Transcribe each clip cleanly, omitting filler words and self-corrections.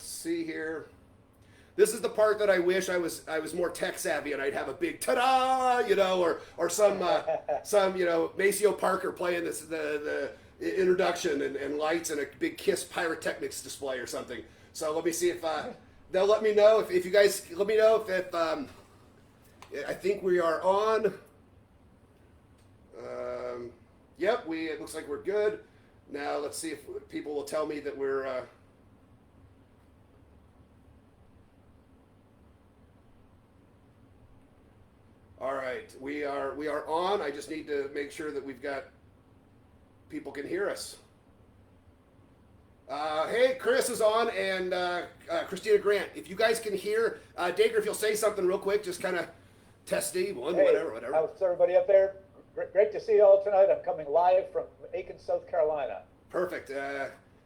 let's see here. This is the part that I wish I was more tech savvy and I'd have a big ta-da, or some Maceo Parker playing the introduction and lights and a big Kiss pyrotechnics display or something. So let me see if they'll let me know if you guys let me know if I think we are on. Yep, it looks like we're good. Now let's see if people will tell me that we're. All right, we are on. I just need to make sure that we've got people can hear us. Hey, Chris is on, and Christina Grant. If you guys can hear, Dacre, if you'll say something real quick, just kind of testy, one, hey, whatever. How's everybody up there? Great to see you all tonight. I'm coming live from Aiken, South Carolina. Perfect.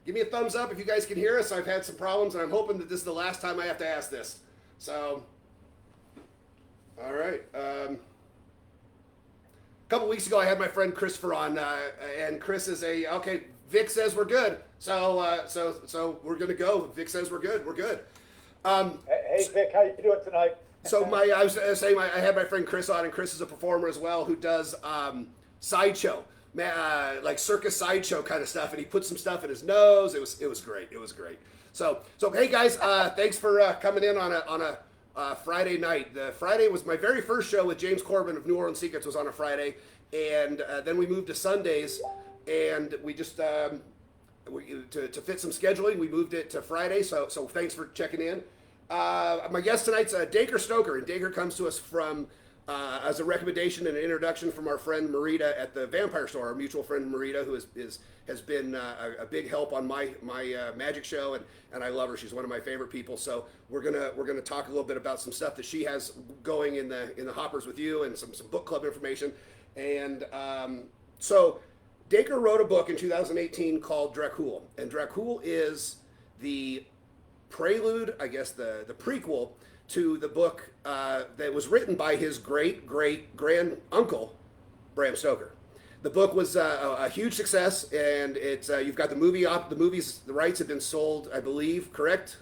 Give me a thumbs up if you guys can hear us. I've had some problems, and I'm hoping that this is the last time I have to ask this. So, all right. A couple weeks ago, I had my friend Christopher on, and Chris is okay. Vic says we're good, so we're gonna go. Vic says we're good. We're good. Hey Vic, how you doing tonight? So I was saying I had my friend Chris on, and Chris is a performer as well who does sideshow, like circus sideshow kind of stuff, and he put some stuff in his nose. It was great. It was great. So hey guys, thanks for coming in on a Friday night. The Friday was my very first show with James Corbin of New Orleans Secrets was on a Friday, and then we moved to Sundays, and we just to fit some scheduling, we moved it to Friday. So thanks for checking in. My guest tonight's Dacre Stoker, and Dacre comes to us from as a recommendation and an introduction from our friend Marita at the Vampire Store, our mutual friend Marita, who has been a big help on my magic show, and I love her. She's one of my favorite people. So we're gonna talk a little bit about some stuff that she has going in the hoppers with you, and some book club information. And so Dacre wrote a book in 2018 called Dacre, and Dacre is the prelude, I guess the prequel to the book that was written by his great grand uncle Bram Stoker. The book was a huge success, and it's you've got the the rights have been sold, I believe, correct?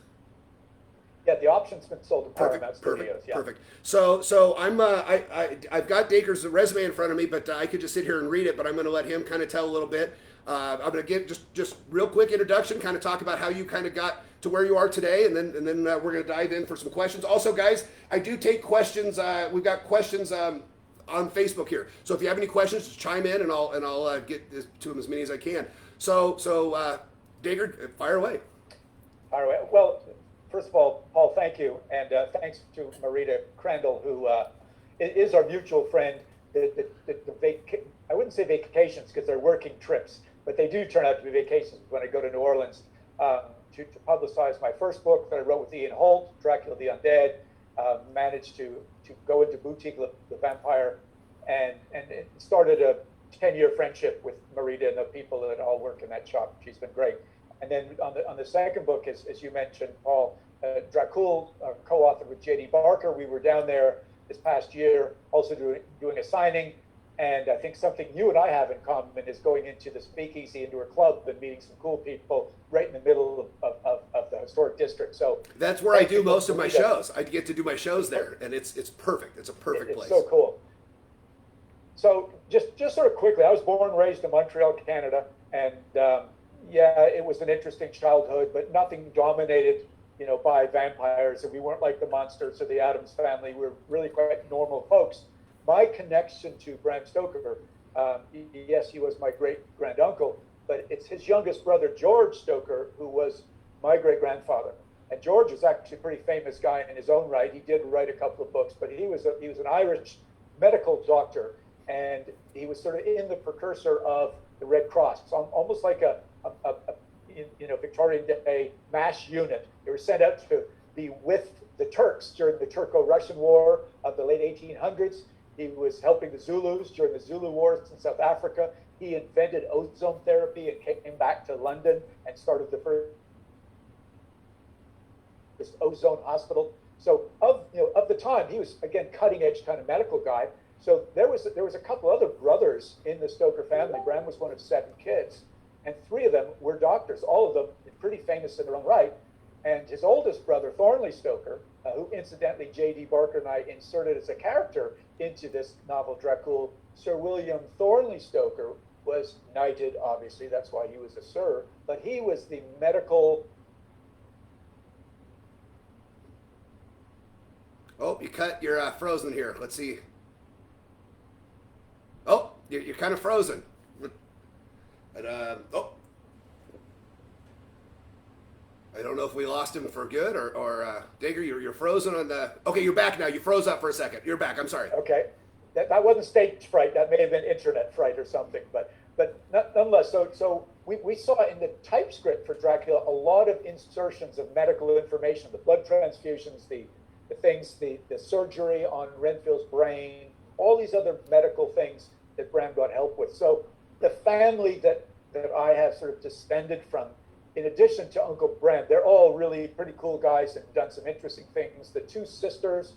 Yeah, the option's been sold to Paramount Studios. Yeah. Perfect. So I've got Dacre's resume in front of me, but I could just sit here and read it. But I'm going to let him kind of tell a little bit. I'm going to give just real quick introduction, kind of talk about how you kind of got to where you are today, and then we're going to dive in for some questions. Also, guys, I do take questions. We've got questions on Facebook here. So if you have any questions, just chime in, and I'll get to them as many as I can. So Dacre, fire away. All right. Well, first of all, Paul, thank you, and thanks to Marita Crandall, who is our mutual friend. I wouldn't say vacations because they're working trips, but they do turn out to be vacations when I go to New Orleans to publicize my first book that I wrote with Ian Holt, Dracula the Undead. Managed to go into Boutique the Vampire, and it started a 10-year friendship with Marita and the people that all work in that shop. She's been great. And then on the second book, as you mentioned, Paul, Dacre, co-authored with J.D. Barker. We were down there this past year, also doing a signing. And I think something you and I have in common is going into the Speakeasy, into a club, and meeting some cool people right in the middle of the historic district. So that's where I do most of my shows. I get to do my shows there, and it's perfect. It's a perfect place. It's so cool. So just sort of quickly, I was born and raised in Montreal, Canada, and it was an interesting childhood, but nothing dominated, by vampires, and we weren't like the Monsters or the Addams Family. We were really quite normal folks. My connection to Bram Stoker, yes, he was my great-grand uncle, but it's his youngest brother, George Stoker, who was my great-grandfather. And George was actually a pretty famous guy in his own right. He did write a couple of books, but he was an Irish medical doctor, and he was sort of in the precursor of the Red Cross, so almost like a Victorian Day MASH unit. They were sent out to be with the Turks during the Turco-Russian War of the late 1800s. He was helping the Zulus during the Zulu Wars in South Africa. He invented ozone therapy and came back to London and started the first ozone hospital. So of the time, he was, again, cutting edge kind of medical guy. So there was a couple other brothers in the Stoker family. Bram was one of 7 kids, and 3 of them were doctors, all of them pretty famous in their own right. And his oldest brother, Thornley Stoker, who incidentally J.D. Barker and I inserted as a character into this novel Dracul, Sir William Thornley Stoker, was knighted, obviously, that's why he was a sir, but he was the medical... Oh, you're frozen here. Let's see. Oh, you're kind of frozen. But, I don't know if we lost him for good or Dacre, you're frozen on the... Okay, you're back now. You froze up for a second. You're back. I'm sorry. Okay. That wasn't stage fright. That may have been internet fright or something. But nonetheless, so we saw in the typescript for Dracula a lot of insertions of medical information, the blood transfusions, the things, the surgery on Renfield's brain, all these other medical things that Bram got help with. So the family that I have sort of descended from, in addition to Uncle Bram, they're all really pretty cool guys and done some interesting things. The two sisters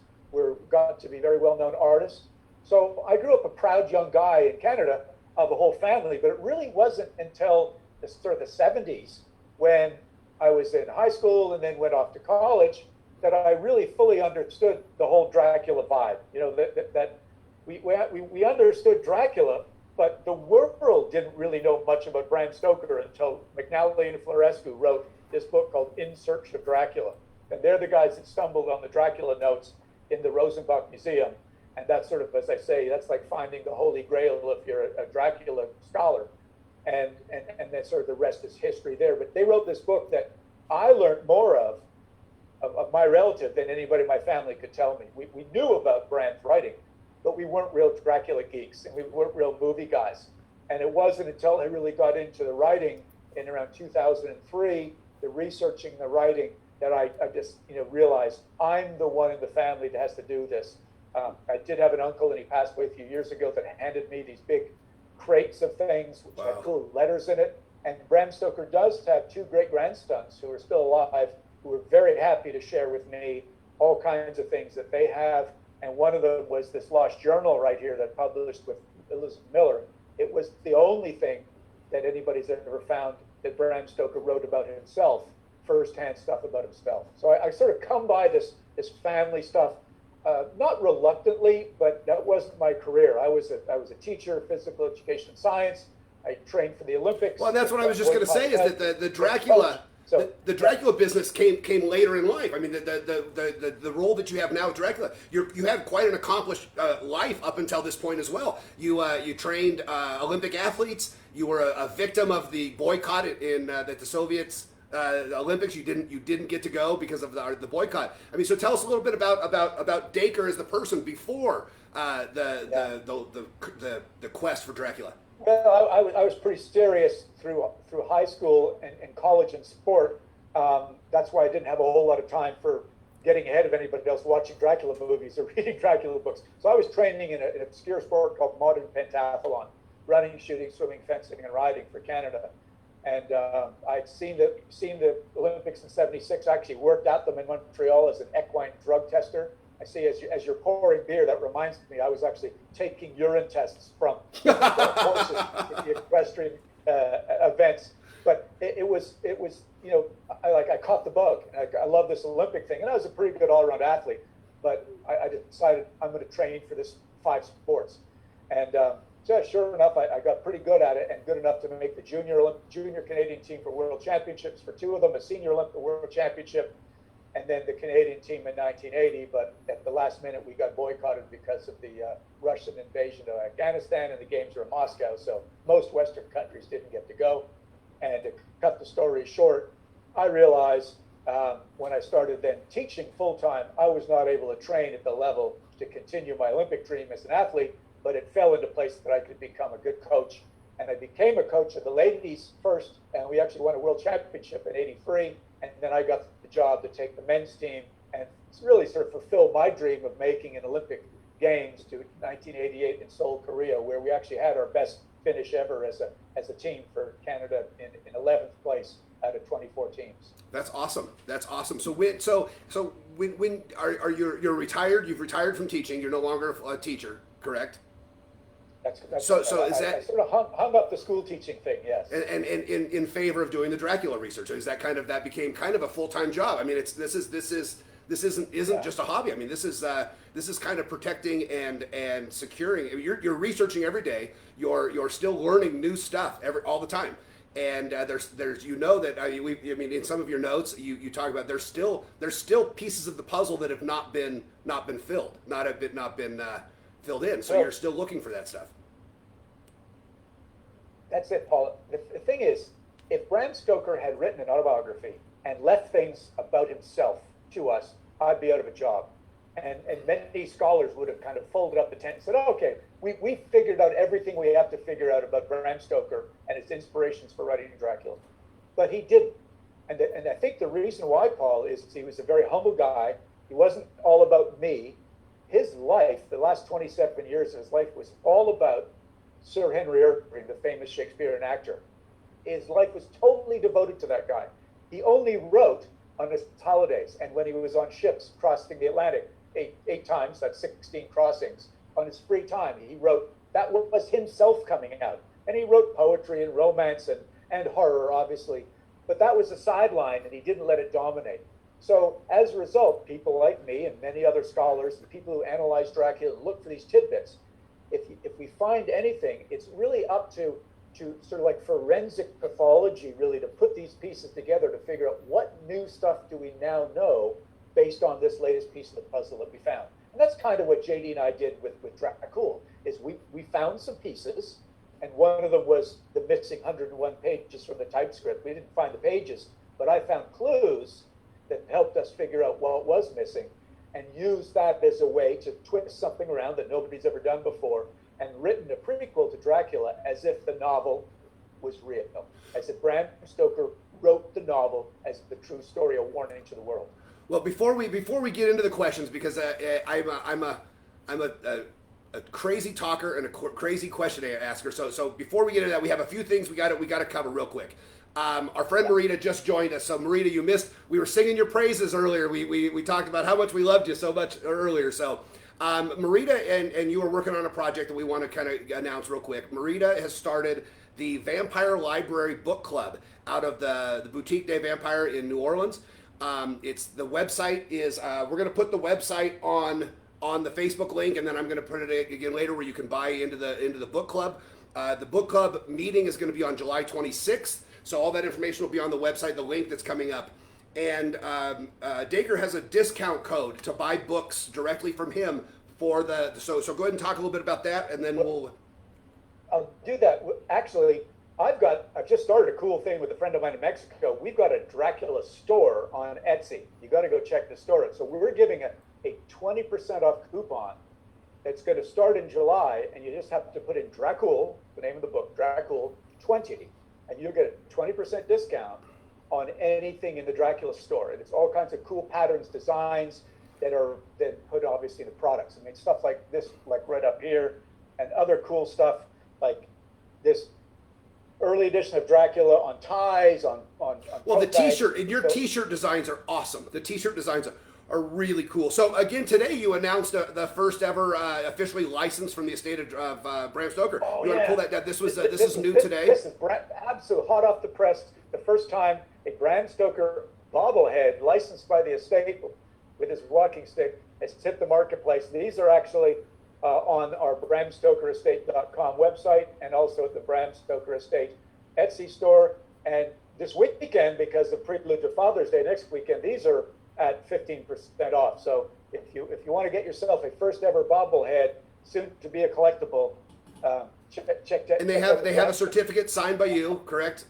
got to be very well-known artists. So I grew up a proud young guy in Canada of the whole family, but it really wasn't until the sort of the 70s when I was in high school and then went off to college that I really fully understood the whole Dracula vibe. You know, that we understood Dracula, but the world didn't really know much about Bram Stoker until McNally and Florescu wrote this book called In Search of Dracula. And they're the guys that stumbled on the Dracula notes in the Rosenbach Museum. And that's sort of, as I say, that's like finding the Holy Grail if you're a Dracula scholar. And then sort of the rest is history there. But they wrote this book that I learned more of my relative than anybody in my family could tell me. We knew about Bram's writing, but we weren't real Dracula geeks and we weren't real movie guys. And it wasn't until I really got into the writing in around 2003, the researching, the writing, that I just realized I'm the one in the family that has to do this. I did have an uncle, and he passed away a few years ago, that handed me these big crates of things which had cool letters in it. And Bram Stoker does have two great grandsons who are still alive, who are very happy to share with me all kinds of things that they have. And one of them was this lost journal right here that published with Elizabeth Miller. It was the only thing that anybody's ever found that Bram Stoker wrote about himself, firsthand stuff about himself. So I sort of come by this family stuff, not reluctantly, but that wasn't my career. I was a teacher, physical education and science. I trained for the Olympics. Well, that's what I was just going to say, is that the Dracula... So, the Dracula business came later in life. I mean, the role that you have now with Dracula, you had quite an accomplished life up until this point as well. You trained Olympic athletes. You were a victim of the boycott in that the Soviets Olympics. You didn't get to go because of the boycott. I mean, so tell us a little bit about Dacre as the person before the quest for Dracula. Well, I was pretty serious through high school and college and sport. That's why I didn't have a whole lot of time for getting ahead of anybody else watching Dracula movies or reading Dracula books. So I was training in an obscure sport called modern pentathlon, running, shooting, swimming, fencing, and riding for Canada. And I'd seen the Olympics in '76. I actually worked at them in Montreal as an equine drug tester. I see as you're pouring beer, that reminds me, I was actually taking urine tests from the horses in the equestrian events. But it was I caught the bug. I love this Olympic thing, and I was a pretty good all-around athlete. But I decided I'm going to train for this 5 sports, and so sure enough, I got pretty good at it, and good enough to make the junior Canadian team for World Championships for 2 of them, a senior Olympic World Championship, and then the Canadian team in 1980, but at the last minute we got boycotted because of the Russian invasion of Afghanistan, and the games were in Moscow, so most Western countries didn't get to go. And to cut the story short, I realized when I started then teaching full-time, I was not able to train at the level to continue my Olympic dream as an athlete, but it fell into place that I could become a good coach. And I became a coach of the ladies first, and we actually won a world championship in '83. And then I got the job to take the men's team and really sort of fulfill my dream of making an Olympic Games to 1988 in Seoul, Korea, where we actually had our best finish ever as a team for Canada in 11th place out of 24 teams. That's awesome. That's awesome. So when you're retired? You've retired from teaching. You're no longer a teacher, correct? So is I that sort of hung up the school teaching thing, yes. and in favor of doing the Dracula research? Is that that became kind of a full-time job? I mean, this isn't just a hobby. I mean, this is kind of protecting and securing. You're researching every day. You're still learning new stuff all the time. And there's that I mean in some of your notes you talk about there's still pieces of the puzzle that have not been filled, not been filled in. So you're still looking for that stuff. That's it, Paul. The thing is, if Bram Stoker had written an autobiography and left things about himself to us, I'd be out of a job. And many scholars would have kind of folded up the tent and said, oh, okay, we figured out everything we have to figure out about Bram Stoker and his inspirations for writing Dracula. But he didn't. And I think the reason why, Paul, is he was a very humble guy. He wasn't all about me. His life, the last 27 years of his life, was all about Sir Henry Irving, the famous Shakespearean actor. His life was totally devoted to that guy. He only wrote on his holidays and when he was on ships crossing the Atlantic eight times, that's 16 crossings. On his free time, he wrote, that was himself coming out. And he wrote poetry and romance and horror, obviously. But that was a sideline, and he didn't let it dominate. So as a result, people like me and many other scholars, the people who analyze Dracula, look for these tidbits. If we find anything, it's really up to sort of like forensic pathology, really, to put these pieces together to figure out what new stuff do we now know based on this latest piece of the puzzle that we found. And that's kind of what JD and I did with Dracula, is we found some pieces, and one of them was the missing 101 pages from the typescript. We didn't find the pages, but I found clues that helped us figure out what was missing and used that as a way to twist something around that nobody's ever done before and written a prequel to Dracula as if the novel was real, as if Bram Stoker wrote the novel as the true story, a warning to the world. Well, before we get into the questions, because I'm a crazy talker and a crazy question asker. So before we get into that, we have a few things we got to cover real quick. Our friend Marita just joined us. So Marita, you missed. We were singing your praises earlier. We talked about how much we loved you so much earlier. So Marita and you are working on a project that we want to kind of announce real quick. Marita has started the Vampire Library Book Club out of the Boutique des Vampires in New Orleans. It's the website is we're going to put the website on the Facebook link, and then I'm going to put it again later where you can buy into the book club. The book club meeting is going to be on July 26th, so all that information will be on the website, the link that's coming up. And Dacre has a discount code to buy books directly from him for so go ahead and talk a little bit about that, and then I'll do that. Actually, I've just started a cool thing with a friend of mine in Mexico. We've got a Dracula store on Etsy. You got to go check the store out. So we're giving a 20% off coupon that's going to start in July, and you just have to put in Dracula, the name of the book, Dracula 20, and you'll get a 20% discount on anything in the Dracula store. And it's all kinds of cool patterns, designs that are then put obviously in the products. I mean, stuff like this, like right up here, and other cool stuff like this early edition of Dracula on ties, on well, the T-shirt and your T-shirt designs are awesome. The T-shirt designs are really cool. So again, today you announced the first ever officially licensed from the estate of Bram Stoker. Oh, you want to pull that down? This is new today. This is absolutely hot off the press. The first time a Bram Stoker bobblehead licensed by the estate with his walking stick has hit the marketplace. These are actually on our BramStokerEstate.com website and also at the Bram Stoker Estate Etsy store. And this weekend, because of Prelude to Father's Day next weekend, these are at 15% off. So if you want to get yourself a first ever bobblehead, soon to be a collectible, check that. And they have a certificate signed by you, correct?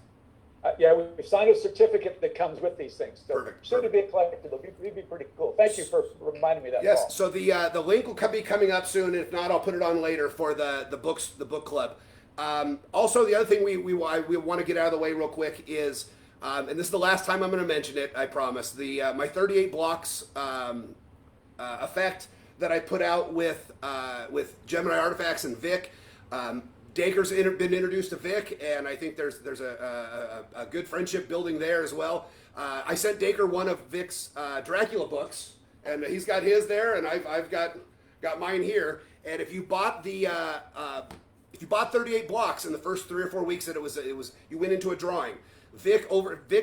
Yeah, we've signed a certificate that comes with these things. So Perfect. Soon to be a collectible. It'd be pretty cool. Thank you for reminding me that. Yes. Paul. So the link will be coming up soon. If not, I'll put it on later for the book club. Also, the other thing we want to get out of the way real quick is, and this is the last time I'm going to mention it, I promise. My 38 blocks effect that I put out with Gemini Artifacts and Vic. Dacre's been introduced to Vic, and I think there's a good friendship building there as well. I sent Dacre one of Vic's Dracula books, and he's got his there, and I've got mine here. And if you bought If you bought 38 blocks in the first 3 or 4 weeks, that it was you went into a drawing. Vic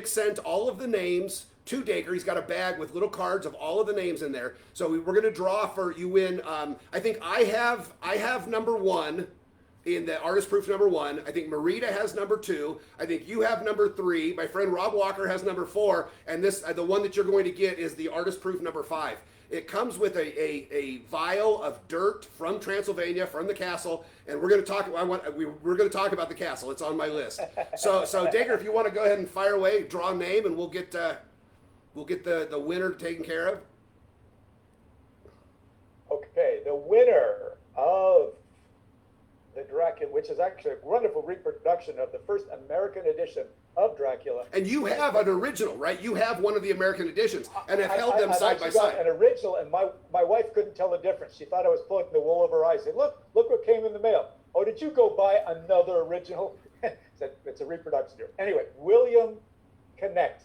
sent all of the names to Dacre. He's got a bag with little cards of all of the names in there. So we're going to draw for you win. I think I have number 1 in the artist proof number 1. I think Marita has number 2. I think you have number 3. My friend Rob Walker has number 4, and this the one that you're going to get is the artist proof number 5. It comes with a vial of dirt from Transylvania, from the castle, and we're going to talk. We're going to talk about the castle. It's on my list. So Dacre, if you want to go ahead and fire away, draw a name, and we'll get the winner taken care of. Okay, the winner of the Dracula, which is actually a wonderful reproduction of the first American edition of Dracula. And you have an original, right? You have one of the American editions, and have held them side by side. An original, and my wife couldn't tell the difference. She thought I was pulling the wool over her eyes. Said, look what came in the mail. Oh, did you go buy another original? Said, it's a reproduction here. Anyway, William Knecht,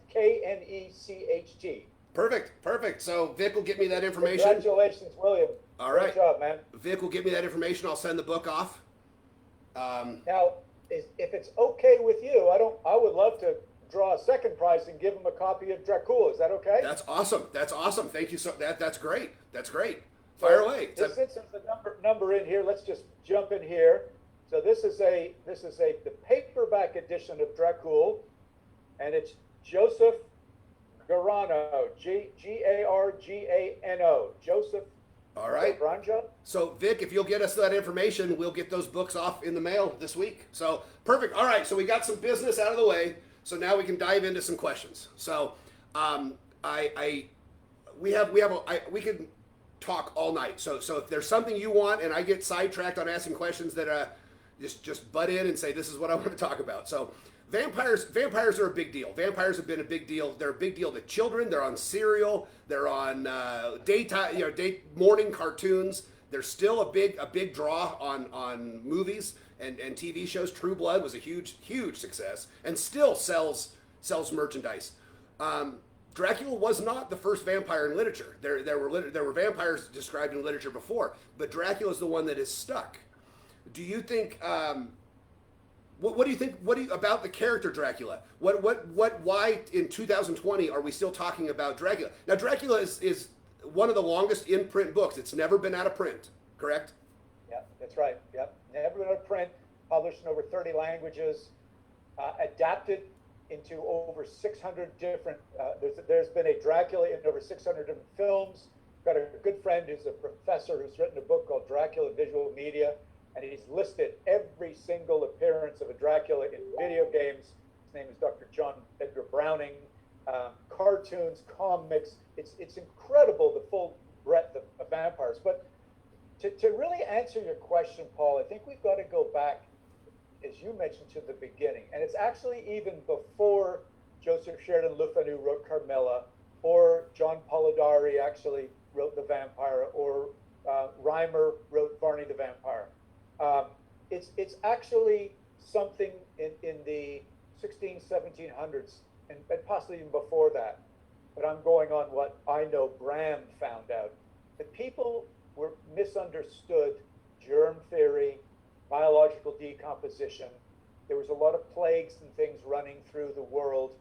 K-N-E-C-H-T. Perfect. So Vic will get me that information. Congratulations, William. All right. Great job, man. Vic will get me that information. I'll send the book off. Now, if it's okay with you, I would love to draw a second prize and give him a copy of Dracula. Is that okay? That's awesome. Thank you. That's great. Fire away. Since there's a number in here, let's just jump in here. So this is the paperback edition of Dracula, and it's Joseph Gargano, Gargano, Joseph. All right. Gargano. So Vic, if you'll get us that information, we'll get those books off in the mail this week. So perfect. All right. So we got some business out of the way. So now we can dive into some questions. So we can talk all night. So if there's something you want, and I get sidetracked on asking questions, that just butt in and say this is what I want to talk about. So vampires are a big deal. Vampires have been a big deal. They're a big deal to children. They're on cereal. They're on daytime, morning cartoons. They're still a big draw on movies and TV shows. True Blood was a huge success and still sells merchandise. Dracula was not the first vampire in literature. There were vampires described in literature before, but Dracula is the one that is stuck. Do you think? What do you think? About the character Dracula? Why in 2020 are we still talking about Dracula? Now, Dracula is one of the longest in print books. It's never been out of print, correct? Yeah, that's right. Yep, never been out of print. Published in over 30 languages, adapted into over 600 different. There's been a Dracula in over 600 different films. Got a good friend who's a professor who's written a book called Dracula Visual Media. And he's listed every single appearance of a Dracula in video games. His name is Dr. John Edgar Browning. Cartoons, comics. It's incredible, the full breadth of vampires. But to really answer your question, Paul, I think we've got to go back, as you mentioned, to the beginning. And it's actually even before Joseph Sheridan Le Fanu wrote Carmilla, or John Polidori actually wrote The Vampire, or Reimer wrote Varney the Vampire. It's actually something in the 1700s and possibly even before that. But I'm going on what I know Bram found out. That people were misunderstood germ theory, biological decomposition. There was a lot of plagues and things running through the world.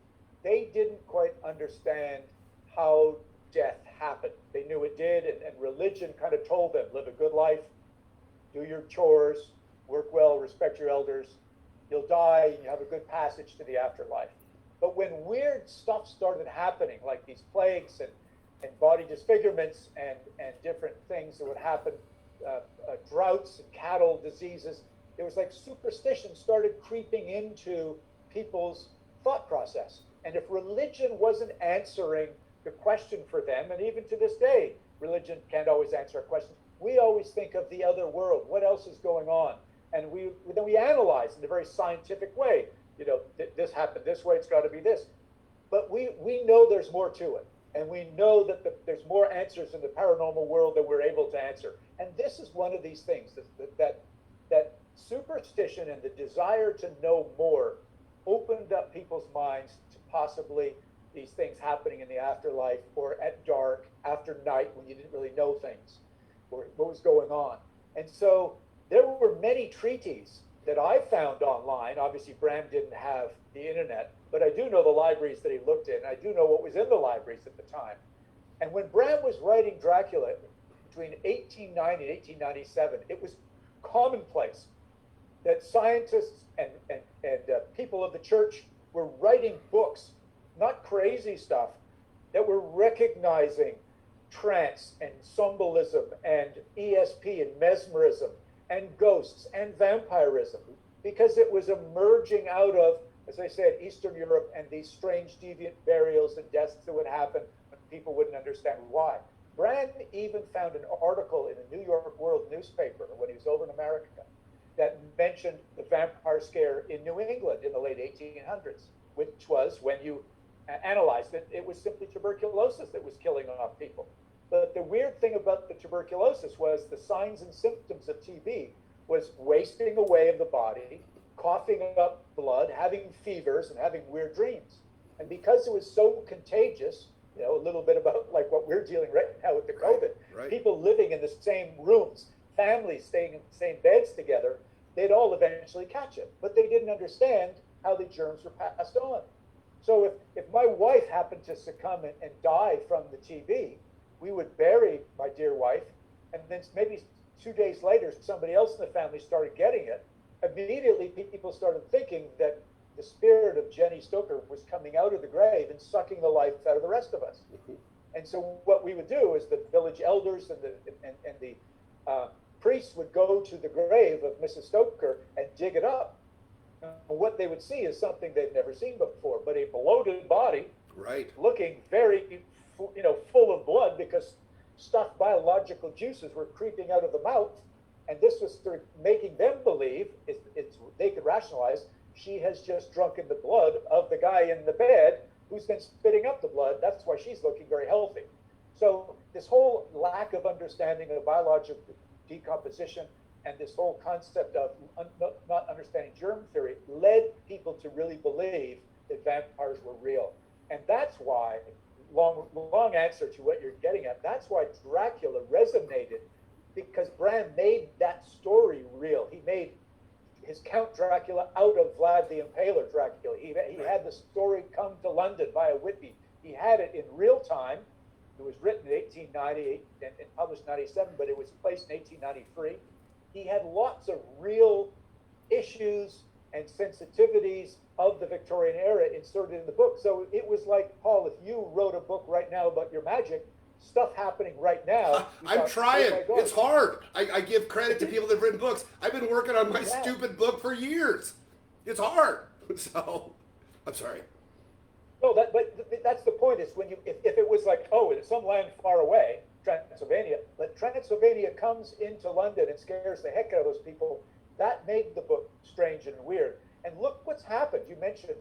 They didn't quite understand how death happened. They knew it did, and religion kind of told them, live a good life, do your chores, work well, respect your elders. You'll die and you have a good passage to the afterlife. But when weird stuff started happening, like these plagues and body disfigurements and different things that would happen, droughts and cattle diseases, it was like superstition started creeping into people's thought process. And if religion wasn't answering the question for them, and even to this day, religion can't always answer our questions, we always think of the other world. What else is going on? And then we analyze in a very scientific way. This happened this way, it's got to be this. But we know there's more to it. And we know that there's more answers in the paranormal world that we're able to answer. And this is one of these things, that superstition and the desire to know more opened up people's minds to possibly these things happening in the afterlife, or at dark, after night, when you didn't really know things, or what was going on. And so there were many treaties that I found online. Obviously, Bram didn't have the internet, but I do know the libraries that he looked in. I do know what was in the libraries at the time. And when Bram was writing Dracula between 1890 and 1897, it was commonplace that scientists and people of the church were writing books, not crazy stuff, that were recognizing trance and symbolism and ESP and mesmerism and ghosts and vampirism, because it was emerging out of, as I said, Eastern Europe and these strange deviant burials and deaths that would happen when people wouldn't understand why. Brand even found an article in the New York World newspaper when he was over in America that mentioned the vampire scare in New England in the late 1800s, which was, when you analyzed it, it was simply tuberculosis that was killing off people. But the weird thing about the tuberculosis was the signs and symptoms of TB was wasting away of the body, coughing up blood, having fevers, and having weird dreams. And because it was so contagious, you know, a little bit about like what we're dealing right now with the COVID, right. People living in the same rooms, families staying in the same beds together, they'd all eventually catch it. But they didn't understand how the germs were passed on. So if my wife happened to succumb and die from the TB, we would bury my dear wife, and then maybe 2 days later, somebody else in the family started getting it. Immediately, people started thinking that the spirit of Jenny Stoker was coming out of the grave and sucking the life out of the rest of us. And so what we would do is the village elders and the priests would go to the grave of Mrs. Stoker and dig it up. And what they would see is something they've never seen before, but a bloated body, right, looking very, full of blood, because stuff, biological juices were creeping out of the mouth. And this was sort of making them believe, they could rationalize, she has just drunken the blood of the guy in the bed who's been spitting up the blood. That's why she's looking very healthy. So this whole lack of understanding of biological decomposition and this whole concept of not understanding germ theory led people to really believe that vampires were real. And that's why, long answer to what you're getting at, that's why Dracula resonated, because Bram made that story real. He made his Count Dracula out of Vlad the Impaler Dracula. He had the story come to London via Whitby. He had it in real time. It was written in 1890 and published in 97, but it was placed in 1893. He had lots of real issues and sensitivities of the Victorian era inserted in the book. So it was like, Paul, if you wrote a book right now about your magic, stuff happening right now. I'm trying. Oh, it's hard. I give credit to people that have written books. I've been working on my stupid book for years. It's hard. So, I'm sorry. No, but that's the point, is when if it was like, oh, it's some land far away, Transylvania, but Transylvania comes into London and scares the heck out of those people, that made the book strange and weird. And look what's happened. You mentioned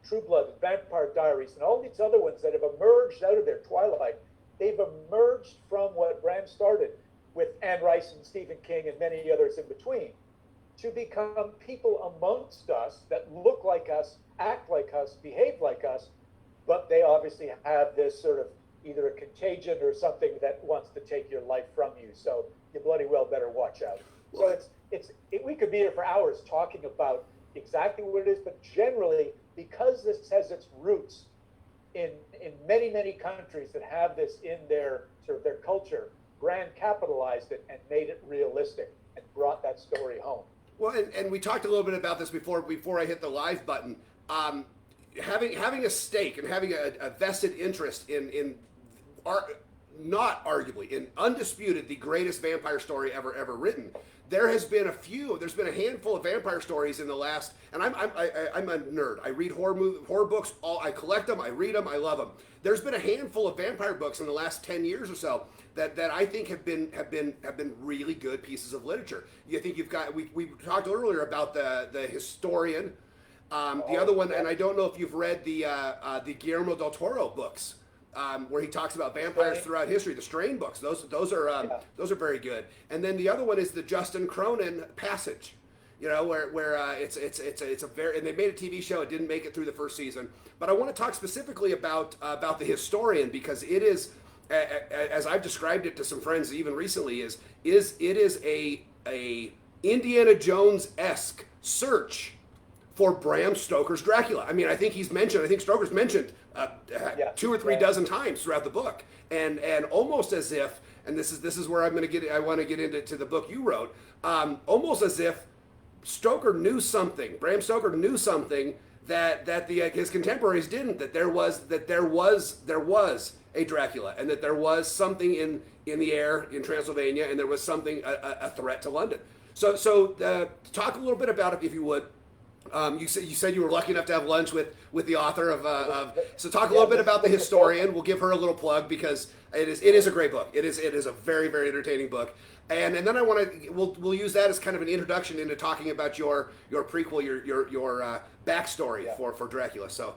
True Blood, Vampire Diaries, and all these other ones that have emerged out of their twilight. They've emerged from what Bram started with Anne Rice and Stephen King and many others in between, to become people amongst us that look like us, act like us, behave like us, but they obviously have this sort of either a contagion or something that wants to take your life from you. So you bloody well better watch out. So we could be here for hours talking about exactly what it is, but generally, because this has its roots in many, many countries that have this in their sort of their culture, Brand capitalized it and made it realistic and brought that story home. Well, and we talked a little bit about this before I hit the live button. Having a stake and having a vested interest in not arguably, in undisputed, the greatest vampire story ever written. There's been a handful of vampire stories in the last, and I'm a nerd. I read horror books, I collect them, I read them, I love them. There's been a handful of vampire books in the last 10 years or so that I think have been really good pieces of literature. You think you've got, we talked earlier about the Historian, the other one, and I don't know if you've read the Guillermo del Toro books. Where he talks about vampires throughout history, the Strain books. Those are very good. And then the other one is the Justin Cronin Passage, where it's a very, and they made a TV show. It didn't make it through the first season, but I want to talk specifically about the Historian, because it is, as I've described it to some friends even recently, it is a a Indiana Jones-esque search for Bram Stoker's Dracula. I mean, I think Stoker's mentioned 2 or 3 dozen times throughout the book, and almost as if, and this is where I want to get into the book you wrote, almost as if Bram Stoker knew something that his contemporaries didn't, that there was a Dracula, and that there was something in the air in Transylvania, and there was something a threat to London. So talk a little bit about it, if you would. You said you were lucky enough to have lunch with the author of so talk a little bit about the historian. We'll give her a little plug because it is a great book. It is a very, very entertaining book. And then we'll use that as kind of an introduction into talking about your prequel, your backstory for Dracula. So,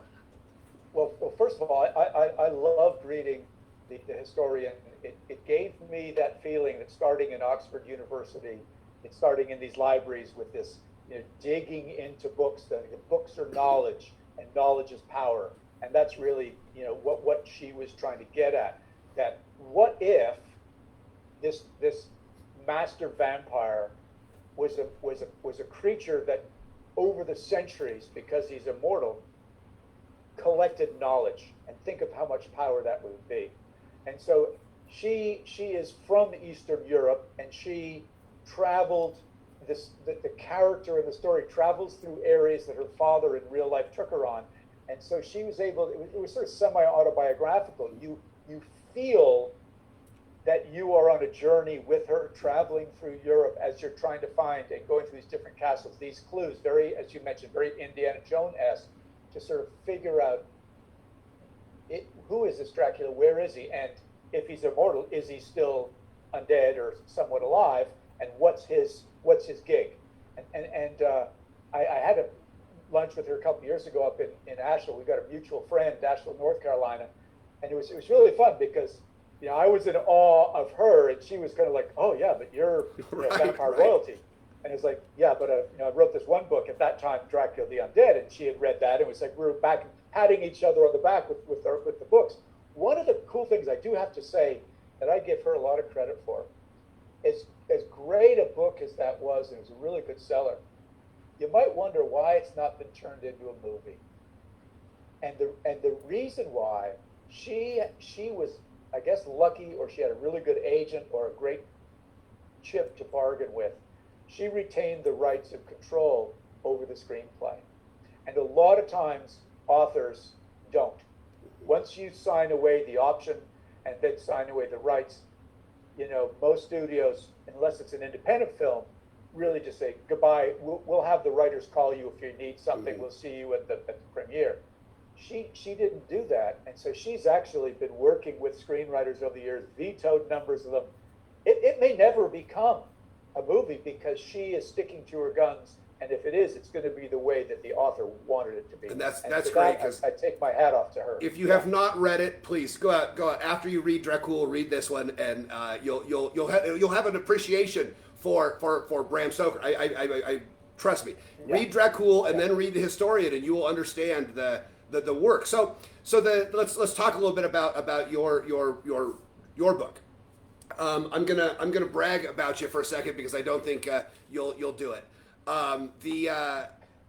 well, first of all, I loved reading the historian. It gave me that feeling that starting in Oxford University, it's starting in these libraries with this, digging into books. That books are knowledge, and knowledge is power, and that's really what she was trying to get at. That what if this master vampire was a creature that over the centuries, because he's immortal, collected knowledge, and think of how much power that would be. And so she is from Eastern Europe, and she traveled. The character in the story travels through areas that her father in real life took her on, and so she was able. It was sort of semi-autobiographical. You feel that you are on a journey with her, traveling through Europe as you're trying to find and going through these different castles, these clues, very, as you mentioned, very Indiana Jones-esque, to sort of figure out who is this Dracula, where is he, and if he's immortal, is he still undead or somewhat alive, and what's his gig? And I had a lunch with her a couple of years ago up in Asheville. We got a mutual friend, Asheville, North Carolina, and it was really fun because I was in awe of her, and she was kind of like, oh yeah, but you're vampire royalty, and it's like, yeah, but I wrote this one book at that time, Dracula the Undead, and she had read that, and it was like we were back patting each other on the back with the books. One of the cool things I do have to say that I give her a lot of credit for is, as great a book as that was, and it was a really good seller, you might wonder why it's not been turned into a movie. And the reason why, she was, I guess, lucky, or she had a really good agent or a great chip to bargain with. She retained the rights of control over the screenplay. And a lot of times, authors don't. Once you sign away the option and then sign away the rights, most studios, unless it's an independent film, really just say, goodbye, we'll have the writers call you if you need something, we'll see you at the premiere. She didn't do that, and so she's actually been working with screenwriters over the years, vetoed numbers of them. It may never become a movie because she is sticking to her guns, and if it is, it's going to be the way that the author wanted it to be. And that's great, because I take my hat off to her. If you have not read it, please go out after you read Dracula, read this one, and you'll have an appreciation for Bram Stoker. I trust me. Yeah. Read Dracula and then read the historian, and you will understand the work. So let's talk a little bit about your book. I'm gonna brag about you for a second because I don't think you'll do it.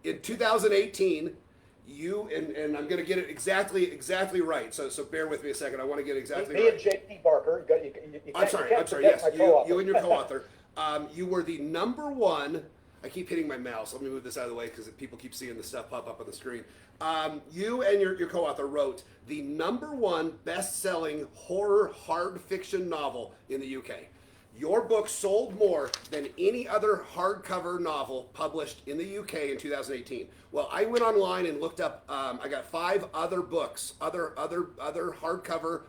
In 2018, you and I'm gonna get it exactly right. So bear with me a second. I want to get exactly right. Me and J.P. Barker. I'm sorry. Yes, you and your co-author. You were the #1. I keep hitting my mouse. Let me move this out of the way because people keep seeing the stuff pop up on the screen. You and your co-author wrote the #1 best-selling horror hard fiction novel in the UK. Your book sold more than any other hardcover novel published in the UK in 2018. Well, I went online and looked up. I got 5 other books, other hardcover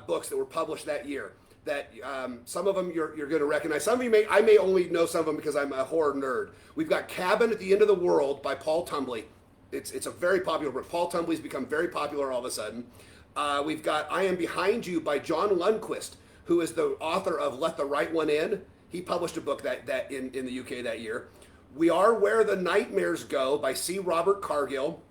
books that were published that year. That some of them you're going to recognize. Some of you I may only know some of them because I'm a horror nerd. We've got Cabin at the End of the World by Paul Tumbly. It's a very popular book. Paul Tumbly's become very popular all of a sudden. We've got I Am Behind You by John Lundquist, who is the author of Let the Right One In. He published a book that in the UK that year. We Are Where the Nightmares Go by C. Robert Cargill.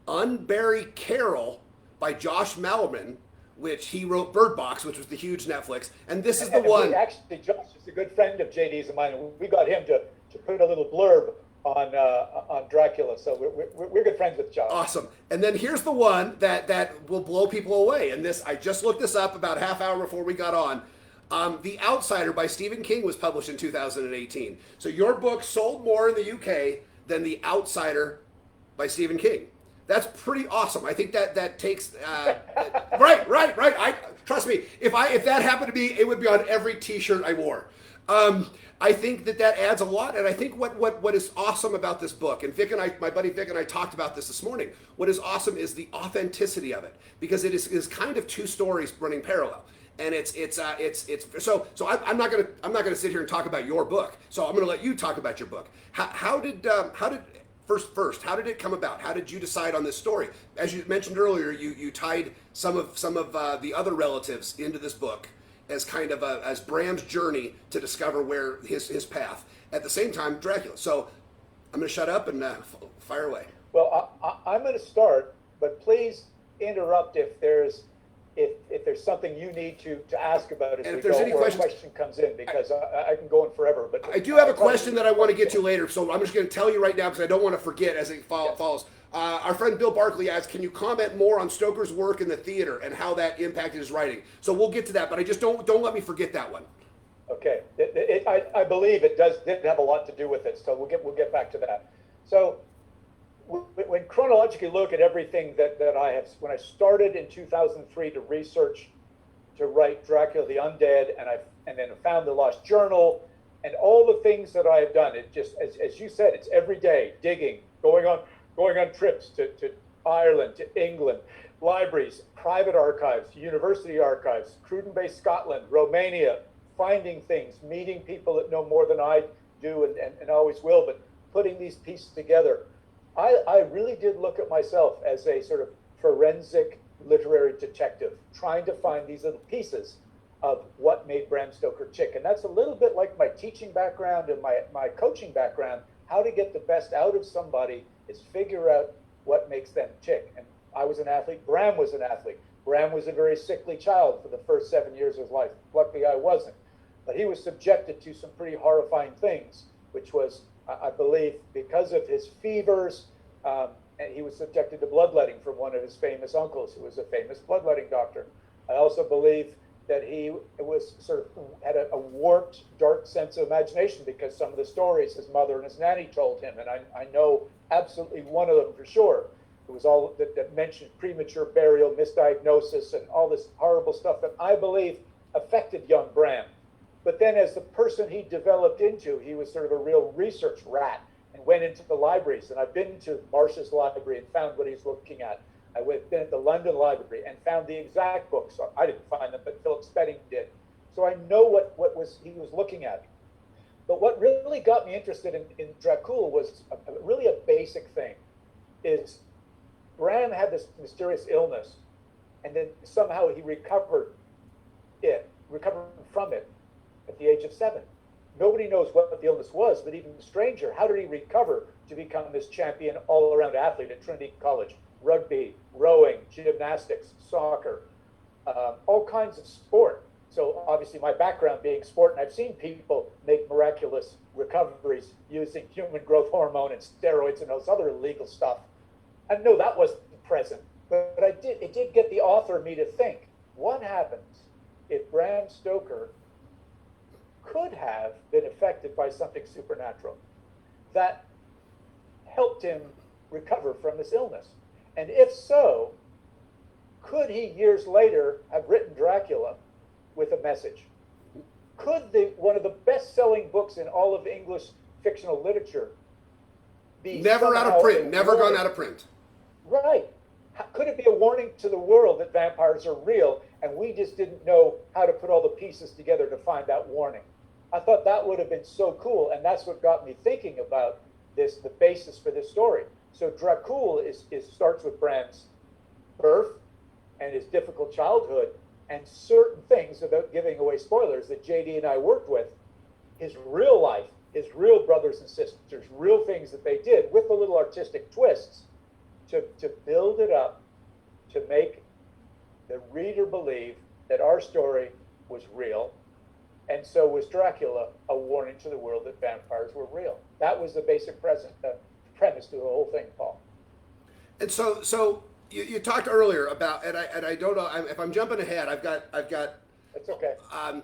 Unbury Carol by Josh Mallerman, which he wrote Bird Box, which was the huge Netflix, and this is the And one. actually, Josh is a good friend of JD's of mine. We got him to put a little blurb on Dracula, so we're good friends with Josh. Awesome. And then here's the one that will blow people away. And this, I just looked this up about a half hour before we got on. The Outsider by Stephen King was published in 2018. So your book sold more in the UK than The Outsider by Stephen King. That's pretty awesome. I think that takes right. I trust me. If that happened to me, it would be on every T-shirt I wore. I think that adds a lot, and I think what is awesome about this book, and Vic and I, my buddy Vic and I talked about this morning. What is awesome is the authenticity of it, because it is kind of two stories running parallel, and it's so I'm not gonna sit here and talk about your book. So I'm gonna let you talk about your book. How did how did it come about? How did you decide on this story? As you mentioned earlier, you tied some of the other relatives into this book as kind of as Bram's journey to discover where his path. At the same time, Dracula. So I'm going to shut up and fire away. Well, I'm going to start, but please interrupt if there's something you need to ask about as and we if there's go, any or questions, a question comes in, because I can go on forever. But I do have a question that I want to get to later, so I'm just going to tell you right now because I don't want to forget as it follows. Our friend Bill Barkley asks, can you comment more on Stoker's work in the theater and how that impacted his writing? So we'll get to that, but I just don't let me forget that one. Okay, I believe it did have a lot to do with it, so we'll get back to that. So when chronologically look at everything that I have, when I started in 2003 to research, to write Dracula the Undead, and then found the Lost Journal, and all the things that I have done, it just, as you said, it's every day, digging, going on trips to Ireland, to England, libraries, private archives, university archives, Cruden-based Scotland, Romania, finding things, meeting people that know more than I do and always will, but putting these pieces together. I really did look at myself as a sort of forensic literary detective, trying to find these little pieces of what made Bram Stoker tick. And that's a little bit like my teaching background and my coaching background. How to get the best out of somebody is figure out what makes them tick. And I was an athlete. Bram was an athlete. Bram was a very sickly child for the first 7 years of his life. Luckily, I wasn't. But he was subjected to some pretty horrifying things, which was, I believe, because of his fevers, and he was subjected to bloodletting from one of his famous uncles, who was a famous bloodletting doctor. I also believe that he was sort of had a warped, dark sense of imagination because some of the stories his mother and his nanny told him, and I know absolutely one of them for sure. It was all that mentioned premature burial, misdiagnosis, and all this horrible stuff that I believe affected young Bram. But then as the person he developed into, he was sort of a real research rat and went into the libraries. And I've been to Marsh's library and found what he's looking at. I've been at the London Library and found the exact books. I didn't find them, but Philip Spedding did. So I know what he was looking at. But what really got me interested in Dracula was really a basic thing, is Bram had this mysterious illness, and then somehow he recovered from it at the age of 7. Nobody knows what the illness was, but even stranger, how did he recover to become this champion all-around athlete at Trinity College? Rugby, rowing, gymnastics, soccer, all kinds of sport. So obviously my background being sport, and I've seen people make miraculous recoveries using human growth hormone and steroids and those other illegal stuff. I know that wasn't present, but it did get the author me to think, what happens if Bram Stoker could have been affected by something supernatural that helped him recover from this illness? And if so, could he years later have written Dracula with a message? Could one of the best-selling books in all of English fictional literature be never out of print, never gone out of print? Right. Could it be a warning to the world that vampires are real and we just didn't know how to put all the pieces together to find that warning? I thought that would have been so cool, and that's what got me thinking about this, the basis for this story. So Dracula starts with Bram's birth and his difficult childhood and certain things, without giving away spoilers, that JD and I worked with, his real life, his real brothers and sisters, real things that they did with the little artistic twists to build it up, to make the reader believe that our story was real, and so was Dracula a warning to the world that vampires were real. That was the basic premise to the whole thing, Paul. And so you talked earlier about, and I don't know if I'm jumping ahead. I've got. It's okay.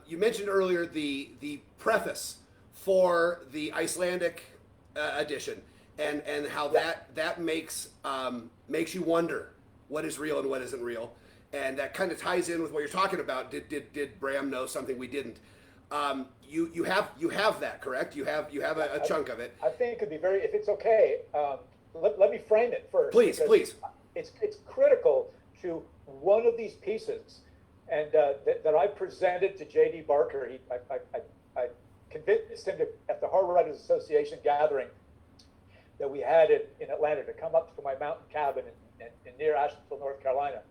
You mentioned earlier the preface for the Icelandic edition, and how that makes you wonder what is real and what isn't real, and that kind of ties in with what you're talking about. Did Bram know something we didn't? You have that, correct? You have a chunk of it. I think it could be very, if it's okay, let me frame it first. Please. It's critical to one of these pieces, and that I presented to J.D. Barker. I convinced him at the Harbor Writers Association gathering that we had in Atlanta to come up to my mountain cabin in near Asheville, North Carolina,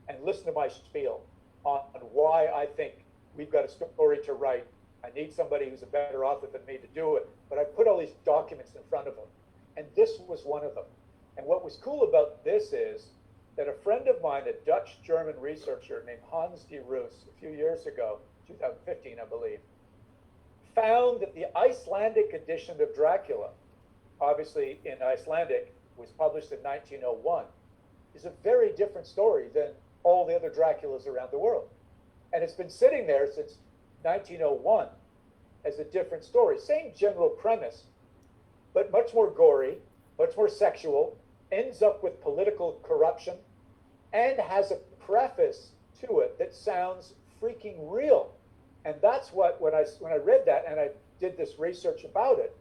and listen to my spiel on why I think we've got a story to write. I need somebody who's a better author than me to do it. But I put all these documents in front of him, and this was one of them. And what was cool about this is that a friend of mine, a Dutch-German researcher named Hans de Roos, a few years ago, 2015, I believe, found that the Icelandic edition of Dracula, obviously in Icelandic, was published in 1901, is a very different story than all the other Draculas around the world. And it's been sitting there since 1901 as a different story. Same general premise, but much more gory, much more sexual, ends up with political corruption, and has a preface to it that sounds freaking real. And that's what, when I read that and I did this research about it,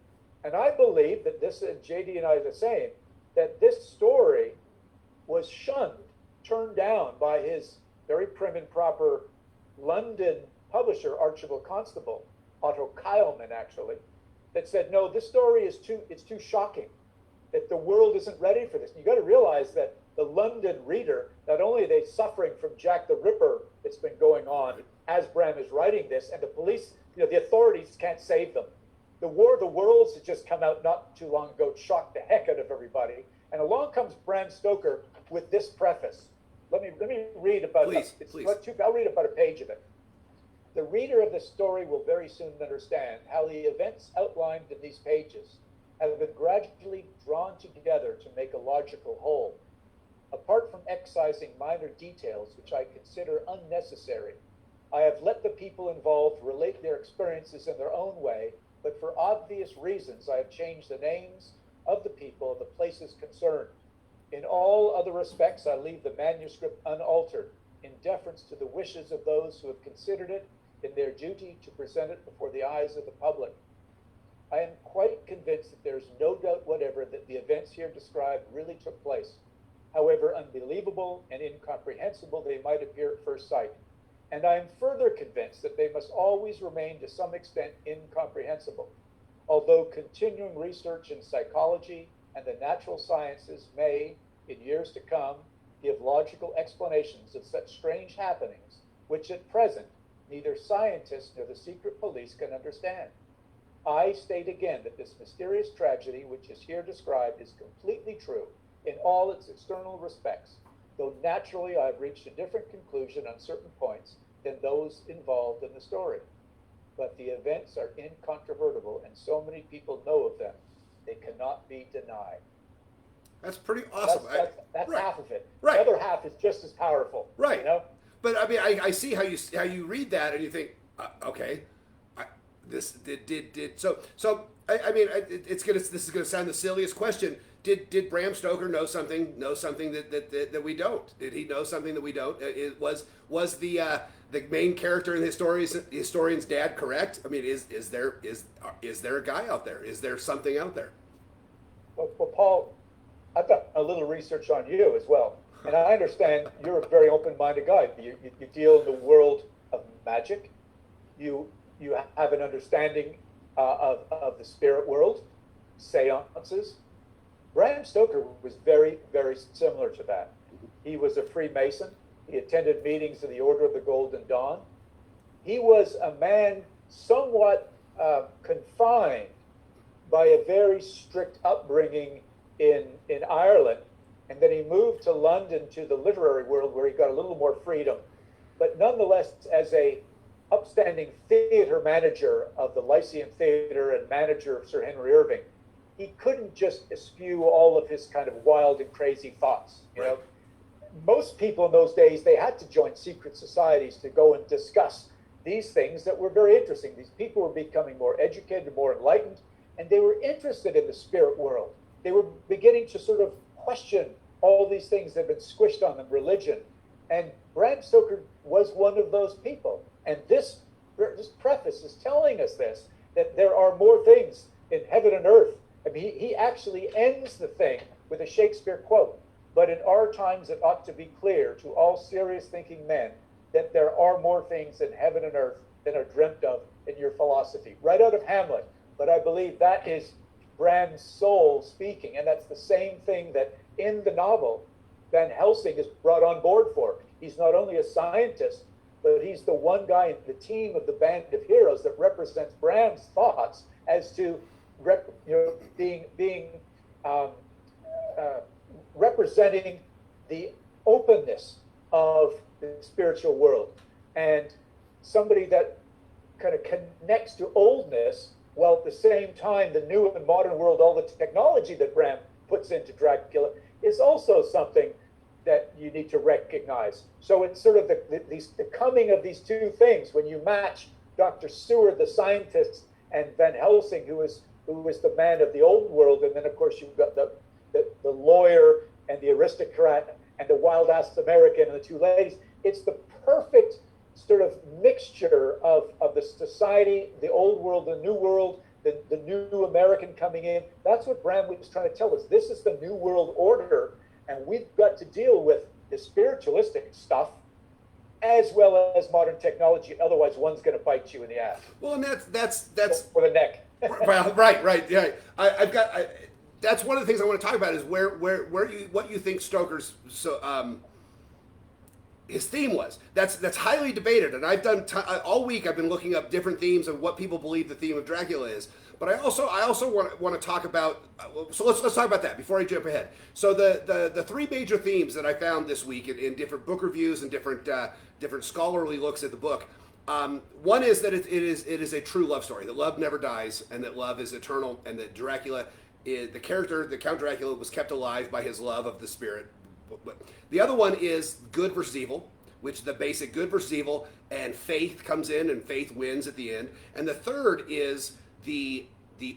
and I believe that this, and JD and I are the same, that this story was shunned, turned down by his very prim and proper London publisher, Archibald Constable, Otto Keilman actually, that said, no, this story is too shocking, that the world isn't ready for this. And you got to realize that the London reader, not only are they suffering from Jack the Ripper that's been going on as Bram is writing this, and the police, the authorities can't save them. The War of the Worlds has just come out not too long ago, it shocked the heck out of everybody. And along comes Bram Stoker with this preface. Let me read about please. I'll read about a page of it. The reader of the story will very soon understand how the events outlined in these pages have been gradually drawn together to make a logical whole. Apart from excising minor details which I consider unnecessary, I have let the people involved relate their experiences in their own way, but for obvious reasons I have changed the names of the people and the places concerned. In all other respects, I leave the manuscript unaltered, in deference to the wishes of those who have considered it in their duty to present it before the eyes of the public. I am quite convinced that there is no doubt whatever that the events here described really took place, however unbelievable and incomprehensible they might appear at first sight. And I am further convinced that they must always remain to some extent incomprehensible, although continuing research in psychology and the natural sciences may, in years to come, give logical explanations of such strange happenings, which at present neither scientists nor the secret police can understand. I state again that this mysterious tragedy, which is here described, is completely true in all its external respects, though naturally I have reached a different conclusion on certain points than those involved in the story. But the events are incontrovertible, and so many people know of them, they cannot be denied. That's pretty awesome. That's right. half of it. Right. The other half is just as powerful. Right. But I mean, I see how you read that, and you think, okay, this did so. I mean, this is gonna sound the silliest question. Did Bram Stoker know something that we don't? Did he know something that we don't? Was the main character in the historian's dad correct? I mean, is there a guy out there? Is there something out there? Well, Paul, I've done a little research on you as well, and I understand you're a very open-minded guy. You deal in the world of magic. You have an understanding of the spirit world, seances. Bram Stoker was very, very similar to that. He was a Freemason. He attended meetings of the Order of the Golden Dawn. He was a man somewhat confined by a very strict upbringing in Ireland, And then he moved to London to the literary world where he got a little more freedom. But nonetheless, as a upstanding theater manager of the Lyceum Theater and manager of Sir Henry Irving, he couldn't just spew all of his kind of wild and crazy thoughts. You know, most people in those days, they had to join secret societies to go and discuss these things that were very interesting. These people were becoming more educated, more enlightened, and they were interested in the spirit world. They were beginning to sort of question all these things that had been squished on them, religion. And Bram Stoker was one of those people. And this preface is telling us this, that there are more things in heaven and earth. I mean, he actually ends the thing with a Shakespeare quote. But in our times, it ought to be clear to all serious thinking men that there are more things in heaven and earth than are dreamt of in your philosophy. Right out of Hamlet. But I believe that is Bram's soul speaking. And that's the same thing that in the novel, Van Helsing is brought on board for. He's not only a scientist, but he's the one guy in the team of the band of heroes that represents Bram's thoughts as to representing the openness of the spiritual world, and somebody that kind of connects to oldness while at the same time the new and modern world, all the technology that Bram puts into Dracula is also something that you need to recognize. So it's sort of the coming of these two things when you match Dr. Seward, the scientist, and Van Helsing, who was the man of the old world, and then of course you've got the lawyer and the aristocrat and the wild-ass American and the two ladies. It's the perfect sort of mixture of the society, the old world, the new world, the new American coming in. That's what Bram was trying to tell us. This is the new world order, and we've got to deal with the spiritualistic stuff as well as modern technology. Otherwise, one's going to bite you in the ass. Well, and that's for the neck. Well, right, yeah. That's one of the things I want to talk about is what you think Stoker's his theme was. That's highly debated, and I've done all week. I've been looking up different themes of what people believe the theme of Dracula is. But I also want to talk about. So let's talk about that before I jump ahead. So the three major themes that I found this week in different book reviews and different scholarly looks at the book. One is that it is a true love story. That love never dies, and that love is eternal, and that Dracula is the character. The Count Dracula was kept alive by his love of the spirit. The other one is good versus evil, which the basic good versus evil, and faith comes in, and faith wins at the end. And the third is the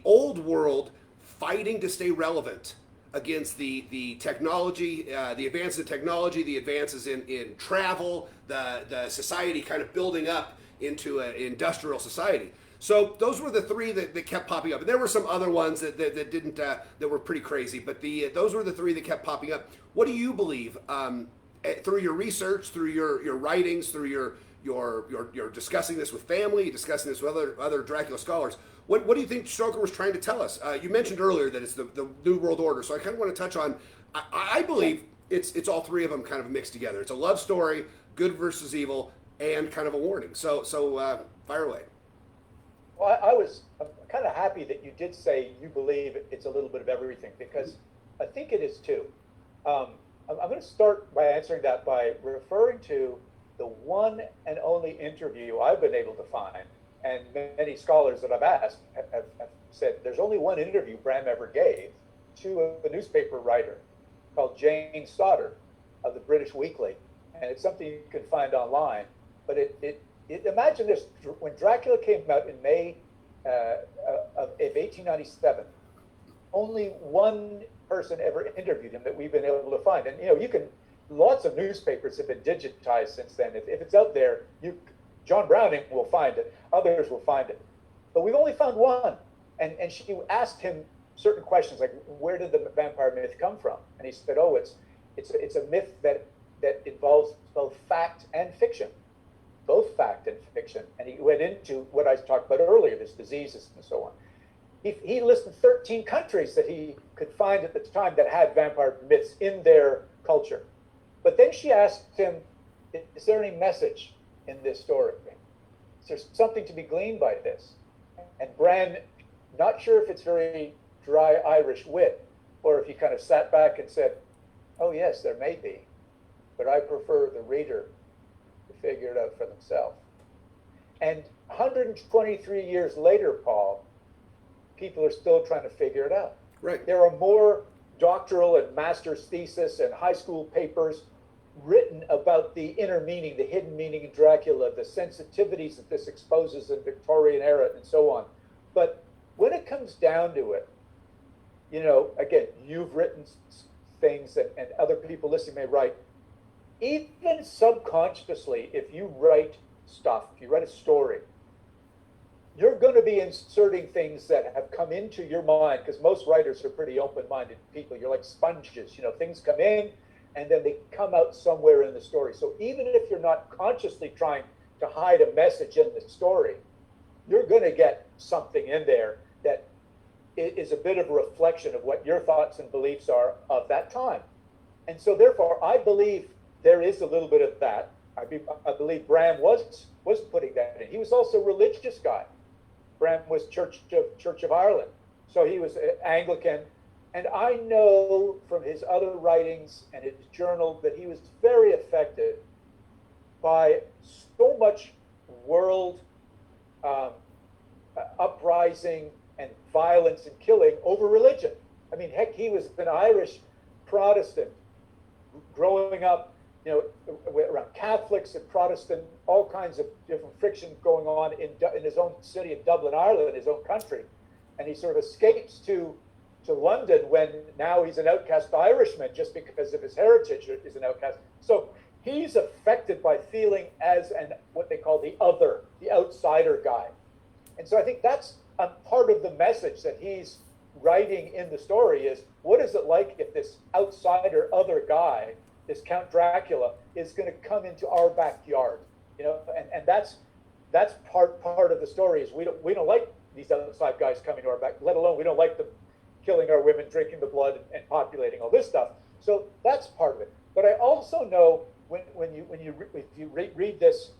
old world fighting to stay relevant against the technology, the advances in technology, the advances in travel, the society kind of building up into an industrial society. So those were the three that kept popping up. And there were some other ones that didn't that were pretty crazy, but those were the three that kept popping up. What do you believe through your research, through your writings, through your discussing this with family, discussing this with other Dracula scholars? What do you think Stoker was trying to tell us? You mentioned earlier that it's the New World Order, so I kind of want to touch on. I believe it's all three of them kind of mixed together. It's a love story, good versus evil, and kind of a warning. So fire away. Well, I'm kind of happy that you did say you believe it's a little bit of everything, because I think it is too. I'm going to start by answering that by referring to the one and only interview I've been able to find, and many scholars that I've asked have said there's only one interview Bram ever gave to a newspaper writer called Jane Stoddard of the British Weekly, and it's something you can find online. But imagine this: when Dracula came out in May of 1897, only one person ever interviewed him that we've been able to find. And lots of newspapers have been digitized since then. If it's out there, John Browning will find it. Others will find it. But we've only found one. And she asked him certain questions like, where did the vampire myth come from? And he said, it's a myth that involves both fact and fiction. Both fact and fiction. And he went into what I talked about earlier, this diseases and so on. He listed 13 countries that he could find at the time that had vampire myths in their culture. But then she asked him, is there any message in this story? Is there something to be gleaned by this? And Bram, not sure if it's very dry Irish wit, or if he kind of sat back and said, Oh, yes, there may be, but I prefer the reader to figure it out for themselves. And 123 years later, Paul, people are still trying to figure it out. Right. There are more doctoral and master's thesis and high school papers written about the inner meaning, the hidden meaning in Dracula, the sensitivities that this exposes in Victorian era, and so on. But when it comes down to it, you know, again, you've written things and other people listening may write, even subconsciously, if you write stuff, if you write a story, you're going to be inserting things that have come into your mind, because most writers are pretty open-minded people. You're like sponges, you know, things come in and then they come out somewhere in the story. So even if you're not consciously trying to hide a message in the story, you're going to get something in there that is a bit of a reflection of what your thoughts and beliefs are of that time. And so therefore, I believe there is a little bit of that. I believe Bram was putting that in. He was also a religious guy. Bram was Church of Ireland. So he was Anglican. And I know from his other writings and his journal that he was very affected by so much world uprising and violence and killing over religion. I mean, heck, he was an Irish Protestant growing up, you know, around Catholics and Protestant, all kinds of different friction going on in his own city of Dublin, Ireland, his own country. And he sort of escapes to London when now he's an outcast Irishman just because of his heritage is an outcast. So he's affected by feeling as what they call the other, the outsider guy. And so I think that's a part of the message that he's writing in the story is, what is it like if this outsider other guy, this Count Dracula, is going to come into our backyard? You know, and that's part of the story is we don't like these outside guys coming to our back, let alone we don't like them killing our women, drinking the blood, and populating all this stuff. So that's part of it. But I also know when you read this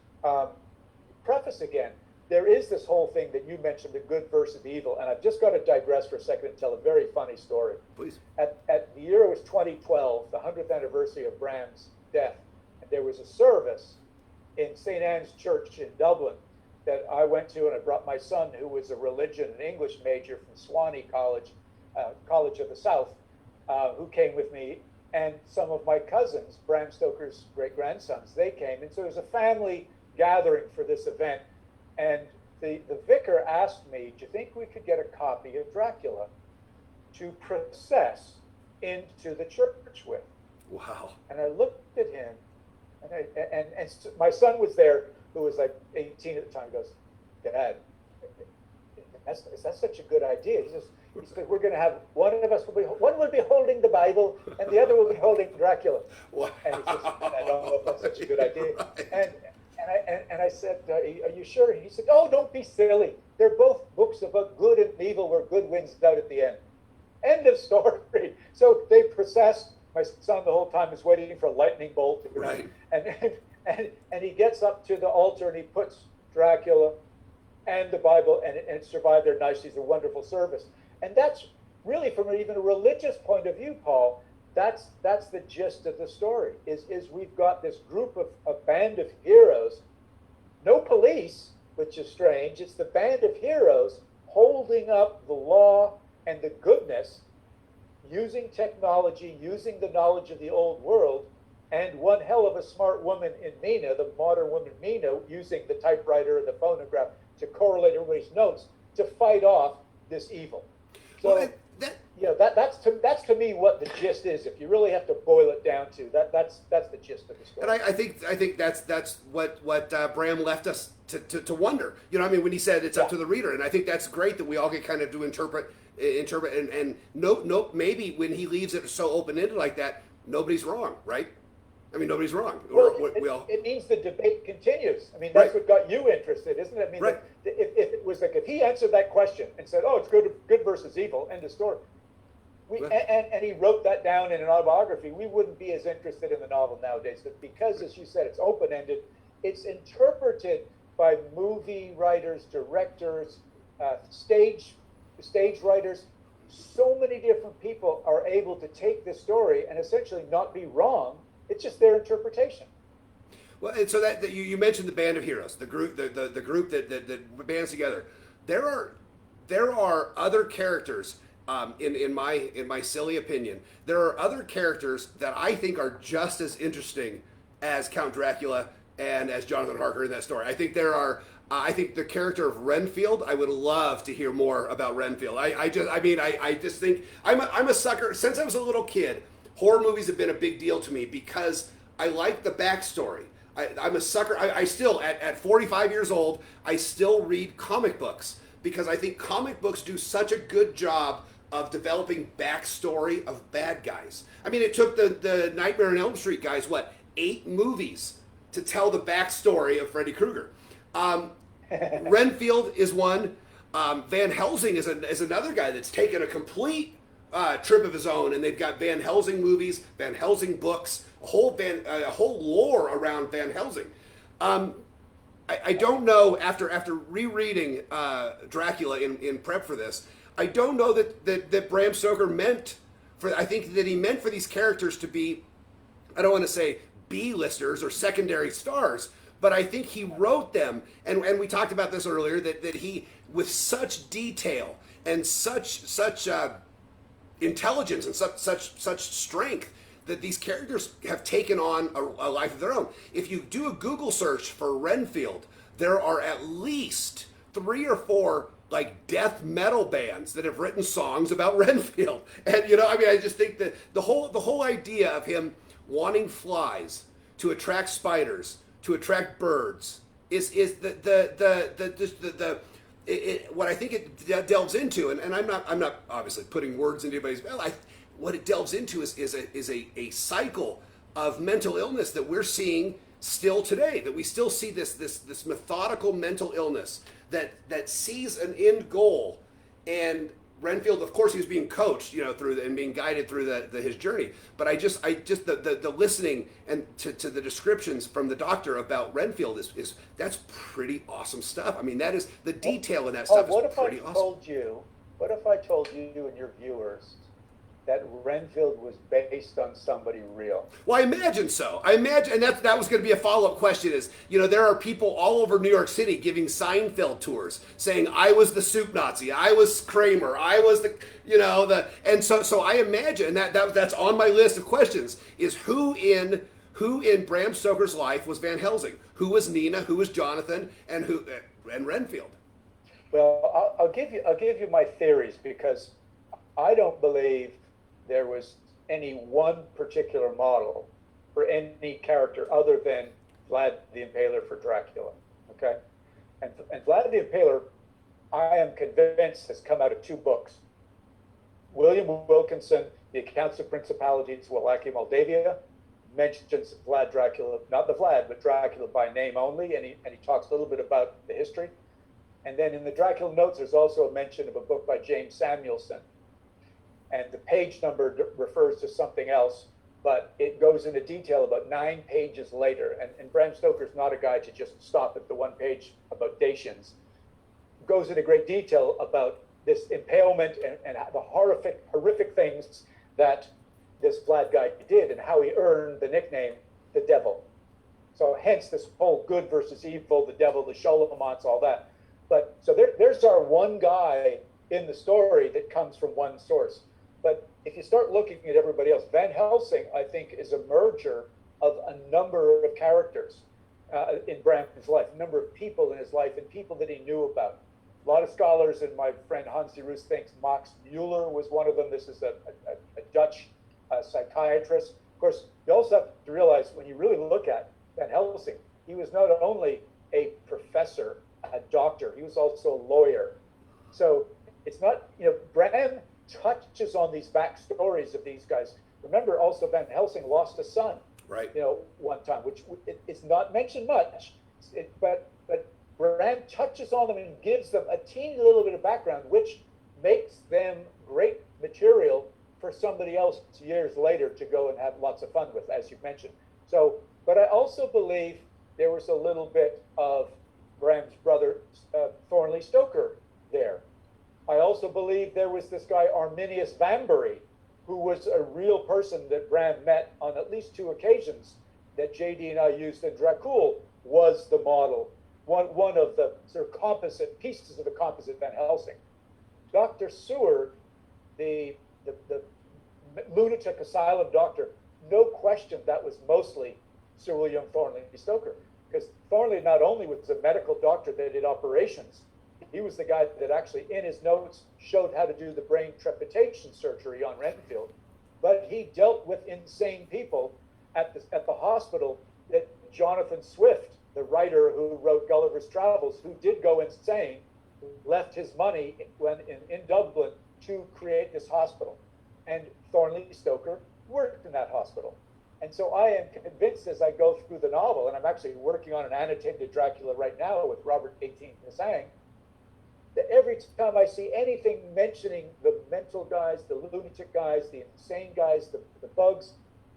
preface again, there is this whole thing that you mentioned, the good versus evil, and I've just got to digress for a second and tell a very funny story. Please. At the year it was 2012, the 100th anniversary of Bram's death, and there was a service in St. Anne's Church in Dublin that I went to, and I brought my son, who was a religion and English major from Swanee College, College of the South, who came with me, and some of my cousins, Bram Stoker's great-grandsons, they came, and so it was a family gathering for this event. And the vicar asked me, do you think we could get a copy of Dracula to process into the church with? Wow. And I looked at him, and my son was there, who was like 18 at the time. He goes, Dad, is that such a good idea? He says, we're going to have one will be holding the Bible, and the other will be holding Dracula. Wow. And he says, I don't know if that's such a good idea. Right. And I said, are you sure? And he said, oh, don't be silly. They're both books about good and evil where good wins out at the end. End of story. So they processed. My son the whole time is waiting for a lightning bolt. Right. And he gets up to the altar and he puts Dracula and the Bible, and it survived there nicely. It's a wonderful service. And that's really, from even a religious point of view, Paul, that's the gist of the story, is we've got this group of a band of heroes, no police, which is strange. It's the band of heroes holding up the law and the goodness, using technology, using the knowledge of the old world, and one hell of a smart woman in Mina, the modern woman Mina, using the typewriter and the phonograph to correlate everybody's notes to fight off this evil. So, that's to me what the gist is. If you really have to boil it down to that's the gist of the story. And I think that's what Bram left us to wonder. You know, I mean, when he said it's up to the reader, and I think that's great that we all get kind of to interpret and no, maybe when he leaves it so open-ended like that, nobody's wrong, right? I mean, nobody's wrong. Well, it means the debate continues. I mean, that's what got you interested, isn't it? I mean, if it was like, if he answered that question and said, oh, it's good versus evil, end of story, and he wrote that down in an autobiography, we wouldn't be as interested in the novel nowadays. But because, as you said, it's open-ended, it's interpreted by movie writers, directors, stage writers, so many different people are able to take this story and essentially not be wrong. It's just their interpretation. Well, and so that you mentioned the Band of Heroes, the group, the group that bands together. There are other characters, in my silly opinion, there are other characters that I think are just as interesting as Count Dracula and as Jonathan Harker in that story. I think there are. I think the character of Renfield. I would love to hear more about Renfield. I just think I'm a sucker. Since I was a little kid, horror movies have been a big deal to me because I like the backstory. I'm a sucker. I still, at 45 years old, I still read comic books because I think comic books do such a good job of developing backstory of bad guys. I mean, it took the Nightmare on Elm Street guys, 8 movies to tell the backstory of Freddy Krueger. Renfield is one. Van Helsing is another guy that's taken a complete trip of his own, and they've got Van Helsing movies, Van Helsing books, a whole lore around Van Helsing. I don't know, after rereading Dracula in prep for this, I don't know that Bram Stoker meant for. I think that he meant for these characters to be, I don't want to say B-listers or secondary stars, but I think he wrote them, and we talked about this earlier, that he, with such detail and such intelligence and such strength, that these characters have taken on a life of their own. If you do a Google search for Renfield, there are at least 3 or 4 death metal bands that have written songs about Renfield. And I just think that the whole idea of him wanting flies to attract spiders, to attract birds, is what I think it delves into, and I'm not obviously putting words into anybody's mouth. What it delves into is a cycle of mental illness that we're seeing still today. That we still see this methodical mental illness that sees an end goal. And Renfield, of course, he was being coached, through and being guided through his journey. But I just the listening and to the descriptions from the doctor about Renfield is that's pretty awesome stuff. I mean, that is the detail in that stuff is pretty awesome. What if I told you and your viewers that Renfield was based on somebody real? Well, I imagine so. And that was going to be a follow-up question is, there are people all over New York City giving Seinfeld tours saying, I was the soup Nazi, I was Kramer, I was and so I imagine that's on my list of questions is who in Bram Stoker's life was Van Helsing? Who was Nina? Who was Jonathan? And Renfield? Well, I'll give you my theories because I don't believe there was any one particular model for any character other than Vlad the Impaler for Dracula, okay? And Vlad the Impaler, I am convinced, has come out of 2 books. William Wilkinson, The Accounts of Principalities, Wallachia, Moldavia, mentions Vlad Dracula, not the Vlad, but Dracula by name only, and he talks a little bit about the history. And then in the Dracula notes, there's also a mention of a book by James Samuelson. And the page number refers to something else, but it goes into detail about 9 pages later. And Bram Stoker's not a guy to just stop at the 1 page about Dacians. Goes into great detail about this impalement and the horrific things that this Vlad guy did and how he earned the nickname the Devil. So hence this whole good versus evil, the devil, the Sholomonts, all that. But so there's our one guy in the story that comes from one source. But if you start looking at everybody else, Van Helsing, I think, is a merger of a number of characters in Bram's life, a number of people in his life and people that he knew about. A lot of scholars, and my friend Hansi Roos thinks Max Muller was one of them. This is a Dutch psychiatrist. Of course, you also have to realize when you really look at Van Helsing, he was not only a professor, a doctor, he was also a lawyer. So it's not, Bram touches on these backstories of these guys. Remember, also Van Helsing lost a son, right? One time, which it's not mentioned much, but Bram touches on them and gives them a teeny little bit of background, which makes them great material for somebody else years later to go and have lots of fun with, as you mentioned. So, but I also believe there was a little bit of Bram's brother, Thornley Stoker, there. I also believe there was this guy Arminius Vanbury, who was a real person that Bram met on at least 2 occasions, that JD and I used in Dracul, was the model, one of the sort of composite pieces of the composite Van Helsing. Dr. Seward, the lunatic asylum doctor, no question that was mostly Sir William Thornley Stoker, because Thornley not only was a medical doctor that did operations, he was the guy that actually in his notes showed how to do the brain trepitation surgery on Renfield, but he dealt with insane people at the hospital that Jonathan Swift, the writer who wrote Gulliver's Travels, who did go insane, left his money in Dublin to create this hospital. And Thornley Stoker worked in that hospital. And so I am convinced as I go through the novel, and I'm actually working on an annotated Dracula right now with Robert 18 Husang, that every time I see anything mentioning the mental guys, the lunatic guys, the insane guys, the bugs,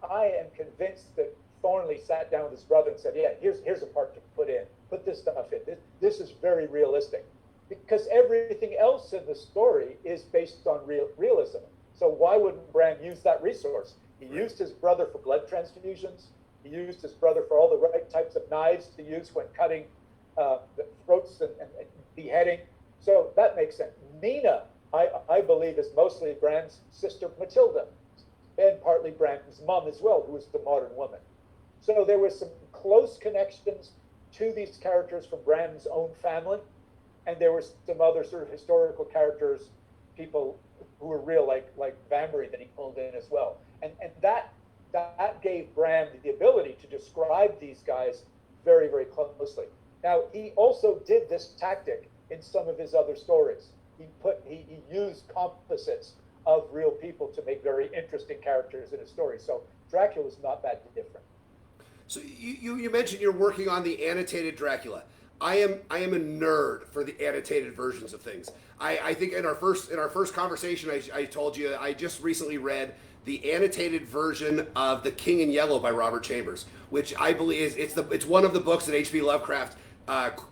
I am convinced that Thornley sat down with his brother and said, yeah, here's a part to put in. Put this stuff in. This is very realistic. Because everything else in the story is based on realism. So why wouldn't Bram use that resource? He used his brother for blood transfusions. He used his brother for all the right types of knives to use when cutting the throats and beheading. So that makes sense. Nina, I believe, is mostly Bram's sister Matilda, and partly Bram's mom as well, who was the modern woman. So there was some close connections to these characters from Bram's own family, and there were some other sort of historical characters, people who were real, like Vanbury, that he pulled in as well. And that gave Bram the ability to describe these guys very, very closely. Now, he also did this tactic in some of his other stories. He used composites of real people to make very interesting characters in his story. So Dracula is not that different. So you mentioned you're working on the annotated Dracula. I am a nerd for the annotated versions of things. I think in our first conversation, I told you I just recently read the annotated version of The King in Yellow by Robert Chambers, which I believe it's one of the books that H.P. Lovecraft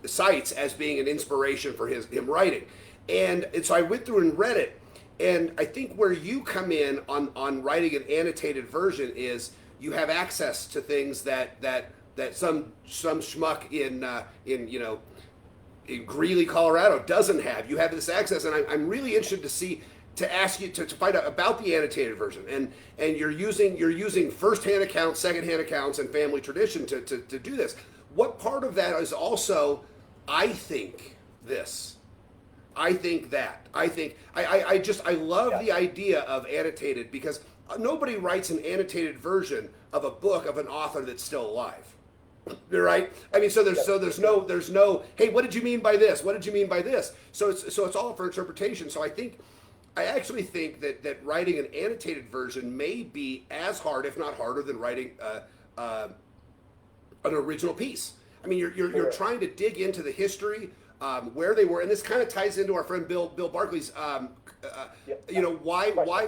cites as being an inspiration for him writing. And so I went through and read it, and I think where you come in on writing an annotated version is you have access to things that some schmuck in Greeley, Colorado doesn't have. You have this access, and I'm really interested to ask you to find out about the annotated version, and you're using first-hand accounts, second-hand accounts, and family tradition to do this. What part of that is also, I think this, I think that, I love the idea of annotated, because nobody writes an annotated version of a book of an author that's still alive. Right? I mean, so there's no, hey, what did you mean by this? What did you mean by this? So it's all for interpretation. So I actually think that writing an annotated version may be as hard, if not harder, than writing an original piece. I mean, you're trying to dig into the history, where they were, and this kind of ties into our friend Bill Barkley's. Why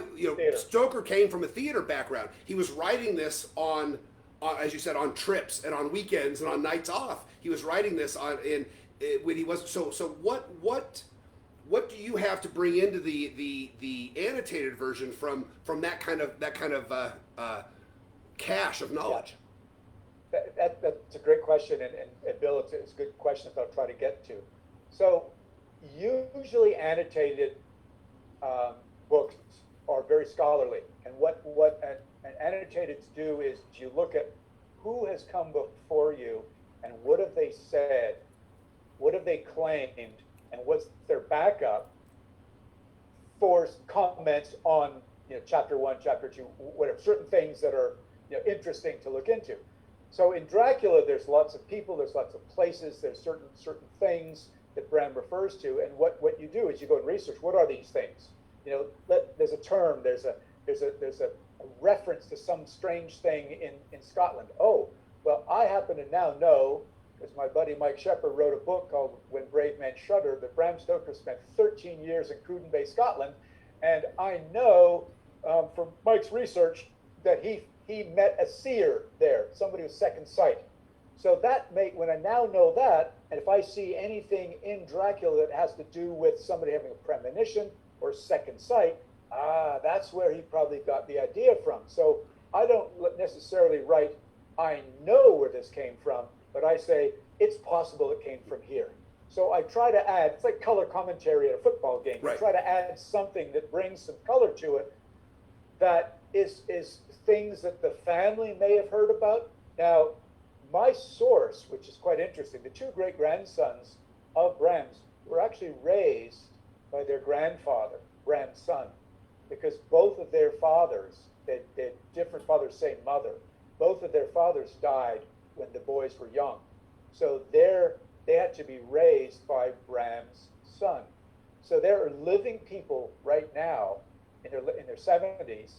Stoker came from a theater background. He was writing this on, as you said, on trips and on weekends and on nights off. He was writing this when he was so. What do you have to bring into the annotated version from that kind of cache of knowledge? That's a great question, and Bill, it's a good question that I'll try to get to. So usually annotated books are very scholarly, and what an annotated do is you look at who has come before you and what have they said, what have they claimed, and what's their backup for comments on chapter 1, chapter 2, whatever, certain things that are interesting to look into. So in Dracula, there's lots of people, there's lots of places, there's certain things that Bram refers to, and what you do is you go and research, what are these things? There's a term, there's a reference to some strange thing in Scotland. Oh, well, I happen to now know, because my buddy Mike Shepard wrote a book called When Brave Men Shudder, that Bram Stoker spent 13 years in Cruden Bay, Scotland, and I know from Mike's research that he met a seer there, somebody with second sight. So when I now know that, and if I see anything in Dracula that has to do with somebody having a premonition or second sight, that's where he probably got the idea from. So I don't necessarily write, I know where this came from, but I say, it's possible it came from here. So I try to add, it's like color commentary at a football game. Right. I try to add something that brings some color to it that is things that the family may have heard about. Now, my source, which is quite interesting, the two great-grandsons of Bram's were actually raised by their grandfather, Bram's son, because both of their fathers, they're different fathers, same mother, both of their fathers died when the boys were young. So they had to be raised by Bram's son. So there are living people right now in their 70s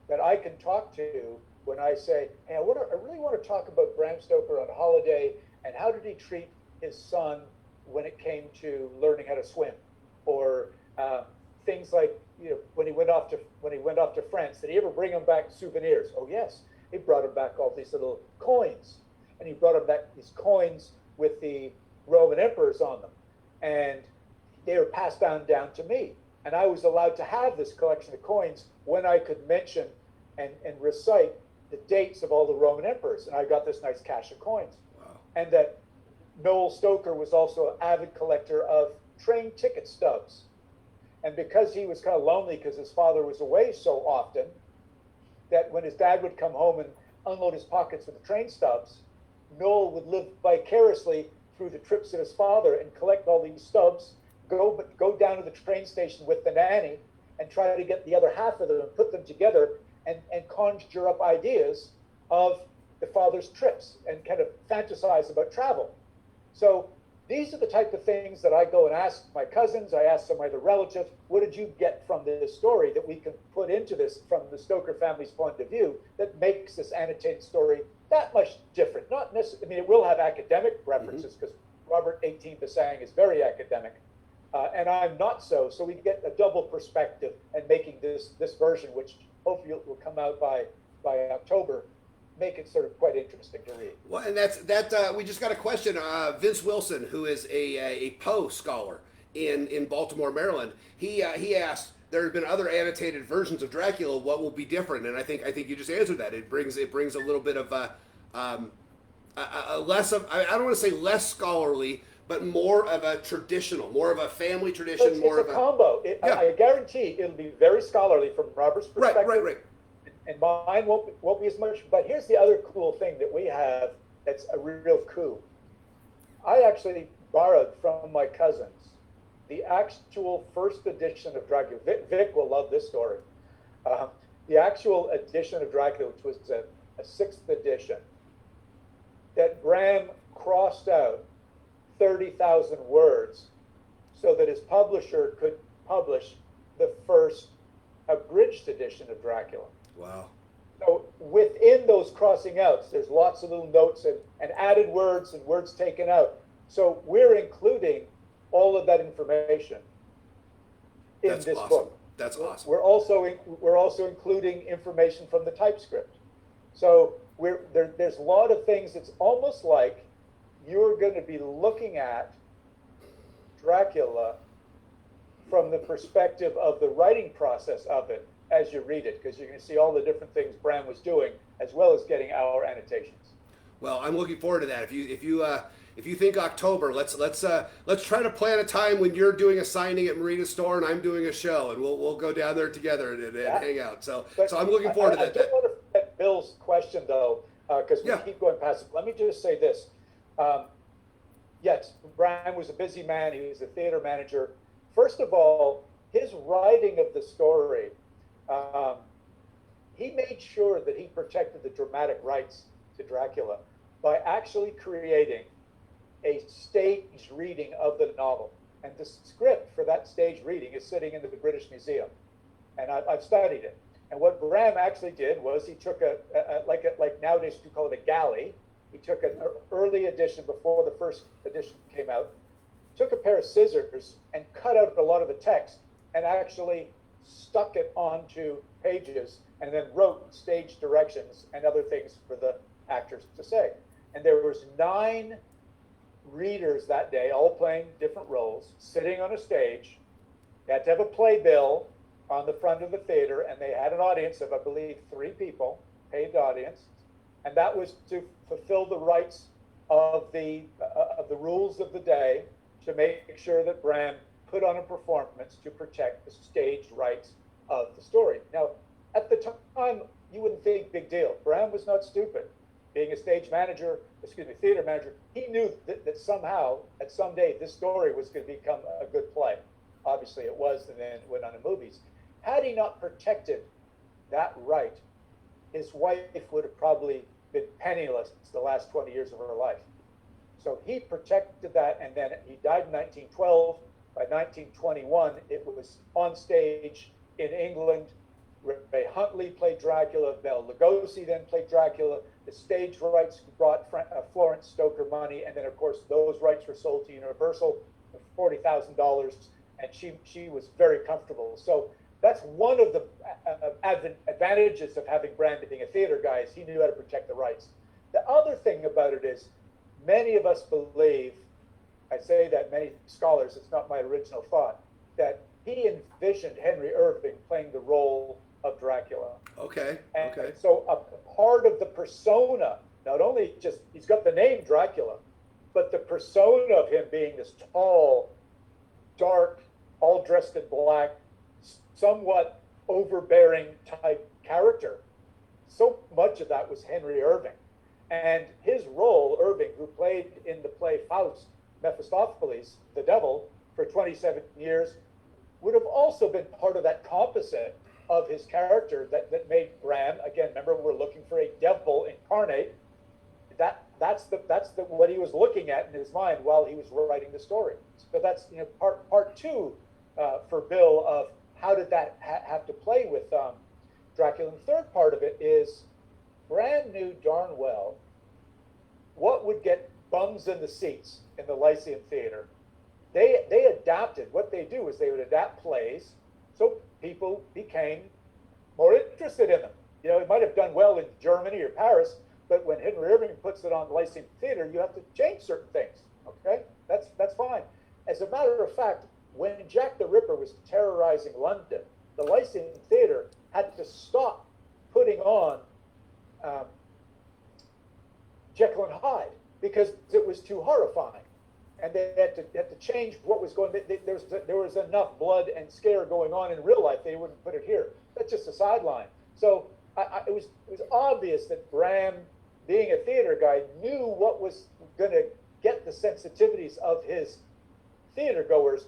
that I can talk to when I say, hey, I really want to talk about Bram Stoker on holiday and how did he treat his son when it came to learning how to swim, or things like, when he went off to France, did he ever bring him back souvenirs? Oh yes, he brought him back all these little coins, and he brought him back these coins with the Roman emperors on them, and they were passed down to me, and I was allowed to have this collection of coins when I could mention and recite the dates of all the Roman emperors, and I got this nice cache of coins. Wow. And that Noel Stoker was also an avid collector of train ticket stubs. And because he was kind of lonely because his father was away so often, that when his dad would come home and unload his pockets with the train stubs, Noel would live vicariously through the trips of his father and collect all these stubs, go down to the train station with the nanny and try to get the other half of them and put them together and conjure up ideas of the father's trips and kind of fantasize about travel. So these are the type of things that I go and ask my cousins, I ask some other relatives, what did you get from this story that we can put into this from the Stoker family's point of view that makes this annotated story that much different? Not necessarily, I mean, it will have academic references because Robert 18 Basang is very academic, and I'm not so we get a double perspective and making this version, which hopefully will come out by October, make it sort of quite interesting to read. Well, and we just got a question. Vince Wilson, who is a Poe scholar in Baltimore, Maryland, he asked, there have been other annotated versions of Dracula. What will be different? And I think you just answered that. It brings a little bit of a less of, I don't want to say less scholarly, but more of a traditional, more of a family tradition. It's a combo. I guarantee it'll be very scholarly from Robert's perspective. Right. And mine won't be as much. But here's the other cool thing that we have that's a real coup. I actually borrowed from my cousins the actual first edition of Dracula. Vic will love this story. The actual edition of Dracula, which was a 6th edition, that Bram crossed out 30,000 words so that his publisher could publish the first abridged edition of Dracula. Wow. So within those crossing outs, there's lots of little notes and added words and words taken out. So we're including all of that information in this book. That's awesome. We're also including information from the typescript. So there's a lot of things. It's almost like you're going to be looking at Dracula from the perspective of the writing process of it as you read it, because you're going to see all the different things Bram was doing, as well as getting our annotations. Well, I'm looking forward to that. If you think October, let's try to plan a time when you're doing a signing at Marina's store and I'm doing a show, and we'll go down there together and hang out. So I'm looking forward to that. I don't want to forget Bill's question though, because we keep going past it. Let me just say this. Yes, Bram was a busy man. He was a theater manager. First of all, his writing of the story, he made sure that he protected the dramatic rights to Dracula by actually creating a stage reading of the novel. And the script for that stage reading is sitting in the British Museum. And I've studied it. And what Bram actually did was he took like nowadays we call it a galley. He took an early edition before the first edition came out, took a pair of scissors and cut out a lot of the text and actually stuck it onto pages and then wrote stage directions and other things for the actors to say. and there was 9 readers that day, all playing different roles, sitting on a stage. They had to have a playbill on the front of the theater, and they had an audience of, I believe, 3 people, paid audience, and that was to fulfill the rights of the rules of the day, to make sure that Bram put on a performance to protect the stage rights of the story. Now, at the time, you wouldn't think big deal. Bram was not stupid. Being a theater manager, he knew that somehow, at some day, this story was going to become a good play. Obviously, it was, and then it went on to movies. Had he not protected that right, his wife would have probably been penniless the last 20 years of her life. So he protected that, and then he died in 1912. By 1921, it was on stage in England. Ray Huntley played Dracula. Bela Lugosi then played Dracula. The stage rights brought Florence Stoker money, and then, of course, those rights were sold to Universal for $40,000, and she was very comfortable. So that's one of the advantages of having Bram being a theater guy, is he knew how to protect the rights. The other thing about it is, many of us believe, I say that many scholars, it's not my original thought, that he envisioned Henry Irving playing the role of Dracula. Okay. And so a part of the persona, not only just, he's got the name Dracula, but the persona of him being this tall, dark, all dressed in black, somewhat overbearing type character. So much of that was Henry Irving. And his role, Irving, who played in the play Faust, Mephistopheles, the devil, for 27 years, would have also been part of that composite of his character that made Bram, again, remember, we're looking for a devil incarnate. That's what he was looking at in his mind while he was writing the story. So that's part 2 for Bill of how did that have to play with Dracula. And the third part of it is Bram knew darn well what would get bums in the seats in the Lyceum Theater. They adapted. What they do is they would adapt plays, so people became more interested in them. It might have done well in Germany or Paris, but when Henry Irving puts it on the Lyceum Theater, you have to change certain things. Okay, that's fine. As a matter of fact, when Jack the Ripper was terrorizing London, the Lyceum Theater had to stop putting on Jekyll and Hyde because it was too horrifying, and they had to change what was going. There was enough blood and scare going on in real life. They wouldn't put it here. That's just a sideline. So it was obvious that Bram, being a theater guy, knew what was going to get the sensitivities of his theater goers.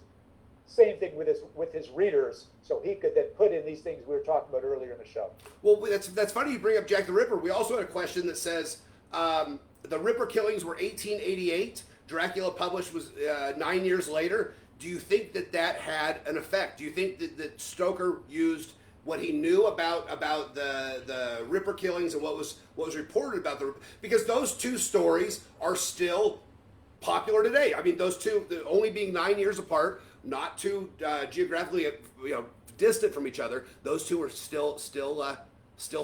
Same thing with his readers, so he could then put in these things we were talking about earlier in the show. Well, that's funny you bring up Jack the Ripper. We also had a question that says the Ripper killings were 1888. Dracula published was 9 years later. Do you think that had an effect? Do you think that Stoker used what he knew about the Ripper killings and what was reported about because those two stories are still popular today? I mean, those two, only being 9 years apart, not too geographically distant from each other, those two are still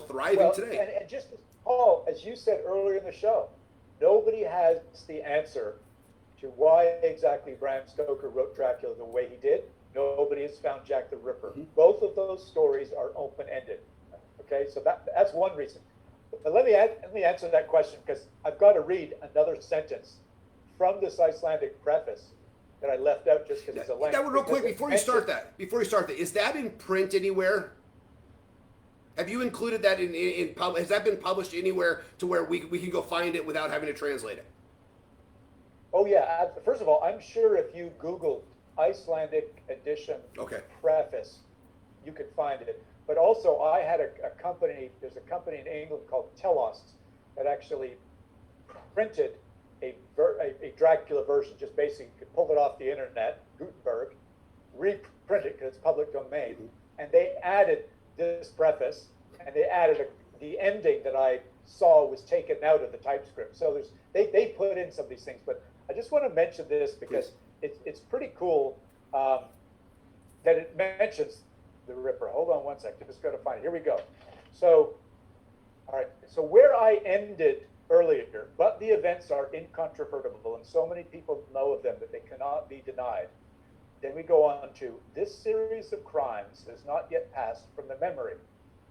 thriving today. And just as Paul, as you said earlier in the show, nobody has the answer to why exactly Bram Stoker wrote Dracula the way he did. Nobody has found Jack the Ripper. Mm-hmm. Both of those stories are open-ended. Okay, so that's one reason. But let me answer that question, because I've got to read another sentence from this Icelandic preface that I left out just because it's a length. That one real quick before you start that, is that in print anywhere? Have you included that in has that been published anywhere to where we can go find it without having to translate it? Oh yeah. First of all, I'm sure if you Google Icelandic edition preface, you can find it. But also, I had a company. There's a company in England called Telos that actually printed a Dracula version. Just basically, you could pull it off the internet, Gutenberg, reprint it because it's public domain, and they added this preface, and they added the ending that I saw was taken out of the typescript. So they put in some of these things, but I just want to mention this because it's pretty cool that it mentions the Ripper. Hold on one second, just got to find it. Here we go. So, all right. So where I ended earlier, but the events are incontrovertible and so many people know of them that they cannot be denied. Then we go on to this series of crimes has not yet passed from the memory.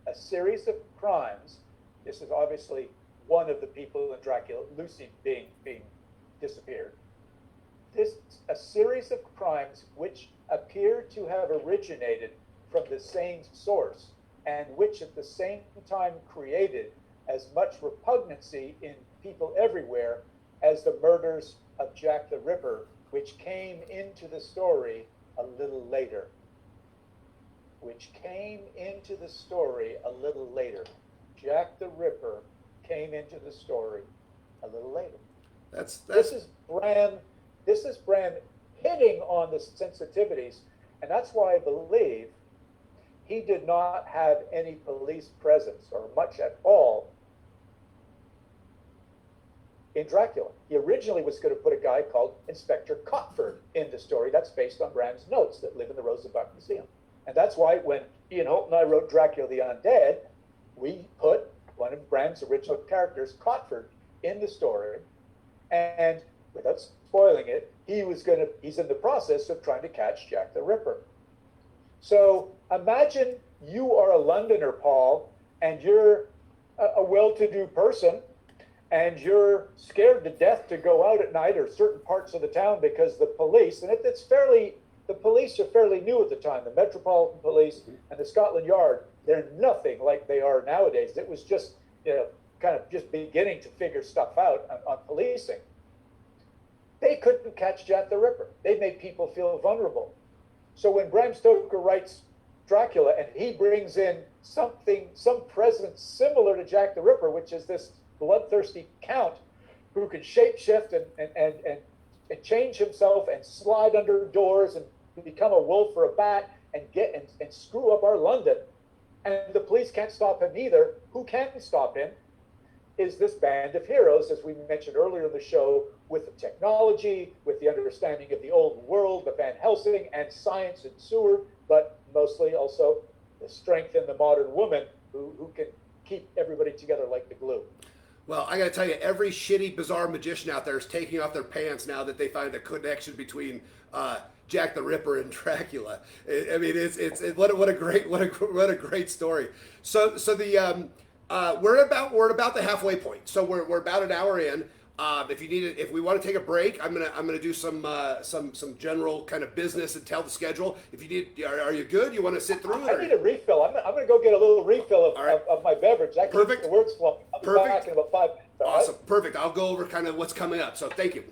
A series of crimes, this is obviously one of the people in Dracula, Lucy being disappeared. A series of crimes which appear to have originated from the same source and which at the same time created as much repugnancy in people everywhere as the murders of Jack the Ripper, which came into the story a little later. Jack the Ripper came into the story a little later. This is Bram hitting on the sensitivities, and that's why I believe he did not have any police presence or much at all in Dracula. He originally was going to put a guy called Inspector Cotford in the story. That's based on Bram's notes that live in the Rosenbach Museum. And that's why when Ian Holt and I wrote Dracula the Undead, we put one of Bram's original characters, Cotford, in the story. And without spoiling it, he's in the process of trying to catch Jack the Ripper. So imagine you are a Londoner, Paul, and you're a well-to-do person, and you're scared to death to go out at night or certain parts of the town because the police, and the police are fairly new at the time, the Metropolitan Police and the Scotland Yard, they're nothing like they are nowadays. It was just, kind of just beginning to figure stuff out on policing. They couldn't catch Jack the Ripper. They made people feel vulnerable. So when Bram Stoker writes Dracula and he brings in some presence similar to Jack the Ripper, which is this bloodthirsty count who can shapeshift and change himself and slide under doors and become a wolf or a bat and screw up our London, and the police can't stop him either. Who can stop him is this band of heroes, as we mentioned earlier in the show, with the technology, with the understanding of the old world, the Van Helsing, and science and Seward, but mostly also the strength in the modern woman who can keep everybody together like the glue. Well, I got to tell you, every shitty, bizarre magician out there is taking off their pants now that they find a connection between Jack the Ripper and Dracula. I mean, it's what a great story. So the we're about the halfway point. So we're about an hour in. If we want to take a break, I'm gonna do some general kind of business and tell the schedule. If you need, are you good? You want to sit through it? I need a refill. I'm gonna go get a little refill of my beverage. That keeps the words flowing. I'll be back in about 5 minutes. Awesome, right? Perfect. I'll go over kind of what's coming up. So thank you.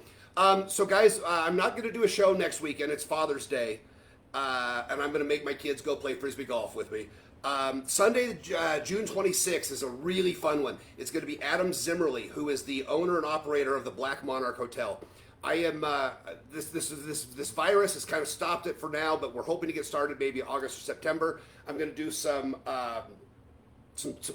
So guys, I'm not gonna do a show next weekend. It's Father's Day, and I'm gonna make my kids go play frisbee golf with me. Sunday, June 26th is a really fun one. It's going to be Adam Zimmerly, who is the owner and operator of the Black Monarch Hotel. I am this virus has kind of stopped it for now, but we're hoping to get started maybe August or September. I'm going to do some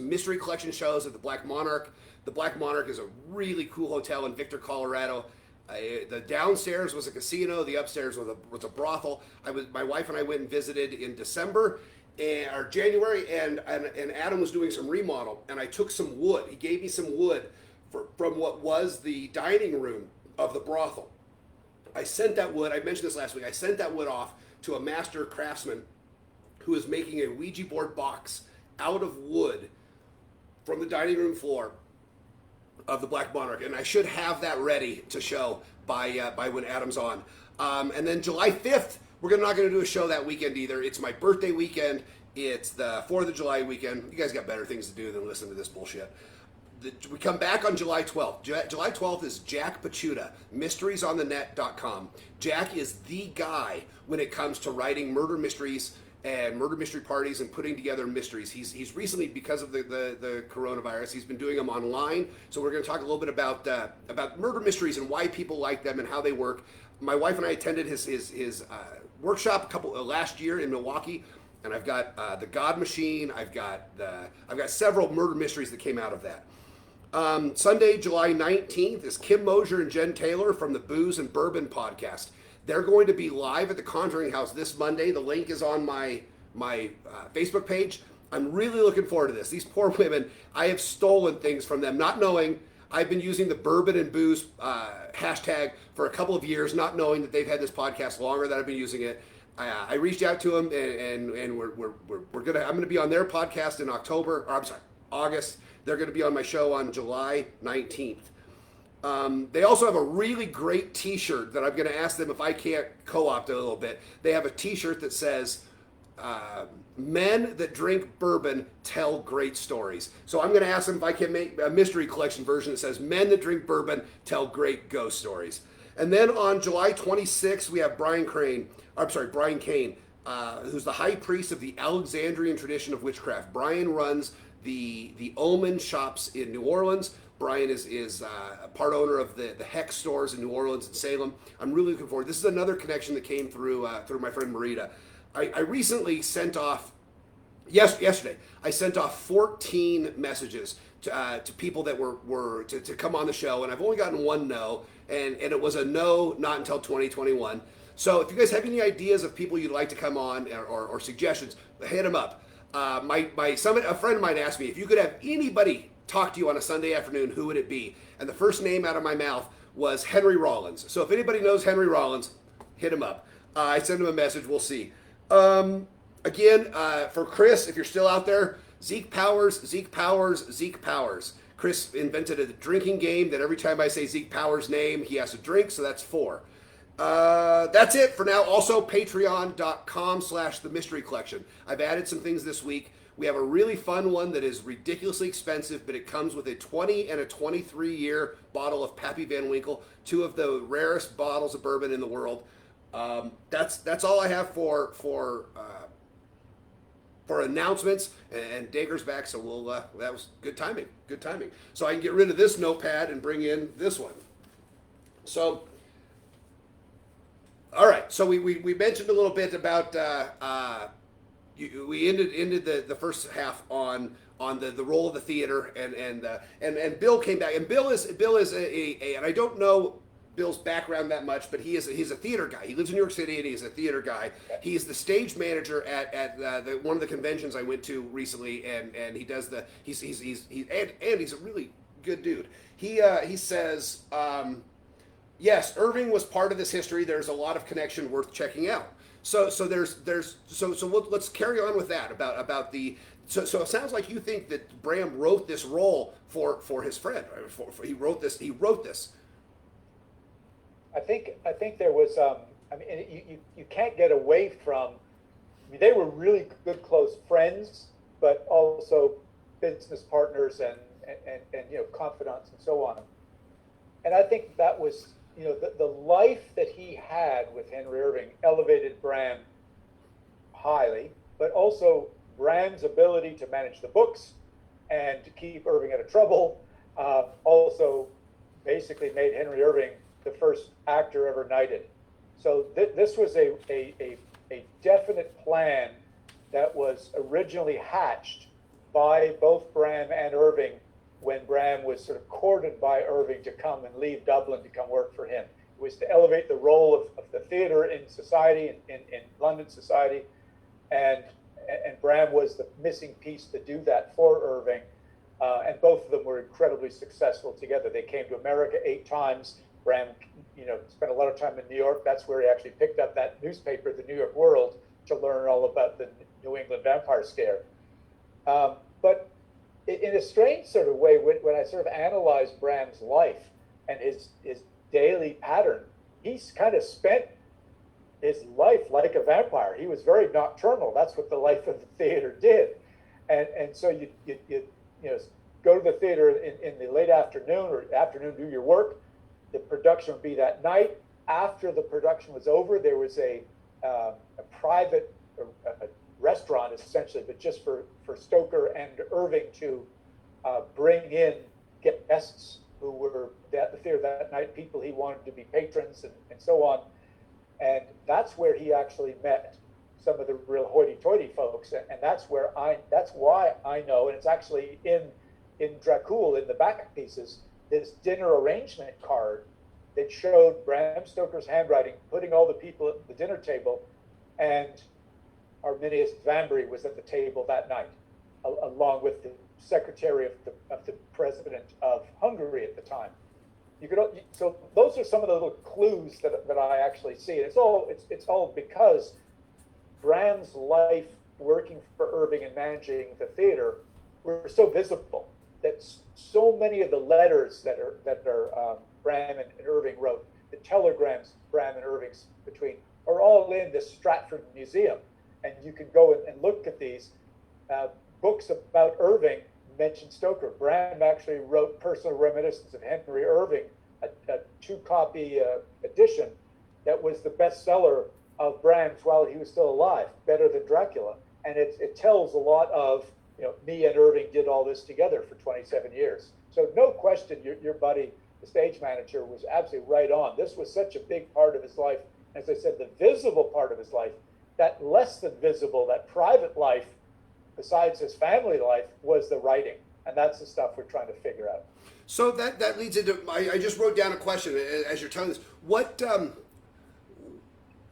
mystery collection shows at the Black Monarch. The Black Monarch is a really cool hotel in Victor, Colorado. The downstairs was a casino. The upstairs was a brothel. My wife and I went and visited in December. Or January, and Adam was doing some remodel, and I took some wood. He gave me some wood from what was the dining room of the brothel. I sent that wood, I mentioned this last week, I sent that wood off to a master craftsman who is making a Ouija board box out of wood from the dining room floor of the Black Monarch, and I should have that ready to show by when Adam's on. And then July 5th, we're not going to do a show that weekend either. It's my birthday weekend. It's the 4th of July weekend. You guys got better things to do than listen to this bullshit. We come back on July 12th. July 12th is Jack Pachuta, mysteriesonthenet.com. Jack is the guy when it comes to writing murder mysteries and murder mystery parties and putting together mysteries. He's recently, because of the coronavirus, he's been doing them online. So we're going to talk a little bit about murder mysteries and why people like them and how they work. My wife and I attended his workshop last year in Milwaukee, and I've got the God Machine. I've got several murder mysteries that came out of that. Sunday, July 19th is Kim Mosier and Jen Taylor from the Booze and Bourbon podcast. They're going to be live at the Conjuring House this Monday. The link is on my Facebook page. I'm really looking forward to this. These poor women, I have stolen things from them, not knowing. I've been using the Bourbon and Booze hashtag for a couple of years, not knowing that they've had this podcast longer than I've been using it. I reached out to them, and we're gonna. I'm gonna be on their podcast in October, or I'm sorry, August. They're gonna be on my show on July 19th. They also have a really great T-shirt that I'm gonna ask them if I can't co-opt a little bit. They have a T-shirt that says, "Men that drink bourbon tell great stories." So I'm gonna ask them if I can make a mystery collection version that says, "Men that drink bourbon tell great ghost stories." And then on July 26th, we have Brian Kane, who's the high priest of the Alexandrian tradition of witchcraft. Brian runs the Omen shops in New Orleans. Brian is a part owner of the Hex stores in New Orleans and Salem. I'm really looking forward. This is another connection that came through my friend Marita. I recently sent off, yesterday, I sent off 14 messages to people that were to come on the show, and I've only gotten one no, and it was a no, not until 2021. So if you guys have any ideas of people you'd like to come on or suggestions, hit them up. A friend of mine asked me, if you could have anybody talk to you on a Sunday afternoon, who would it be? And the first name out of my mouth was Henry Rollins. So if anybody knows Henry Rollins, hit him up. I sent him a message. We'll see. Again, for Chris, if you're still out there, Zeke Powers. Chris invented a drinking game that every time I say Zeke Powers' name, he has to drink, so that's 4. That's it for now. Also, patreon.com/the mystery collection. I've added some things this week. We have a really fun one that is ridiculously expensive, but it comes with a 20 and a 23-year bottle of Pappy Van Winkle, 2 of the rarest bottles of bourbon in the world. That's all I have for announcements, and Dacre's back, so that was good timing. So I can get rid of this notepad and bring in this one. So, all right. So we mentioned a little bit about we ended the first half on the role of the theater, and Bill came back, and Bill is a and I don't know Bill's background that much, but he's a theater guy. He lives in New York City, and he's a theater guy. He's the stage manager at one of the conventions I went to recently, and he does he's a really good dude. He says, yes, Irving was part of this history. There's a lot of connection worth checking out. So let's carry on with that about the. So it sounds like you think that Bram wrote this role for his friend. He wrote this. I think there was. I mean, you can't get away from. I mean, they were really good, close friends, but also business partners and confidants and so on. And I think that was, the life that he had with Henry Irving elevated Bram highly, but also Bram's ability to manage the books and to keep Irving out of trouble also basically made Henry Irving the first actor ever knighted. So this was a definite plan that was originally hatched by both Bram and Irving when Bram was sort of courted by Irving to come and leave Dublin to come work for him. It was to elevate the role of the theater in society, in London society, and Bram was the missing piece to do that for Irving. And both of them were incredibly successful together. They came to America 8 times. Bram, spent a lot of time in New York. That's where he actually picked up that newspaper, the New York World, to learn all about the New England vampire scare. But in a strange sort of way, when I sort of analyzed Bram's life and his daily pattern, he's kind of spent his life like a vampire. He was very nocturnal. That's what the life of the theater did. And so you go to the theater in the late afternoon or afternoon, do your work. The production would be that night. After the production was over, there was a private restaurant, essentially, but just for Stoker and Irving to bring in guests who were at the theater that night, people he wanted to be patrons and so on. And that's where he actually met some of the real hoity-toity folks. And that's why I know, and it's actually in Dracul, in the back pieces, this dinner arrangement card that showed Bram Stoker's handwriting, putting all the people at the dinner table, and Arminius Vanbury was at the table that night, along with secretary of the president of Hungary at the time. So those are some of the little clues that I actually see. It's all because Bram's life working for Irving and managing the theater were so visible that so many of the letters that Bram and Irving wrote, the telegrams Bram and Irving's between, are all in the Stratford Museum, and you can go and look at these. Books about Irving mention Stoker. Bram actually wrote Personal Reminiscence of Henry Irving, a 2-copy edition that was the bestseller of Bram's while he was still alive, better than Dracula. And it tells a lot of, me and Irving did all this together for 27 years. So no question, your buddy, the stage manager, was absolutely right on. This was such a big part of his life. As I said, the visible part of his life, that less than visible, that private life, besides his family life, was the writing. And that's the stuff we're trying to figure out. So that leads into, I just wrote down a question as you're telling this. What,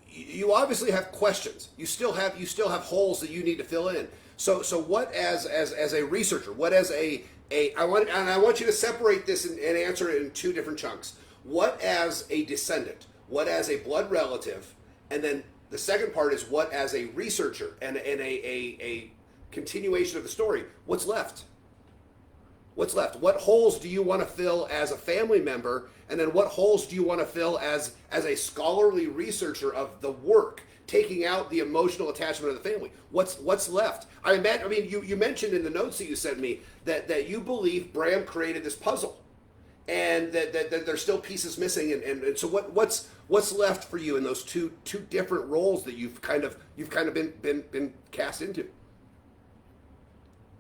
you obviously have questions. You still have holes that you need to fill in. So what as a researcher, what as I want you to separate this and answer it in 2 different chunks. What as a descendant, what as a blood relative, and then the second part is what as a researcher and a continuation of the story. What's left? What's left? What holes do you want to fill as a family member, and then what holes do you want to fill as a scholarly researcher of the work, taking out the emotional attachment of the family? What's left? I mean, you mentioned in the notes that you sent me that you believe Bram created this puzzle, and that there's still pieces missing, and so what's left for you in those two different roles that you've kind of been cast into?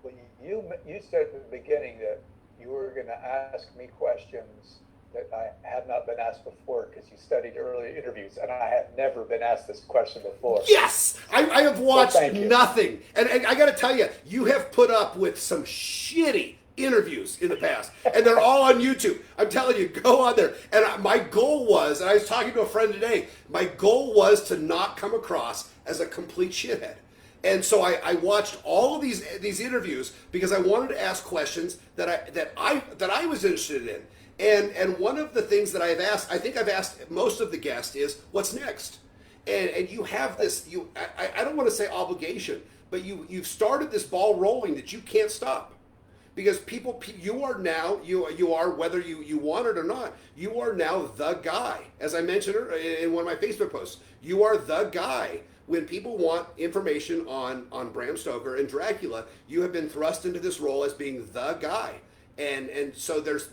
Well, you said at the beginning that you were going to ask me questions that I had not been asked before because you studied early interviews, and I had never been asked this question before. Yes! I have watched nothing. And I got to tell you, you have put up with some shitty interviews in the past, and they're all on YouTube. I'm telling you, go on there. And my goal was, and I was talking to a friend today, my goal was to not come across as a complete shithead. And so I watched all of these interviews because I wanted to ask questions that I was interested in. And one of the things that I've asked, I think I've asked most of the guests, is what's next? And you have this, I don't want to say obligation, but you've started this ball rolling that you can't stop. Because you are now, you are, whether you want it or not, you are now the guy. As I mentioned in one of my Facebook posts, you are the guy. When people want information on Bram Stoker and Dracula, you have been thrust into this role as being the guy. And so there's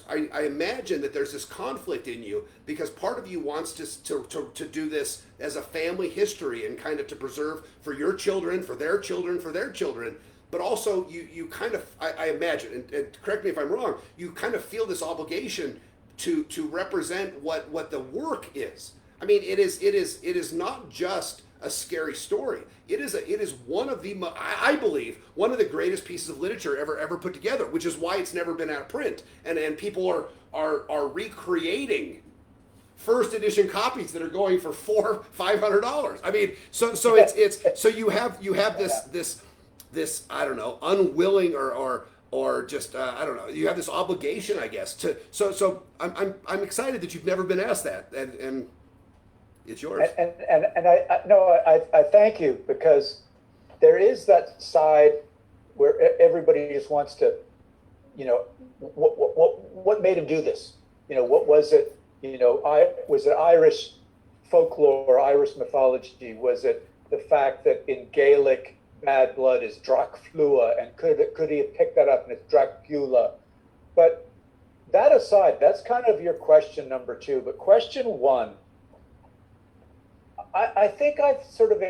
I imagine that there's this conflict in you because part of you wants to do this as a family history and kind of to preserve for your children, for their children, but also you kind of, I imagine, and correct me if I'm wrong, you kind of feel this obligation to represent what the work is. I mean, it is not just a scary story. It is one of the, I believe, one of the greatest pieces of literature ever put together, which is why it's never been out of print. And people are recreating first edition copies that are going for $400-500. I mean, so it's so you have this I don't know, unwilling or just I don't know, you have this obligation, I guess, to so I'm excited that you've never been asked that, and it's yours. And I thank you, because there is that side where everybody just wants to, what made him do this? What was it? Was it Irish folklore, Irish mythology? Was it the fact that in Gaelic bad blood is Dracflua, and could he have picked that up and it's Dracula? But that aside, that's kind of your question number 2. But question 1, I think I've sort of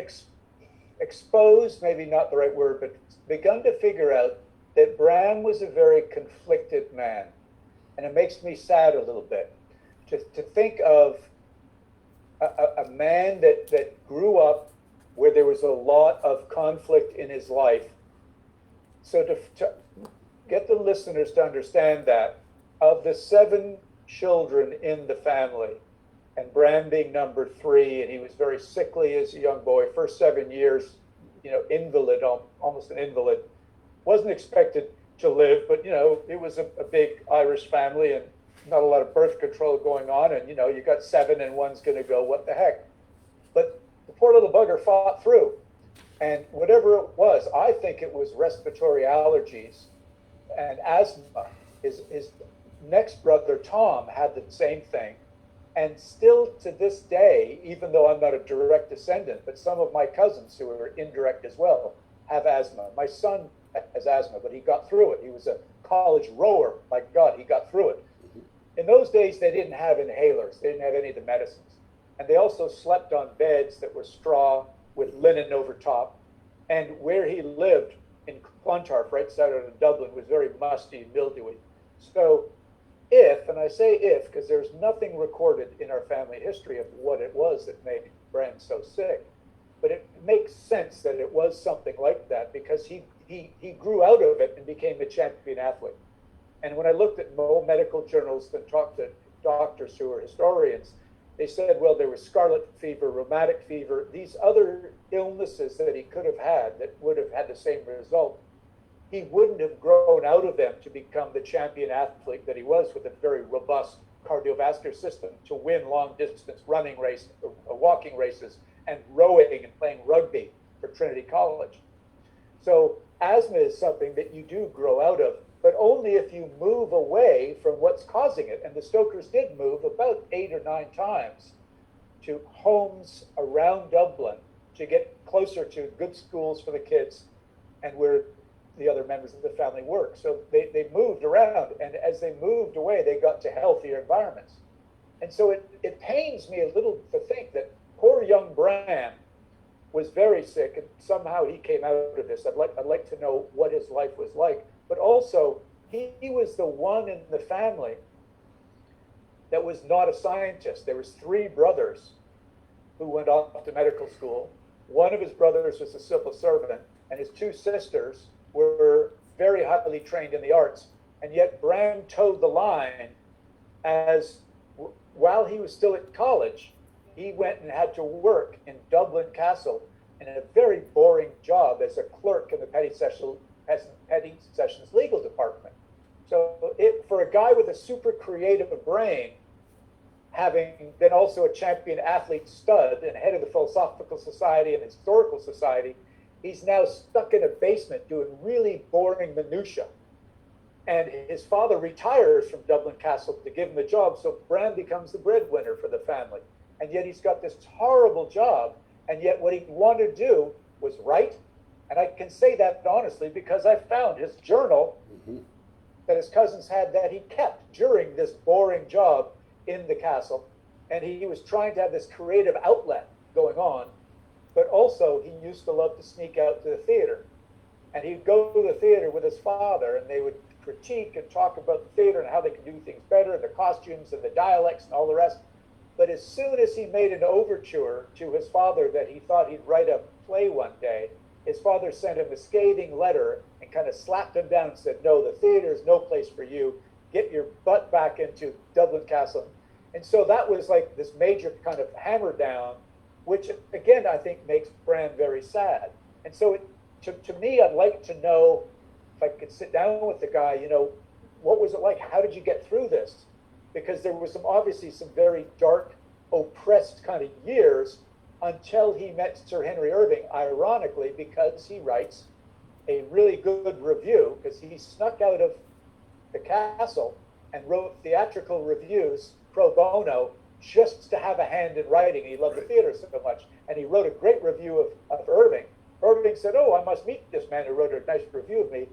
exposed, maybe not the right word, but begun to figure out that Bram was a very conflicted man. And it makes me sad a little bit to think of a man that grew up where there was a lot of conflict in his life. So to get the listeners to understand that, of the 7 children in the family, and Bram being number 3, and he was very sickly as a young boy, first 7 years, invalid, almost an invalid. wasn't expected to live, but it was a big Irish family and not a lot of birth control going on, and you got 7 and one's going to go, what the heck? But the poor little bugger fought through, and whatever it was, I think it was respiratory allergies and asthma. His next brother Tom had the same thing, and still to this day, even though I'm not a direct descendant, but some of my cousins who are indirect as well have asthma. My son has asthma, but he got through it. He was a college rower. My God, he got through it. In those days, they didn't have inhalers. They didn't have any of the medicines. And they also slept on beds that were straw with linen over top. And where he lived in Clontarf, right side of Dublin, was very musty and mildewy. So if, and I say if, because there's nothing recorded in our family history of what it was that made Bram so sick, but it makes sense that it was something like that because he grew out of it and became a champion athlete. And when I looked at medical journals and talked to doctors who are historians, they said, well, there was scarlet fever, rheumatic fever, these other illnesses that he could have had that would have had the same result. He wouldn't have grown out of them to become the champion athlete that he was with a very robust cardiovascular system to win long distance running races, walking races, and rowing and playing rugby for Trinity College. So asthma is something that you do grow out of, but only if you move away from what's causing it. And the Stokers did move about 8 or 9 times to homes around Dublin to get closer to good schools for the kids and where the other members of the family work. So they moved around, and as they moved away, they got to healthier environments. And so it pains me a little to think that poor young Bram was very sick, and somehow he came out of this. I'd like to know what his life was like. But also, he was the one in the family that was not a scientist. There was 3 brothers who went off to medical school. One of his brothers was a civil servant, and his 2 sisters were very highly trained in the arts. And yet Bram towed the line as, while he was still at college, he went and had to work in Dublin Castle in a very boring job as a clerk in the Petty Sessions legal department. So for a guy with a super creative brain, having been also a champion athlete stud and head of the Philosophical Society and Historical Society, he's now stuck in a basement doing really boring minutia. And his father retires from Dublin Castle to give him a job, so Bram becomes the breadwinner for the family. And yet he's got this horrible job, and yet what he wanted to do was write. And I can say that honestly because I found his journal that his cousins had that he kept during this boring job in the castle. And he was trying to have this creative outlet going on, but also he used to love to sneak out to the theater. And he'd go to the theater with his father, and they would critique and talk about the theater and how they could do things better, the costumes and the dialects and all the rest. But as soon as he made an overture to his father that he thought he'd write a play one day, his father sent him a scathing letter and kind of slapped him down and said, no, the theater is no place for you. Get your butt back into Dublin Castle. And so that was like this major kind of hammer down, which again, I think makes Bram very sad. And so to me, I'd like to know, if I could sit down with the guy, what was it like? How did you get through this? Because there was obviously some very dark, oppressed kind of years until he met Sir Henry Irving, ironically, because he writes a really good review, because he snuck out of the castle and wrote theatrical reviews pro bono just to have a hand in writing. He loved the theater so much. And he wrote a great review of Irving. Irving said, oh, I must meet this man who wrote a nice review of me.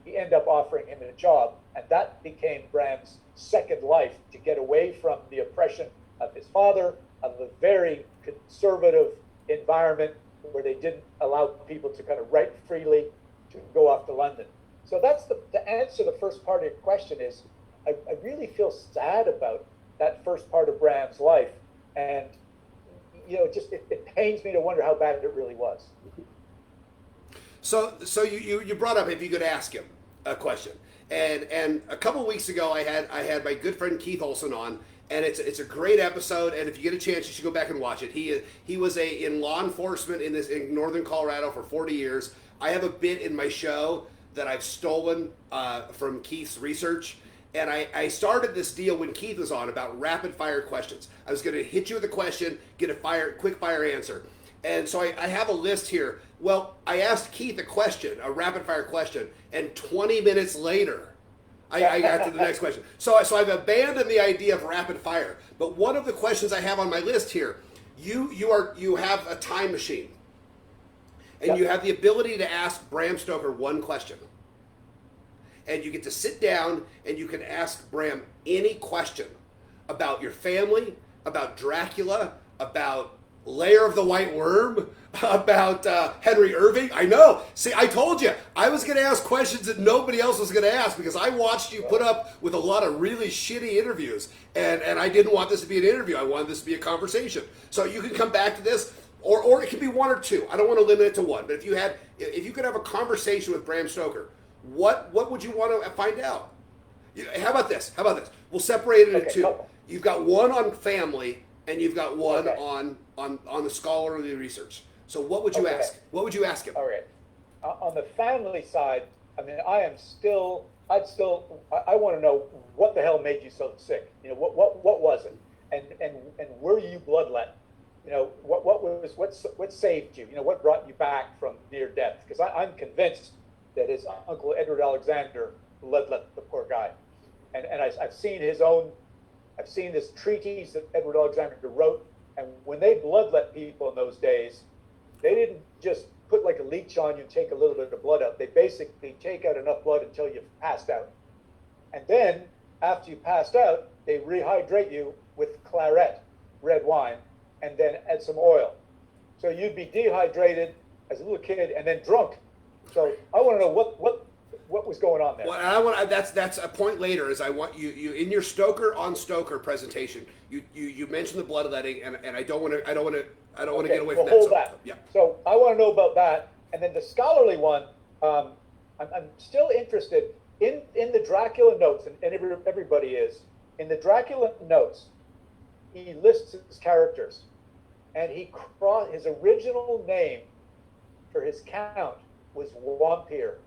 He ended up offering him a job. And that became Bram's second life, to get away from the oppression of his father, of a very conservative environment where they didn't allow people to kind of write freely, to go off to London. So that's the answer to the first part of your question is, I really feel sad about that first part of Bram's life. And, it pains me to wonder how bad it really was. So you brought up if you could ask him a question. And a couple of weeks ago, I had my good friend Keith Olson on, and it's a great episode. And if you get a chance, you should go back and watch it. He was in law enforcement in northern Colorado for 40 years. I have a bit in my show that I've stolen from Keith's research. And I started this deal when Keith was on about rapid fire questions. I was going to hit you with a question, get a quick fire answer. And so I have a list here. Well, I asked Keith a question, a rapid fire question, and 20 minutes later, I got to the next question. So I've abandoned the idea of rapid fire. But one of the questions I have on my list here, you have a time machine, and you have the ability to ask Bram Stoker one question. And you get to sit down and you can ask Bram any question about your family, about Dracula, about Lair of the White Worm, about Henry Irving. I know. See, I told you. I was going to ask questions that nobody else was going to ask because I watched you put up with a lot of really shitty interviews. And I didn't want this to be an interview. I wanted this to be a conversation. So you can come back to this, or it could be one or two. I don't want to limit it to one. But if you could have a conversation with Bram Stoker, what would you want to find out? How about this? We'll separate it into two. You've got one on family, and you've got one on the scholarly research. So what would you ask? What would you ask him? All right. On the family side, I mean, I want to know what the hell made you so sick. You know, what was it? And were you bloodlet? You know, what saved you? You know, what brought you back from near death? Because I'm convinced that his uncle Edward Alexander bloodlet the poor guy, and I've seen this treatise that Edward Alexander wrote, and when they bloodlet people in those days, they didn't just put like a leech on you and take a little bit of blood out. They basically take out enough blood until you passed out, and then after you passed out, they rehydrate you with claret, red wine, and then add some oil. So you'd be dehydrated as a little kid and then drunk. So I want to know what was going on there. Well, that's a point later. Is I want you in your Stoker on Stoker presentation. You mentioned the bloodletting, and I don't want to get away from that. Hold that. Yeah. So I want to know about that, and then the scholarly one. I'm still interested in the Dracula notes, and everybody is in the Dracula notes. He lists his characters, and his original name for his count was Wampyr,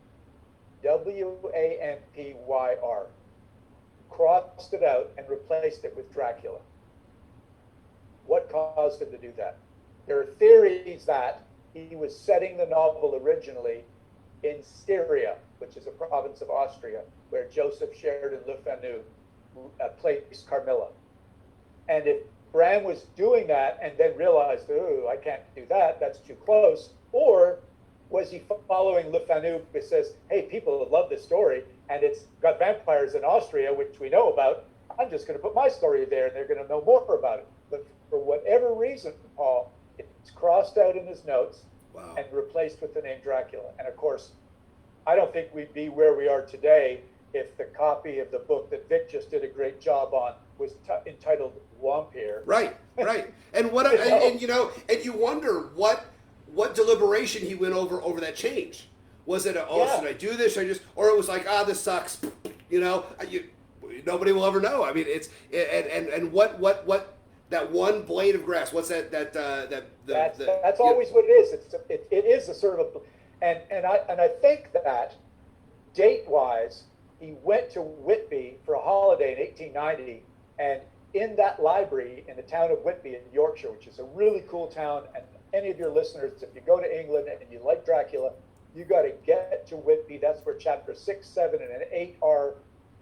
Wampyr. Crossed it out and replaced it with Dracula. What caused him to do that? There are theories that he was setting the novel originally in Styria, which is a province of Austria, where Joseph Sheridan Le Fanu placed Carmilla. And if Bram was doing that and then realized, oh, I can't do that, that's too close, or was he following Le Fanu who says, hey, people love this story, and it's got vampires in Austria, which we know about, I'm just going to put my story there, and they're going to know more about it. But for whatever reason, Paul, it's crossed out in his notes and replaced with the name Dracula. And of course, I don't think we'd be where we are today if the copy of the book that Vic just did a great job on was entitled Wampyr. Right. And and you wonder what deliberation he went over that change. Was it should I do this? Should I just, or it was like, this sucks. Nobody will ever know. I mean, it's and what that one blade of grass. What's that? That's always what it is. It is a sort of, and I think that date wise, he went to Whitby for a holiday in 1890, and in that library in the town of Whitby in Yorkshire, which is a really cool town, and any of your listeners, if you go to England and you like Dracula, you got to get to Whitby. That's where chapter 6, 7, and 8 are.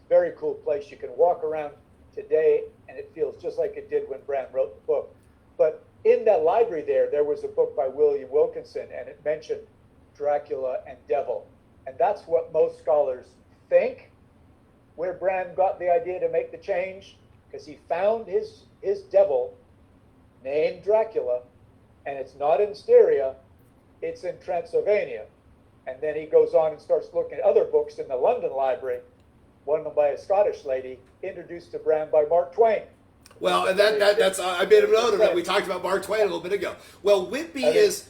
Very cool place. You can walk around today, and it feels just like it did when Bram wrote the book. But in that library there was a book by William Wilkinson, and it mentioned Dracula and Devil. And that's what most scholars think, where Bram got the idea to make the change, because he found his devil named Dracula, and it's not in Styria, it's in Transylvania. And then he goes on and starts looking at other books in the London Library, one by a Scottish lady, introduced to Bram by Mark Twain. Well, and that's I made a note of that. We talked about Mark Twain a little bit ago. Well, Whitby is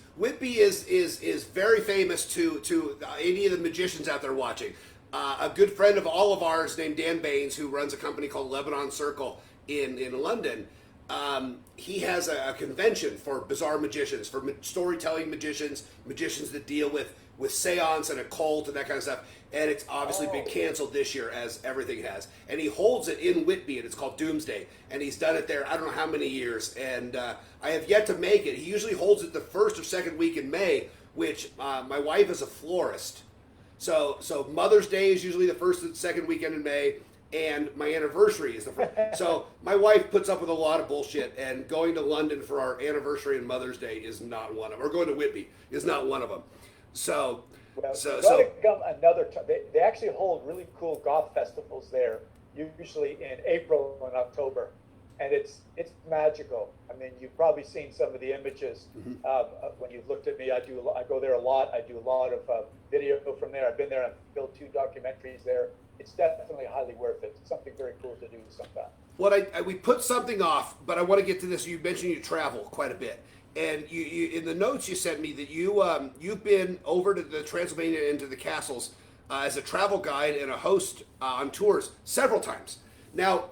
very famous to any of the magicians out there watching. A good friend of all of ours named Dan Baines, who runs a company called Lebanon Circle in London. he has a convention for bizarre magicians, for storytelling magicians, magicians that deal with seance and occult and that kind of stuff. And it's obviously been canceled this year, as everything has. And he holds it in Whitby, and it's called Doomsday. And he's done it there, I don't know how many years. And I have yet to make it. He usually holds it the first or second week in May, which my wife is a florist. So Mother's Day is usually the first and second weekend in May, and my anniversary is the first. So my wife puts up with a lot of bullshit, and going to London for our anniversary and Mother's Day is not one of them. Or going to Whitby is not one of them. So come another time. They actually hold really cool goth festivals there, usually in April and October, and it's magical. I mean, you've probably seen some of the images when you've looked at me. I go there a lot. I do a lot of video from there. I've been there. I've filmed 2 documentaries there. It's definitely highly worth it. It's something very cool to do sometime. Well, we put something off, but I want to get to this. You mentioned you travel quite a bit. And you in the notes you sent me that you've been over to the Transylvania and to the castles as a travel guide and a host on tours several times. Now,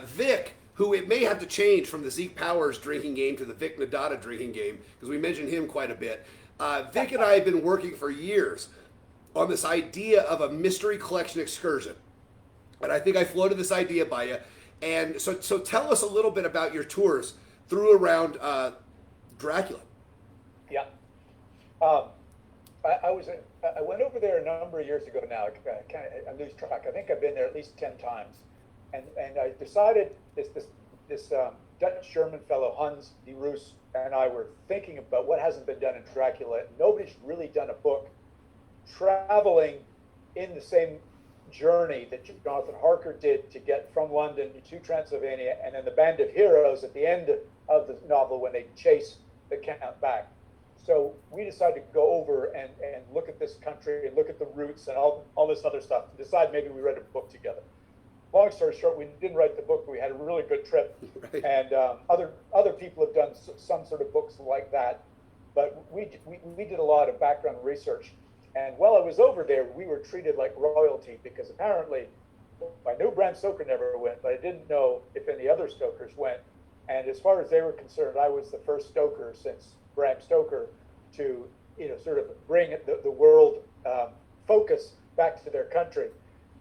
Vic, who it may have to change from the Zeke Powers drinking game to the Vic Nadata drinking game, because we mentioned him quite a bit. Vic and I have been working for years on this idea of a mystery collection excursion. And I think I floated this idea by you. And so tell us a little bit about your tours through around Dracula. Yeah. I went over there a number of years ago now. I lose track. I think I've been there at least 10 times. And I decided this Dutch German fellow, Hans de Roos, and I were thinking about what hasn't been done in Dracula. Nobody's really done a book traveling in the same journey that Jonathan Harker did to get from London to Transylvania, and then the band of heroes at the end of the novel when they chase the Count back. So we decided to go over and look at this country and look at the routes and all this other stuff and decide maybe we read a book together. Long story short, we didn't write the book, but we had a really good trip. Right. And other people have done some sort of books like that. But we did a lot of background research. And while I was over there, we were treated like royalty because apparently I knew Bram Stoker never went, but I didn't know if any other Stokers went. And as far as they were concerned, I was the first Stoker since Bram Stoker to, sort of bring the world focus back to their country.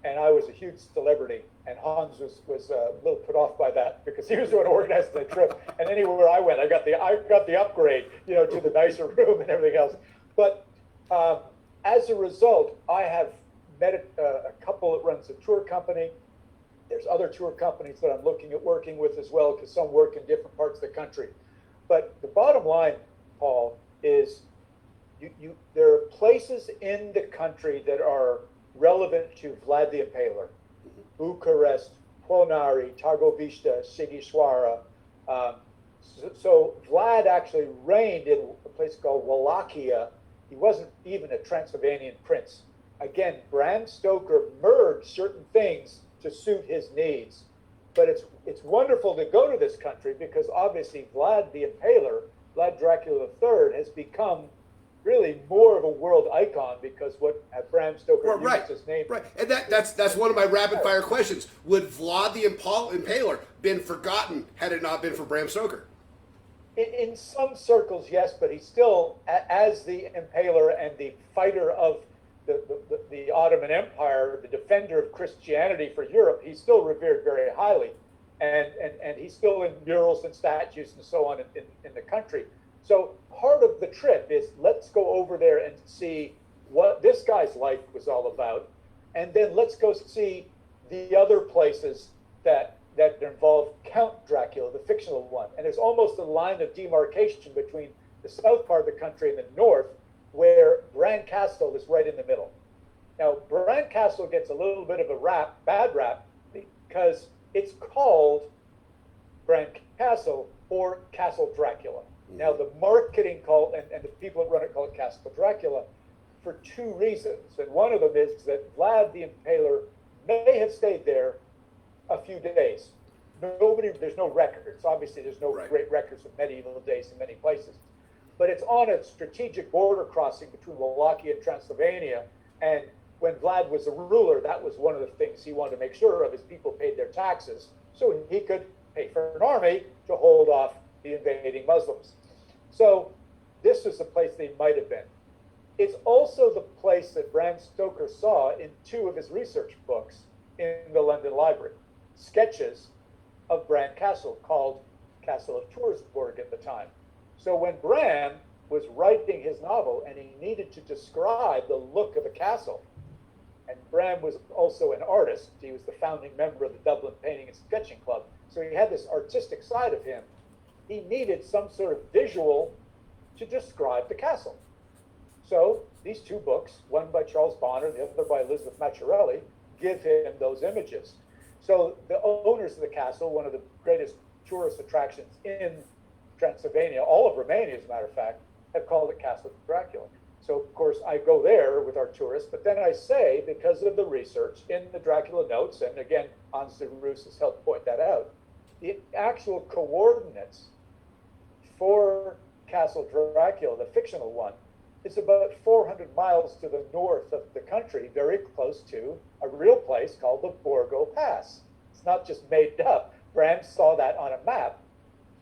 And I was a huge celebrity. And Hans was a little put off by that because he was the one who organized the trip. And anywhere I went, I got the upgrade, to the nicer room and everything else. But as a result, I have met a couple that runs a tour company. There's other tour companies that I'm looking at working with as well, because some work in different parts of the country. But the bottom line, Paul, is there are places in the country that are relevant to Vlad the Impaler. Bucharest, Ponari, Targovista, Sighisoara. So Vlad actually reigned in a place called Wallachia. He wasn't even a Transylvanian prince. Again, Bram Stoker merged certain things to suit his needs. But it's wonderful to go to this country because obviously Vlad the Impaler, Vlad Dracula III, has become really more of a world icon because what Bram Stoker used his name. Right, and that's one of my rapid fire questions. Would Vlad the Impaler been forgotten had it not been for Bram Stoker? In some circles, yes, but he's still, as the Impaler and the fighter of the Ottoman Empire, the defender of Christianity for Europe, he's still revered very highly. And he's still in murals and statues and so on in the country. So part of the trip is let's go over there and see what this guy's life was all about. And then let's go see the other places that involve Count Dracula, the fictional one. And there's almost a line of demarcation between the south part of the country and the north, where Bran Castle is right in the middle. Now, Bran Castle gets a little bit of a bad rap, because it's called Bran Castle or Castle Dracula. Now, the marketing call and the people that run it call it Castle Dracula for 2 reasons. And one of them is that Vlad the Impaler may have stayed there a few days. There's no records. Obviously, there's no great records of medieval days in many places. But it's on a strategic border crossing between Wallachia and Transylvania. And when Vlad was a ruler, that was one of the things he wanted to make sure of, his people paid their taxes so he could pay for an army to hold off the invading Muslims. So this was the place they might have been. It's also the place that Bram Stoker saw in 2 of his research books in the London Library, sketches of Bran Castle called Castle of Toursburg at the time. So when Bram was writing his novel and he needed to describe the look of a castle, and Bram was also an artist, he was the founding member of the Dublin Painting and Sketching Club, so he had this artistic side of him. He needed some sort of visual to describe the castle. So these 2 books, one by Charles Bonner, the other by Elizabeth Macchiarelli, give him those images. So the owners of the castle, one of the greatest tourist attractions in Transylvania, all of Romania, as a matter of fact, have called it Castle Dracula. So, of course, I go there with our tourists, but then I say, because of the research in the Dracula notes, and again, Hans de Roos has helped point that out, the actual coordinates for Castle Dracula, the fictional one, is about 400 miles to the north of the country, very close to a real place called the Borgo Pass. It's not just made up. Bram saw that on a map,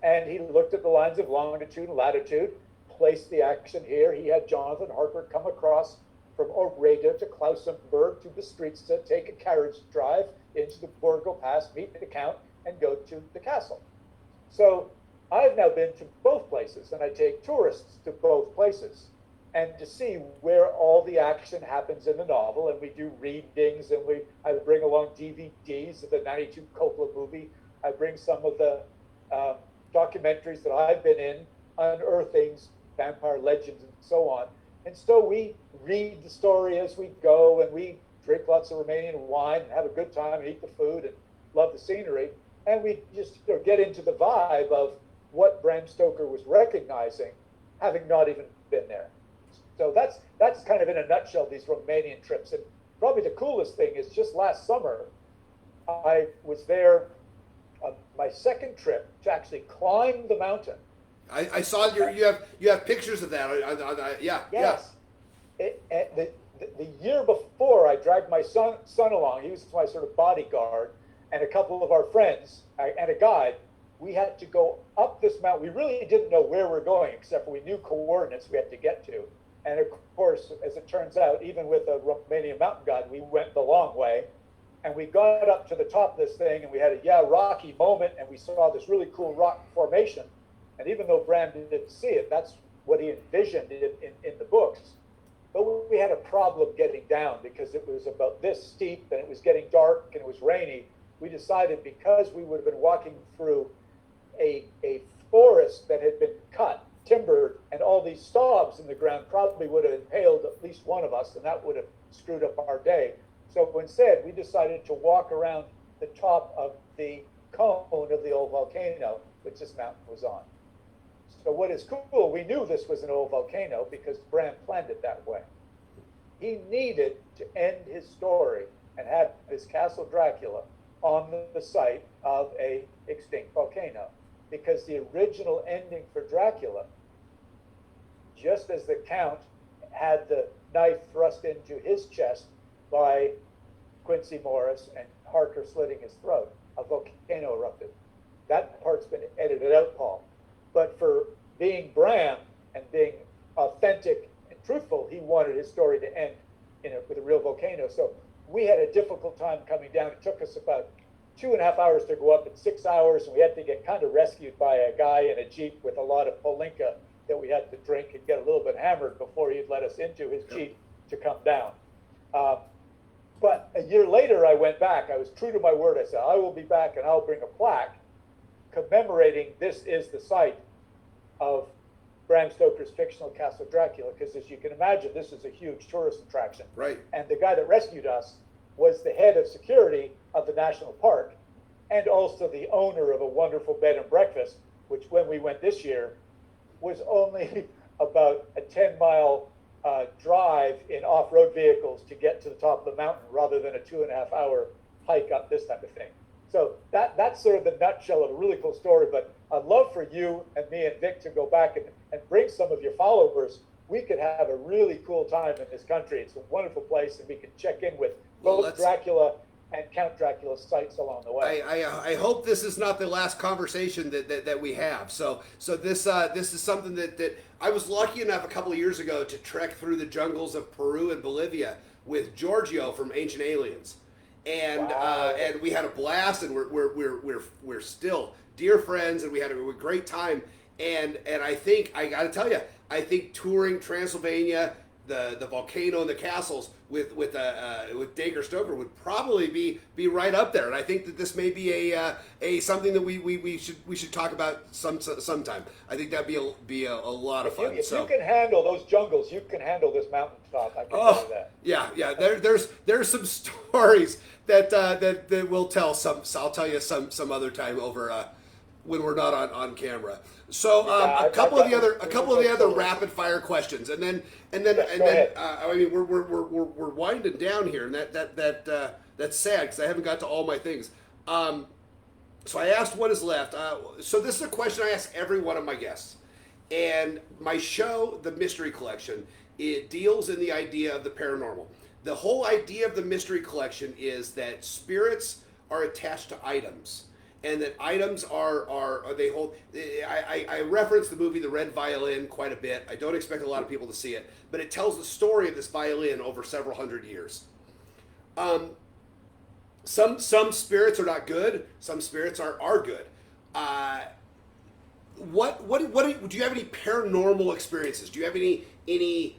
and he looked at the lines of longitude and latitude, placed the action here. He had Jonathan Harker come across from Orega to Klausenberg to the streets to take a carriage drive into the Borgo Pass, meet the Count, and go to the castle. So I've now been to both places, and I take tourists to both places, and to see where all the action happens in the novel. And we do readings, and I bring along DVDs of the 92 Coppola movie. I bring some of the documentaries that I've been in, unearthings, vampire legends, and so on. And so we read the story as we go, and we drink lots of Romanian wine and have a good time and eat the food and love the scenery. And we just get into the vibe of what Bram Stoker was recognizing, having not even been there. So that's kind of in a nutshell these Romanian trips. And probably the coolest thing is just last summer, I was there on my second trip to actually climb the mountain. I saw you have pictures of that. Yeah. Yes. The year before, I dragged my son along. He was my sort of bodyguard, and a couple of our friends and a guide. We had to go up this mountain. We really didn't know where we're going, except for we knew coordinates we had to get to. And of course, as it turns out, even with a Romanian mountain guide, we went the long way. And we got up to the top of this thing, and we had a rocky moment, and we saw this really cool rock formation. And even though Bram didn't see it, that's what he envisioned in the books. But we had a problem getting down because it was about this steep, and it was getting dark, and it was rainy. We decided, because we would have been walking through a forest that had been cut, timbered, and all these stalks in the ground probably would have impaled at least one of us, and that would have screwed up our day. So instead, we decided to walk around the top of the cone of the old volcano, which this mountain was on. So what is cool, we knew this was an old volcano because Bram planned it that way. He needed to end his story and have his Castle Dracula on the site of a extinct volcano, because the original ending for Dracula, just as the Count had the knife thrust into his chest by Quincy Morris and Harker slitting his throat, a volcano erupted. That part's been edited out, Paul. But for being Bram and being authentic and truthful, he wanted his story to end with a real volcano. So we had a difficult time coming down. It took us about 2.5 hours to go up, and 6 hours, and we had to get kind of rescued by a guy in a Jeep with a lot of Polinka that we had to drink and get a little bit hammered before he'd let us into his Jeep to come down. But a year later, I went back. I was true to my word. I said, I will be back, and I'll bring a plaque commemorating this is the site of Bram Stoker's fictional Castle Dracula, because as you can imagine, this is a huge tourist attraction. Right. And the guy that rescued us was the head of security of the national park, and also the owner of a wonderful bed and breakfast, which when we went this year was only about a 10-mile drive in off-road vehicles to get to the top of the mountain, rather than a 2.5-hour hike up, this type of thing. So that's sort of the nutshell of a really cool story. But I'd love for you and me and Vic to go back and bring some of your followers. We could have a really cool time in this country. It's a wonderful place, and we can check in with both Dracula and Count Dracula's sights along the way. I hope this is not the last conversation that we have. So this is something that I was lucky enough a couple of years ago to trek through the jungles of Peru and Bolivia with Giorgio from Ancient Aliens, and Wow. and we had a blast, and we're still dear friends, and we had a great time. And I think I got to tell you, I think touring Transylvania, the volcano and the castles with Dacre Stoker would probably be right up there. And I think that this may be a something that we should talk about sometime. I think that'd be a lot of fun. If you can handle those jungles, you can handle this mountaintop. I can tell you that. Yeah. There's some stories that we'll tell some. I'll tell you some other time over when we're not on camera. So a couple of the other rapid fire questions, and then I mean we're winding down here, and that's sad because I haven't got to all my things. So I asked what is left. So this is a question I ask every one of my guests, and my show, The Mystery Collection, it deals in the idea of the paranormal. The whole idea of the Mystery Collection is that spirits are attached to items. And that items are they hold. I reference the movie The Red Violin quite a bit. I don't expect a lot of people to see it, but it tells the story of this violin over several hundred years. Some spirits are not good. Some spirits are good. Do you have any paranormal experiences? Do you have anything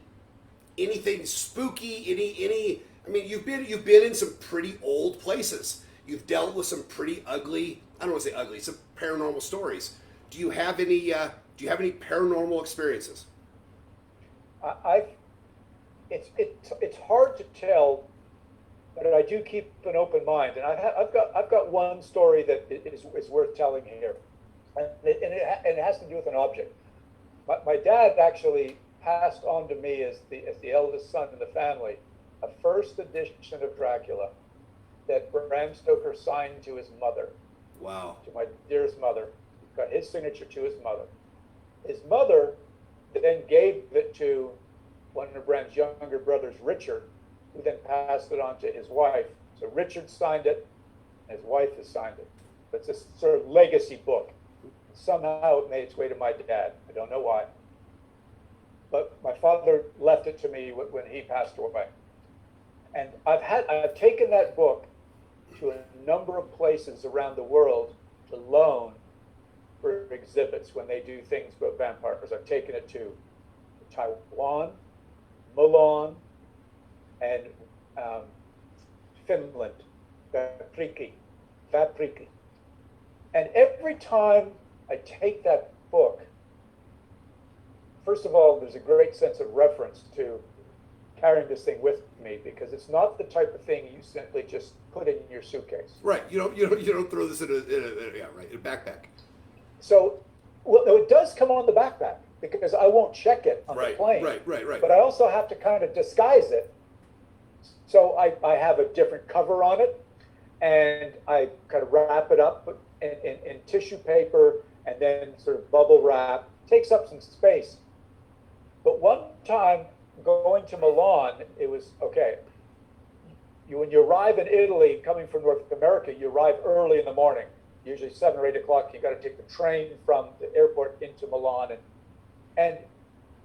spooky? Any? I mean, you've been in some pretty old places. You've dealt with some pretty ugly. I don't want to say ugly. Some paranormal stories. Do you have any paranormal experiences? It's hard to tell, but I do keep an open mind, and I've got one story that is worth telling here, and it has to do with an object. My dad actually passed on to me as the eldest son in the family a first edition of Dracula that Bram Stoker signed to his mother. Wow. To my dearest mother. Got his signature to his mother. His mother then gave it to one of Bram's younger brothers, Richard, who then passed it on to his wife. So Richard signed it, and his wife has signed it. It's a sort of legacy book. Somehow it made its way to my dad. I don't know why. But my father left it to me when he passed away. And I've taken that book to a number of places around the world to loan for exhibits when they do things about vampires. I've taken it to Taiwan, Milan, and Finland, Vapriki. And every time I take that book, first of all, there's a great sense of reference to carrying this thing with me, because it's not the type of thing you simply just put in your suitcase. Right. You don't throw this in a backpack. So, well, no, it does come on the backpack because I won't check it on the plane. Right. But I also have to kind of disguise it. So I have a different cover on it, and I kind of wrap it up in tissue paper and then sort of bubble wrap. Takes up some space. But one time, going to Milan, it was okay. When you arrive in Italy, coming from North America, you arrive early in the morning, usually 7 or 8 o'clock. You got to take the train from the airport into Milan, and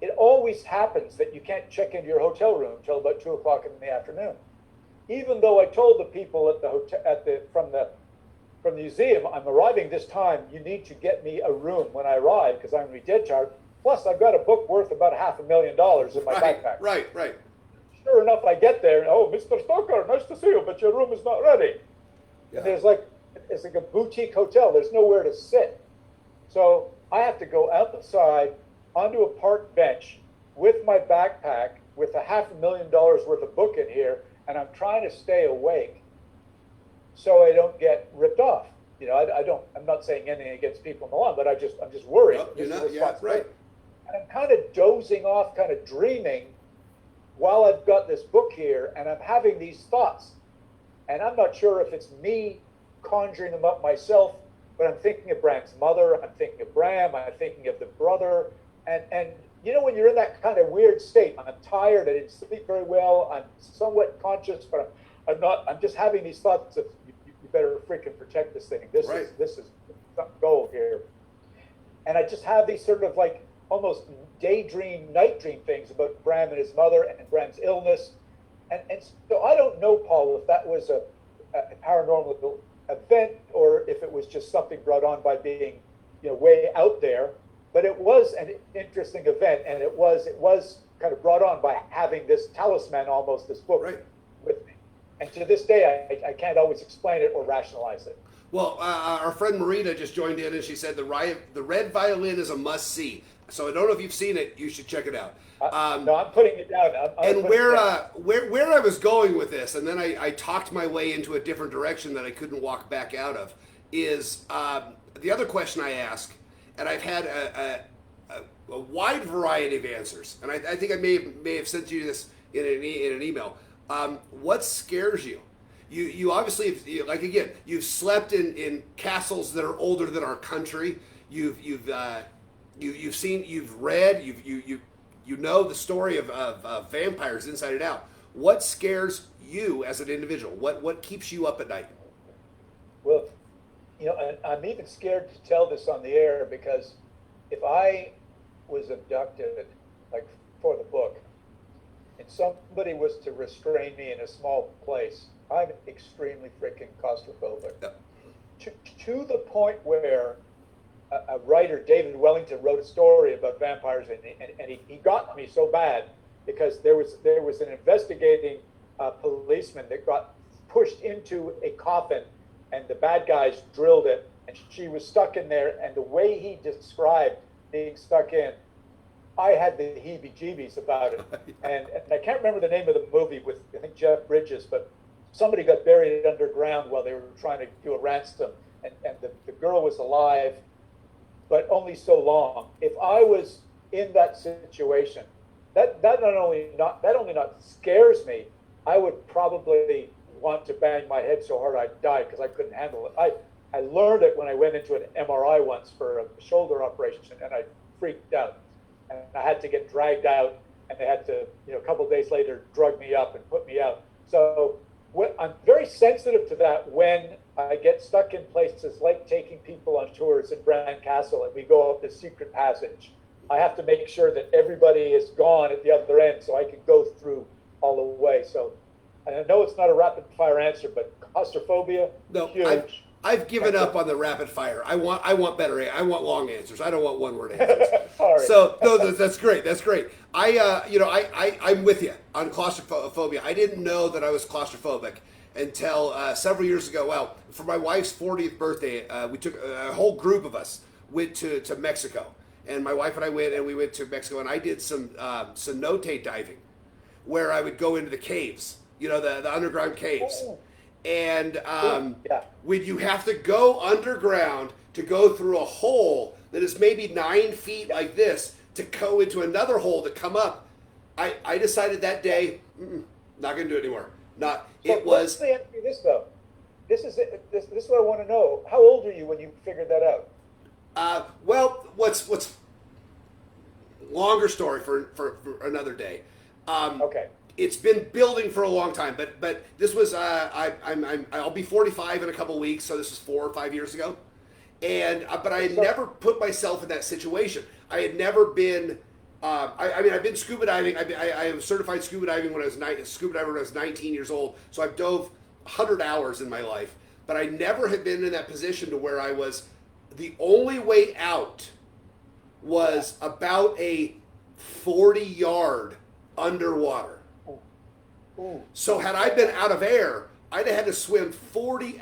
it always happens that you can't check into your hotel room until about 2 o'clock in the afternoon. Even though I told the people at the hotel from the museum, I'm arriving this time. You need to get me a room when I arrive because I'm going to be dead tired. Plus, I've got a book worth about $500,000 in my backpack. Right. Sure enough, I get there, and oh, Mr. Stoker, nice to see you, but your room is not ready. Yeah. And it's like a boutique hotel. There's nowhere to sit. So I have to go outside onto a park bench with my backpack with $500,000 worth of book in here, and I'm trying to stay awake so I don't get ripped off. You know, I'm not saying anything against people in Milan, but I'm just worried. Well, right. And I'm kind of dozing off, kind of dreaming while I've got this book here, and I'm having these thoughts. And I'm not sure if it's me conjuring them up myself, but I'm thinking of Bram's mother, I'm thinking of Bram, I'm thinking of the brother. And you know, when you're in that kind of weird state, I'm tired, I didn't sleep very well, I'm somewhat conscious, but I'm just having these thoughts of you better freaking protect this thing. This is gold here. And I just have these sort of like almost daydream, night dream things about Bram and his mother and Bram's illness. And so I don't know, Paul, if that was a paranormal event or if it was just something brought on by being, way out there. But it was an interesting event, and it was kind of brought on by having this talisman, almost this book with me. And to this day, I can't always explain it or rationalize it. Well, our friend Marita just joined in, and she said the Red Violin is a must-see. So I don't know if you've seen it. You should check it out. No, I'm putting it down. Where I was going with this, and then I talked my way into a different direction that I couldn't walk back out of, is the other question I ask, and I've had a wide variety of answers, and I think I may have sent you this in an email. What scares you? You obviously, you've slept in castles that are older than our country. You've seen, you've read, you know the story of vampires inside and out. What scares you as an individual? What keeps you up at night? Well, I'm even scared to tell this on the air because if I was abducted, like for the book, and somebody was to restrain me in a small place, I'm extremely freaking claustrophobic. Yep. To the point where a writer, David Wellington, wrote a story about vampires, and he got me so bad because there was an investigating policeman that got pushed into a coffin, and the bad guys drilled it, and she was stuck in there. And the way he described being stuck in, I had the heebie-jeebies about it. And I can't remember the name of the movie with, I think, Jeff Bridges, but somebody got buried underground while they were trying to do a ransom, and the girl was alive, but only so long. If I was in that situation, that only not scares me, I would probably want to bang my head so hard I'd die because I couldn't handle it. I learned it when I went into an MRI once for a shoulder operation, and I freaked out. And I had to get dragged out, and they had to, a couple of days later, drug me up and put me out. So I'm very sensitive to that when I get stuck in places like taking people on tours in Bran Castle and we go up the secret passage. I have to make sure that everybody is gone at the other end so I can go through all the way. So I know it's not a rapid fire answer, but claustrophobia, no, huge. I've given up on the rapid fire. I want long answers. I don't want one word answers. Sorry. So no, that's great. That's great. I'm with you on claustrophobia. I didn't know that I was claustrophobic until several years ago. Well, for my wife's 40th birthday, we took a whole group of us went to Mexico, and my wife and I went to Mexico, and I did some cenote diving, where I would go into the caves, the underground caves. Oh. And when you have to go underground to go through a hole that is maybe 9 feet like this to go into another hole to come up, I decided that day, not going to do it anymore. Let me ask you this though. This is what I want to know. How old are you when you figured that out? Well, what's longer story for another day. Okay. It's been building for a long time, but this was I'll be 45 in a couple weeks, so this is 4 or 5 years ago, but I had never put myself in that situation. I had never been. I've been scuba diving. I am certified scuba diving when I was 19 years old. So I've dove 100 hours in my life, but I never had been in that position to where I was. The only way out was about a 40-yard underwater. Ooh. So had I been out of air, I'd have had to swim 40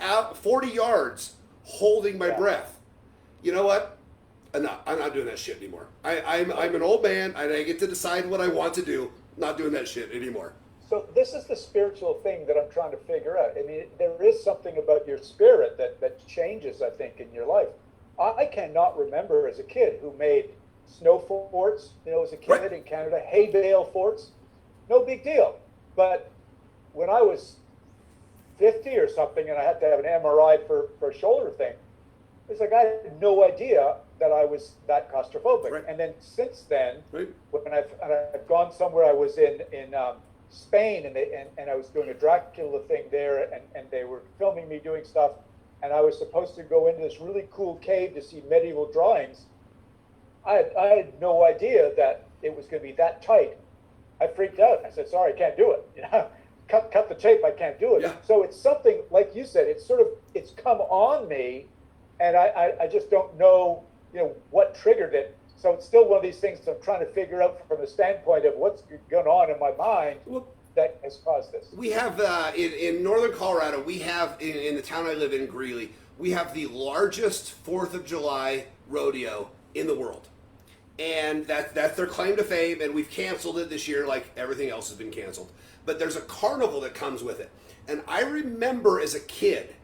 yards holding my breath. You know what? I'm not doing that shit anymore. I'm an old man, and I get to decide what I want to do. Not doing that shit anymore. So this is the spiritual thing that I'm trying to figure out. I mean, there is something about your spirit that changes, I think, in your life. I cannot remember as a kid who made snow forts, as a kid in Canada, hay bale forts. No big deal. But when I was 50 or something and I had to have an MRI for a shoulder thing, it's like I had no idea that I was that claustrophobic. Right. And then since then, right. when I've gone somewhere, I was in Spain, and I was doing a Dracula thing there, and they were filming me doing stuff, and I was supposed to go into this really cool cave to see medieval drawings. I had no idea that it was going to be that tight. I freaked out. I said, "Sorry, I can't do it. You know, cut the tape. I can't do it." Yeah. So it's something like you said. It's come on me, and I just don't know, what triggered it. So it's still one of these things that I'm trying to figure out from the standpoint of what's going on in my mind that has caused this. We have in northern Colorado. We have in the town I live in, Greeley. We have the largest 4th of July rodeo in the world. And that's their claim to fame, and we've canceled it this year like everything else has been canceled. But there's a carnival that comes with it. And I remember as a kid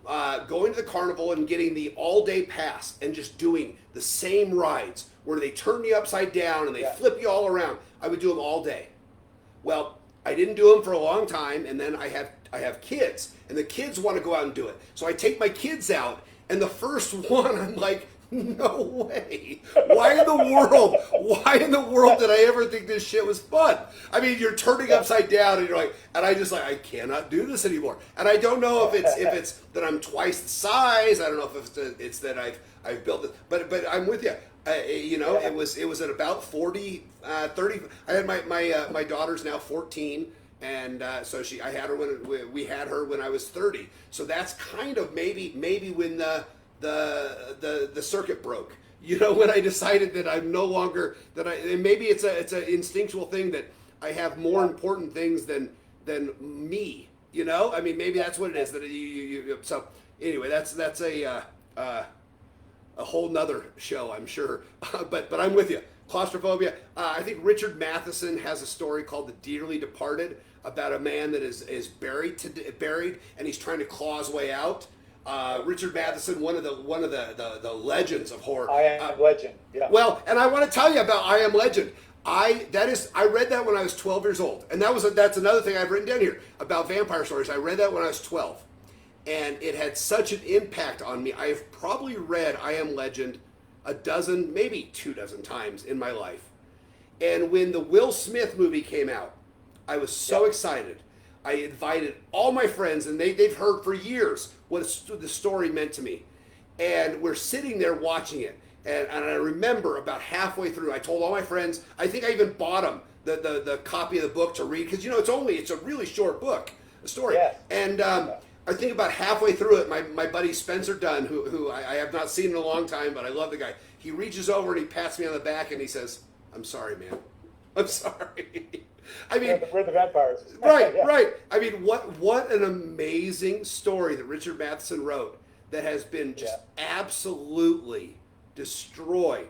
going to the carnival and getting the all-day pass and just doing the same rides where they turn you upside down and they flip you all around. I would do them all day. Well, I didn't do them for a long time, and then I have kids, and the kids want to go out and do it. So I take my kids out, and the first one, I'm like, no way. Why in the world did I ever think this shit was fun? I mean, you're turning upside down and you're like, and I cannot do this anymore. And I don't know if it's that I'm twice the size. I don't know if it's that I've built it, but I'm with you. It was at about 40, 30. I had my daughter's now 14. And so I had her when we had her when I was 30. So that's kind of maybe when the circuit broke. When I decided that I'm no longer and maybe it's an instinctual thing that I have more important things than me. I mean, maybe that's what it is. That you so anyway, that's a whole nother show, I'm sure. But I'm with you. Claustrophobia. I think Richard Matheson has a story called The Dearly Departed about a man that is buried and he's trying to claw his way out. Richard Matheson, one of the legends of horror. I Am Legend. Yeah. Well, and I want to tell you about I Am Legend. I read that when I was 12 years old, and that's another thing I've written down here about vampire stories. I read that when I was 12, and it had such an impact on me. I have probably read I Am Legend a dozen, maybe 24 times in my life. And when the Will Smith movie came out, I was so excited. I invited all my friends, and they've heard for years what the story meant to me. And we're sitting there watching it. And I remember about halfway through, I told all my friends, I think I even bought them the copy of the book to read, because it's a really short book, a story. Yes. And I think about halfway through it, my buddy Spencer Dunn, who I have not seen in a long time, but I love the guy, he reaches over and he pats me on the back and he says, "I'm sorry, man. I'm sorry." I mean, we're the vampires. Right, right. I mean, what an amazing story that Richard Matheson wrote that has been just absolutely destroyed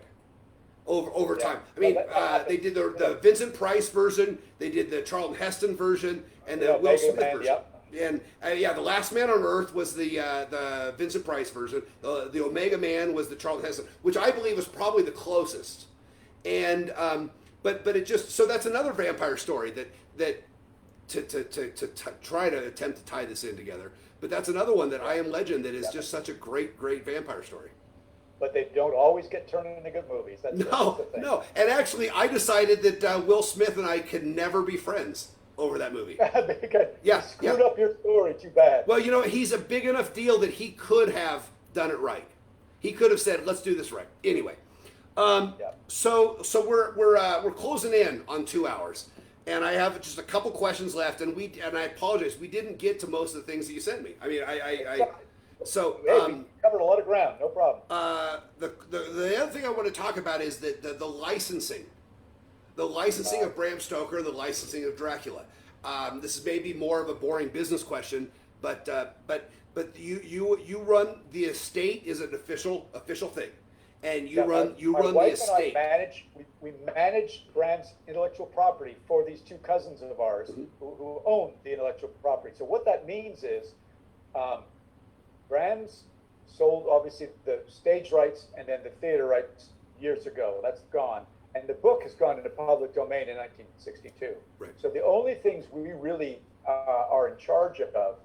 over time. I mean, they did the Vincent Price version, they did the Charlton Heston version, and the Will Smith version. And the Last Man on Earth was the Vincent Price version. The Omega Man was the Charlton Heston, which I believe was probably the closest. And but it just, so that's another vampire story that to try to attempt to tie this in together. But that's another one that I Am Legend that is just such a great vampire story. But they don't always get turned into good movies. That's the thing. No. And actually, I decided that Will Smith and I could never be friends over that movie. Because you screwed up your story too bad. Well, he's a big enough deal that he could have done it right. He could have said, "Let's do this right." Anyway, so we're closing in on 2 hours, and I have just a couple questions left, and I apologize, we didn't get to most of the things that you sent me. I mean, we covered a lot of ground, no problem. The other thing I want to talk about is that the licensing. The licensing of Bram Stoker and the licensing of Dracula. This is maybe more of a boring business question, but you run the estate is an official thing, and you run the estate. We manage Bram's intellectual property for these two cousins of ours who own the intellectual property. So what that means is, Bram's sold obviously the stage rights and then the theater rights years ago. That's gone. And the book has gone into public domain in 1962. Right. So the only things we really are in charge of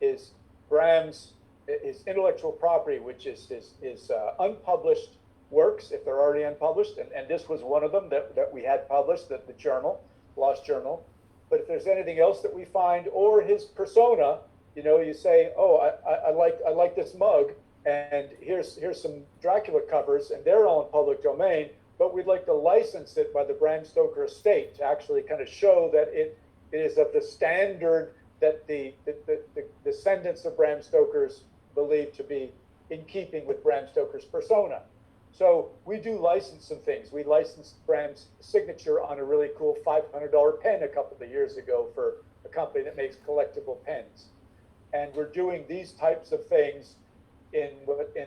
is his intellectual property, which is his unpublished works, if they're already unpublished. And this was one of them that we had published, the journal, Lost Journal. But if there's anything else that we find, or his persona, you say, oh, I like this mug, and here's some Dracula covers, and they're all in public domain, but we'd like to license it by the Bram Stoker estate to actually kind of show that it is of the standard that the descendants of Bram Stoker's believe to be in keeping with Bram Stoker's persona. So we do license some things. We licensed Bram's signature on a really cool $500 pen a couple of years ago for a company that makes collectible pens. And we're doing these types of things in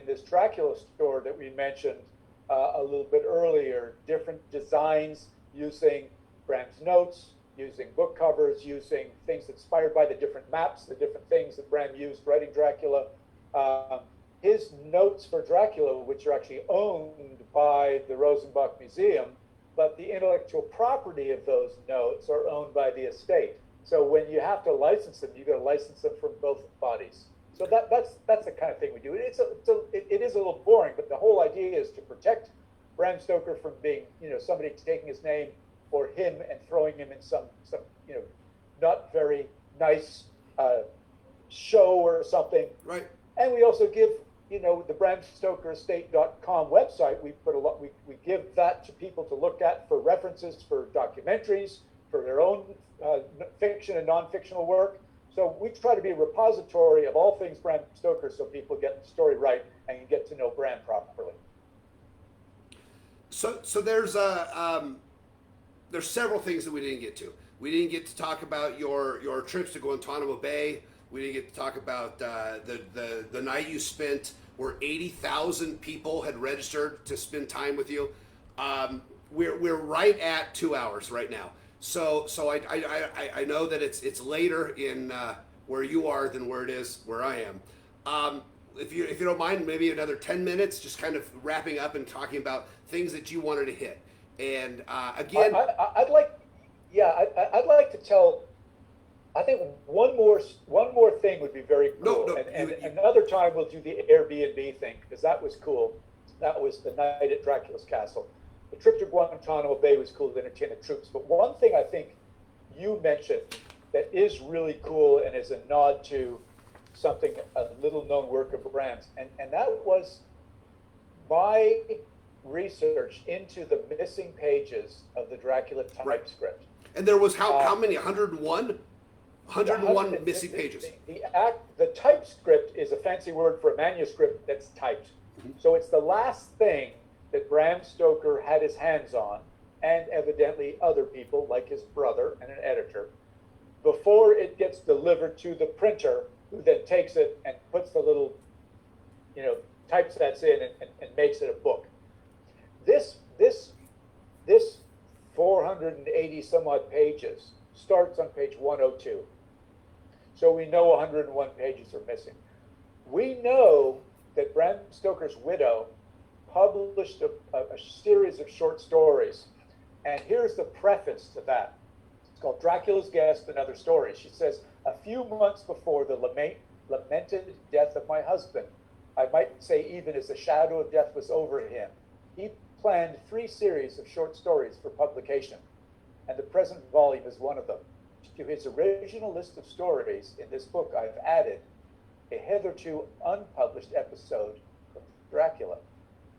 this Dracula store that we mentioned a little bit earlier. Different designs using Bram's notes, using book covers, using things inspired by the different maps, the different things that Bram used writing Dracula. His notes for Dracula, which are actually owned by the Rosenbach Museum, but the intellectual property of those notes are owned by the estate. So when you have to license them, you've got to license them from both bodies. So that's the kind of thing we do. It is a little boring, but the whole idea is to protect Bram Stoker from being, somebody taking his name or him and throwing him in some not very nice show or something. Right. And we also give, the BramStokerEstate.com website. We give that to people to look at for references for documentaries, for their own fiction and non-fictional work. So we try to be a repository of all things Bram Stoker, so people get the story right and get to know Bram properly. So there's several things that we didn't get to. We didn't get to talk about your trips to Guantanamo Bay. We didn't get to talk about the night you spent where 80,000 people had registered to spend time with you. We're right at 2 hours right now. So I know that it's later in where you are than where it is where I am. If you don't mind, maybe another 10 minutes, just kind of wrapping up and talking about things that you wanted to hit. And again, I'd like to tell. I think one more thing would be very cool. No, and another time we'll do the Airbnb thing, because that was cool. That was the night at Dracula's castle. The trip to Guantanamo Bay was cool to entertain the troops. But one thing I think you mentioned that is really cool and is a nod to something, a little known work of Bram's, and that was my research into the missing pages of the Dracula typescript. And there was how many? 101? 101 missing pages. The typescript is a fancy word for a manuscript that's typed. Mm-hmm. So it's the last thing that Bram Stoker had his hands on, and evidently other people like his brother and an editor, before it gets delivered to the printer, who then takes it and puts the little, typesets in and makes it a book. This 480 some odd pages starts on page 102. So we know 101 pages are missing. We know that Bram Stoker's widow published a series of short stories. And here's the preface to that. It's called Dracula's Guest and Other Stories. She says, a few months before the lamented death of my husband, I might say even as the shadow of death was over him, he planned 3 series of short stories for publication. And the present volume is one of them. To his original list of stories in this book, I've added a hitherto unpublished episode of Dracula.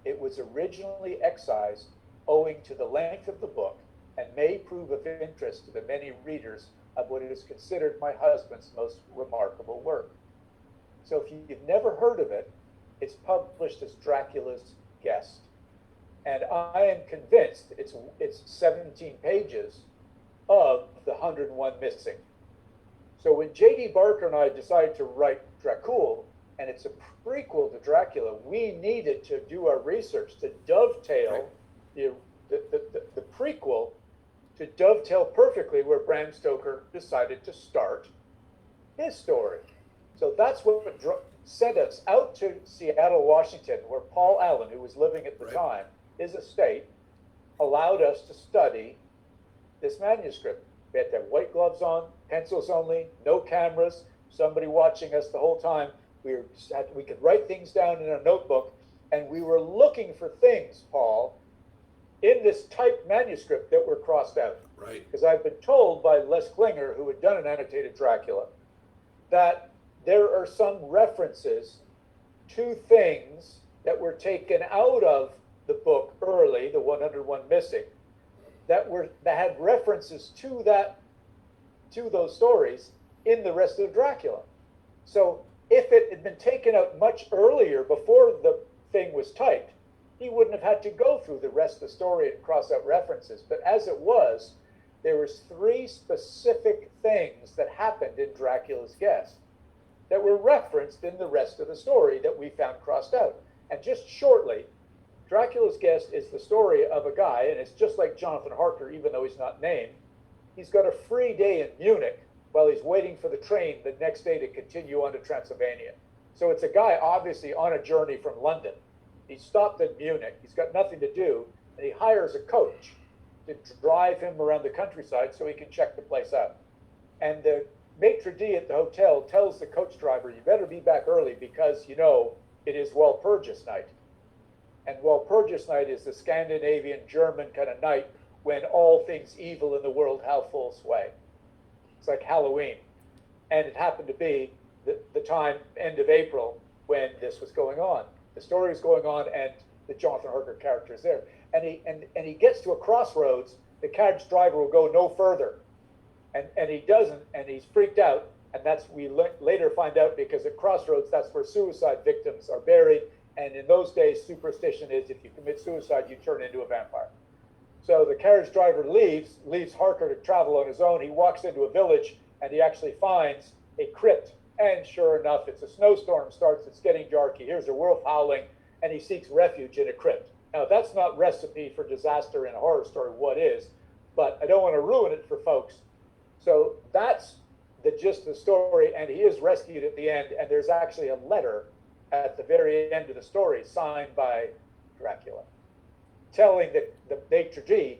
It was originally excised owing to the length of the book and may prove of interest to the many readers of what is considered my husband's most remarkable work. So if you've never heard of it, it's published as Dracula's Guest. And I am convinced it's 17 pages of the 101 missing. So when J.D. Barker and I decided to write Dracul, and it's a prequel to Dracula, we needed to do our research to dovetail the prequel to dovetail perfectly where Bram Stoker decided to start his story. So that's what sent us out to Seattle, Washington, where Paul Allen, who was living at the time, his estate, allowed us to study this manuscript. We had to have white gloves on, pencils only, no cameras, somebody watching us the whole time. We could write things down in a notebook, and we were looking for things, Paul, in this typed manuscript that were crossed out. Right. Because I've been told by Les Klinger, who had done an annotated Dracula, that there are some references to things that were taken out of the book early, the 101 Missing, that had references to those stories in the rest of Dracula. So if it had been taken out much earlier, before the thing was typed, he wouldn't have had to go through the rest of the story and cross out references. But as it was, there was 3 specific things that happened in Dracula's Guest that were referenced in the rest of the story that we found crossed out. And just shortly, Dracula's Guest is the story of a guy, and it's just like Jonathan Harker, even though he's not named. He's got a free day in Munich while he's waiting for the train the next day to continue on to Transylvania. So it's a guy obviously on a journey from London. He stopped in Munich. He's got nothing to do, and he hires a coach to drive him around the countryside so he can check the place out. And the maitre d' at the hotel tells the coach driver, you better be back early because, you know, it is Walpurgis night. And Walpurgis night is the Scandinavian German kind of night when all things evil in the world have full sway. It's like Halloween. And it happened to be the time, end of April, when this was going on. The story is going on, and the Jonathan Harker character is there. And he gets to a crossroads. The carriage driver will go no further. And he doesn't, and he's freaked out. And we later find out, because at crossroads, that's where suicide victims are buried. And in those days, superstition is if you commit suicide, you turn into a vampire. So the carriage driver leaves Harker to travel on his own. He walks into a village, and he actually finds a crypt. And sure enough, it's a snowstorm starts. It's getting dark. He hears a wolf howling, and he seeks refuge in a crypt. Now, that's not recipe for disaster in a horror story. What is? But I don't want to ruin it for folks. So that's the gist of the story, and he is rescued at the end. And there's actually a letter at the very end of the story signed by Dracula, telling the maitre d',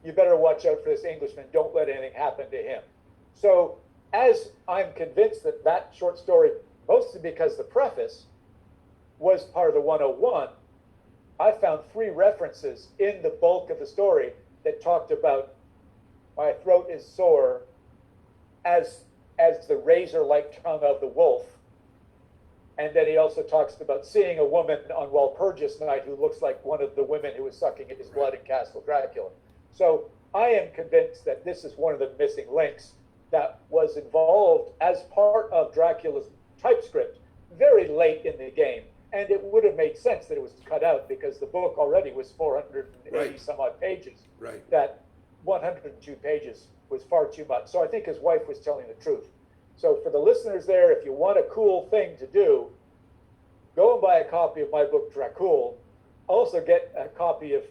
you better watch out for this Englishman. Don't let anything happen to him. So as I'm convinced that short story, mostly because the preface was part of the 101, I found 3 references in the bulk of the story that talked about my throat is sore as the razor-like tongue of the wolf. And then he also talks about seeing a woman on Walpurgis night who looks like one of the women who was sucking at his blood in Castle Dracula. So I am convinced that this is one of the missing links that was involved as part of Dracula's typescript very late in the game. And it would have made sense that it was cut out because the book already was 480 some odd pages. Right. That 102 pages was far too much. So I think his wife was telling the truth. So for the listeners there, if you want a cool thing to do, go and buy a copy of my book, Dracul. Also get a copy of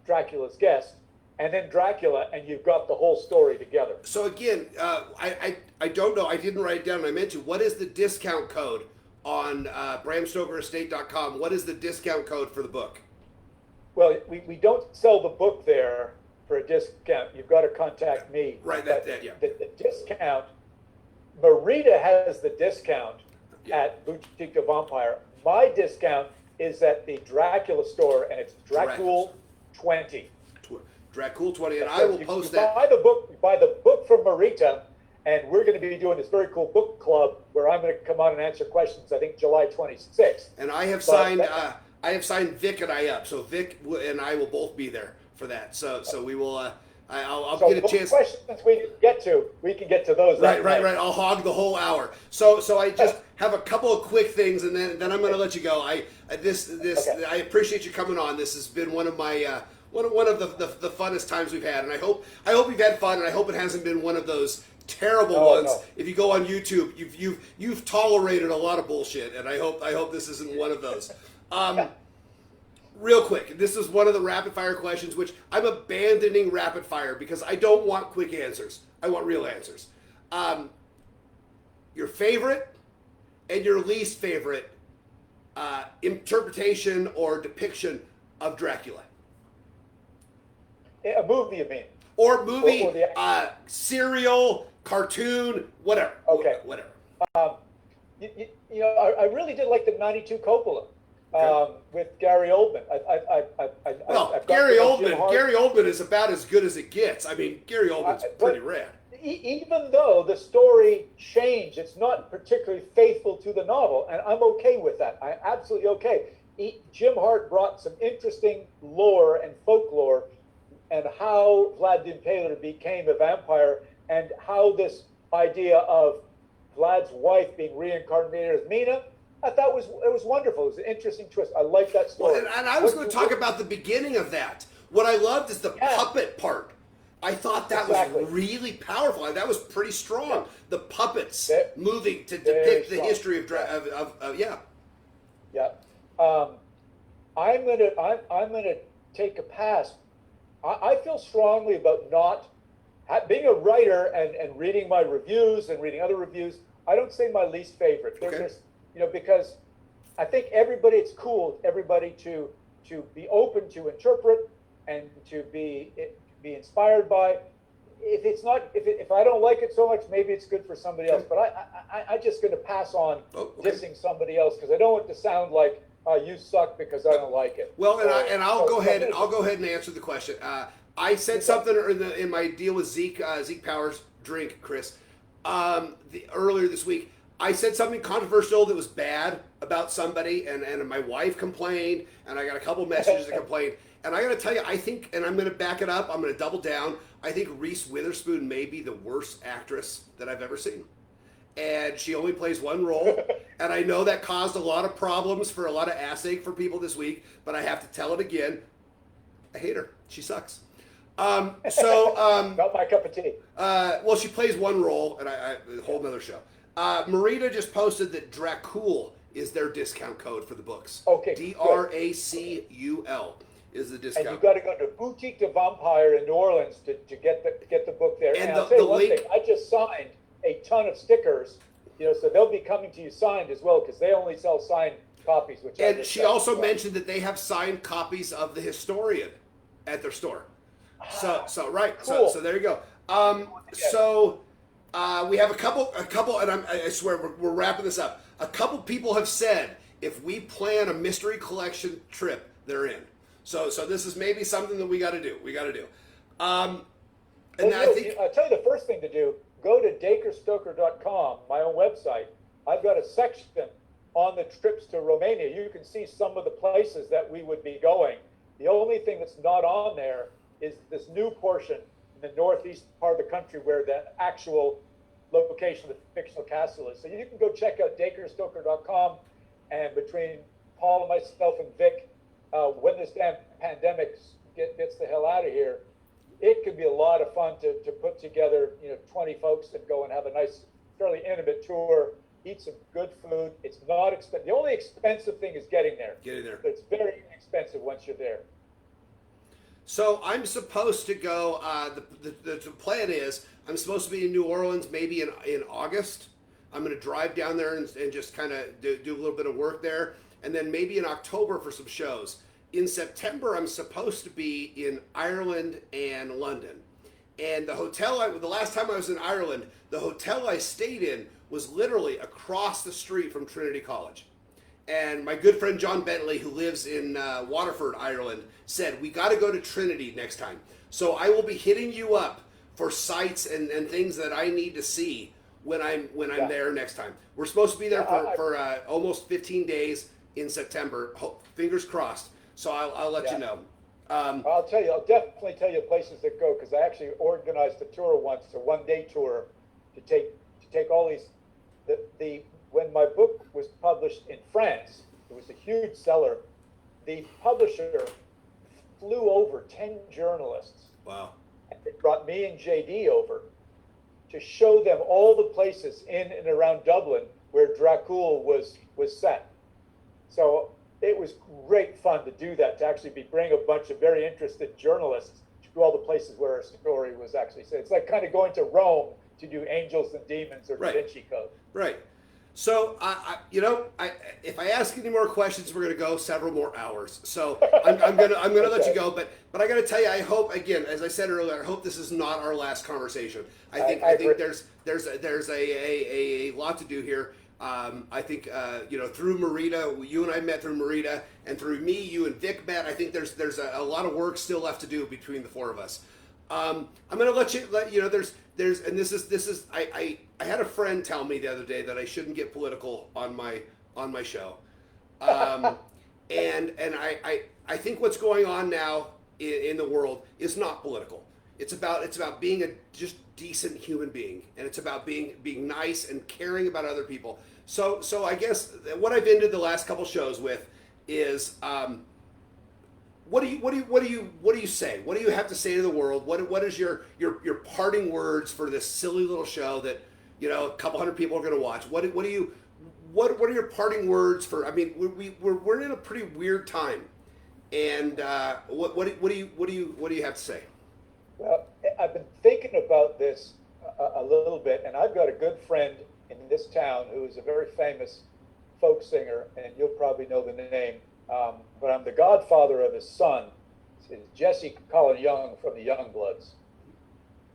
Dracula's Guest, and then Dracula, and you've got the whole story together. So again, I don't know. I didn't write it down. I meant to. What is the discount code on BramStokerEstate.com? What is the discount code for the book? Well, we don't sell the book there for a discount. You've got to contact me. Right. Yeah. The discount. Marita has the discount at Boutique de Vampire. My discount is at the Dracula store, and it's Dracul 20. Dracul 20, and I will post that. Buy the book from Marita, and we're going to be doing this very cool book club where I'm going to come on and answer questions. I think July 26th. And I have signed Vic and I up, so Vic and I will both be there for that. So we will. I'll get a chance. Questions we can get to those. Right. I'll hog the whole hour. So I just have a couple of quick things, and then I'm going to let you go. I appreciate you coming on. This has been one of my one of the funnest times we've had, and I hope you've had fun, and I hope it hasn't been one of those terrible ones. No. If you go on YouTube, you've tolerated a lot of bullshit, and I hope this isn't one of those. Real quick, this is one of the rapid fire questions, which I'm abandoning rapid fire because I don't want quick answers. I want real answers. Your favorite and your least favorite interpretation or depiction of Dracula. A movie, you mean? Or movie, serial, cartoon, whatever. Okay. Whatever. I really did like the 92 Coppola. with Gary Oldman. Well, I've got Jim Hart. Gary Oldman is about as good as it gets. I mean, Gary Oldman's pretty rad. Even though the story changed, it's not particularly faithful to the novel, and I'm okay with that. I'm absolutely okay. Jim Hart brought some interesting lore and folklore, and how Vlad the Impaler became a vampire, and how this idea of Vlad's wife being reincarnated as Mina. I thought it was wonderful. It was an interesting twist. I like that story. Well, and I was going to talk about the beginning of that. What I loved is the puppet part. I thought that was really powerful. That was pretty strong. Yeah. The puppets moving to depict the history of yeah. Yeah. I'm gonna take a pass. I feel strongly about not being a writer and reading my reviews and reading other reviews. I don't say my least favorite. Okay. Because I think it's cool everybody to be open to interpret and to be inspired by. If I don't like it so much, maybe it's good for somebody else. But I'm just going to pass on dissing somebody else, because I don't want to sound like you suck because I don't like it. Well, I'll go ahead and answer the question. I said something in my deal with Zeke Powers drink, Chris, earlier this week. I said something controversial that was bad about somebody, and my wife complained, and I got a couple messages that complained. And I got to tell you, I think, and I'm going to back it up, I'm going to double down, I think Reese Witherspoon may be the worst actress that I've ever seen. And she only plays one role, and I know that caused a lot of problems for a lot of ass ache for people this week, but I have to tell it again. I hate her. She sucks. Not my cup of tea. Well, she plays one role, and a whole nother show. Marita just posted that Dracul is their discount code for the books. Okay. DRACUL is the discount. And you've got to go to Boutique de Vampire in New Orleans to get the book there. And I'll tell you one thing, I just signed a ton of stickers, so they'll be coming to you signed as well, because they only sell signed copies. And she also mentioned that they have signed copies of The Historian at their store. So right. Cool. So there you go. We have a couple, and I swear we're wrapping this up. A couple people have said if we plan a mystery collection trip, they're in. So this is maybe something that we got to do. I think I'll tell you the first thing to do. Go to dacrestoker.com, my own website. I've got a section on the trips to Romania. You can see some of the places that we would be going. The only thing that's not on there is this new portion in the northeast part of the country where the actual location of the fictional castle is. So you can go check out dacrestoker.com, and between Paul and myself and Vic, when this damn pandemic gets the hell out of here, it could be a lot of fun to put together 20 folks and go and have a nice, fairly intimate tour, eat some good food. It's not expensive. The only expensive thing is getting there. But it's very inexpensive once you're there. So I'm supposed to go, the plan is, I'm supposed to be in New Orleans maybe in August. I'm going to drive down there and just kind of do a little bit of work there. And then maybe in October for some shows. In September, I'm supposed to be in Ireland and London. And the hotel, the last time I was in Ireland, the hotel I stayed in was literally across the street from Trinity College. And my good friend John Bentley, who lives in Waterford, Ireland, said, we got to go to Trinity next time. So I will be hitting you up for sites and things that I need to see when I'm there next time. We're supposed to be there for almost 15 days in September. Fingers crossed. So I'll let you know. I'll definitely tell you places to go, because I actually organized a tour once, a one-day tour, to take all these. When my book was published in France, it was a huge seller. The publisher flew over 10 journalists. Wow. And they brought me and JD over to show them all the places in and around Dublin where Dracul was set. So it was great fun to do that, to actually bring a bunch of very interested journalists to all the places where our story was actually set. It's like kind of going to Rome to do Angels and Demons or Da Vinci Code. Right. So, if I ask any more questions, we're going to go several more hours. So I'm going to let you go. But I got to tell you, I hope, again, as I said earlier, I hope this is not our last conversation. I think there's a lot to do here. I think through Marita, you and I met through Marita, and through me, you and Vic met. I think there's a lot of work still left to do between the four of us. I'm going to let you know. And this is I had a friend tell me the other day that I shouldn't get political on my show, and I think what's going on now in the world is not political. It's about being a just decent human being, and it's about being nice and caring about other people. So I guess what I've ended the last couple shows with is what do you say? What do you have to say to the world? What is your parting words for this silly little show that a couple hundred people are going to watch? What are your parting words for? I mean, we're in a pretty weird time, and what do you have to say? Well, I've been thinking about this a little bit, and I've got a good friend in this town who is a very famous folk singer, and you'll probably know the name, but I'm the godfather of his son. It's Jesse Colin Young from the Youngbloods.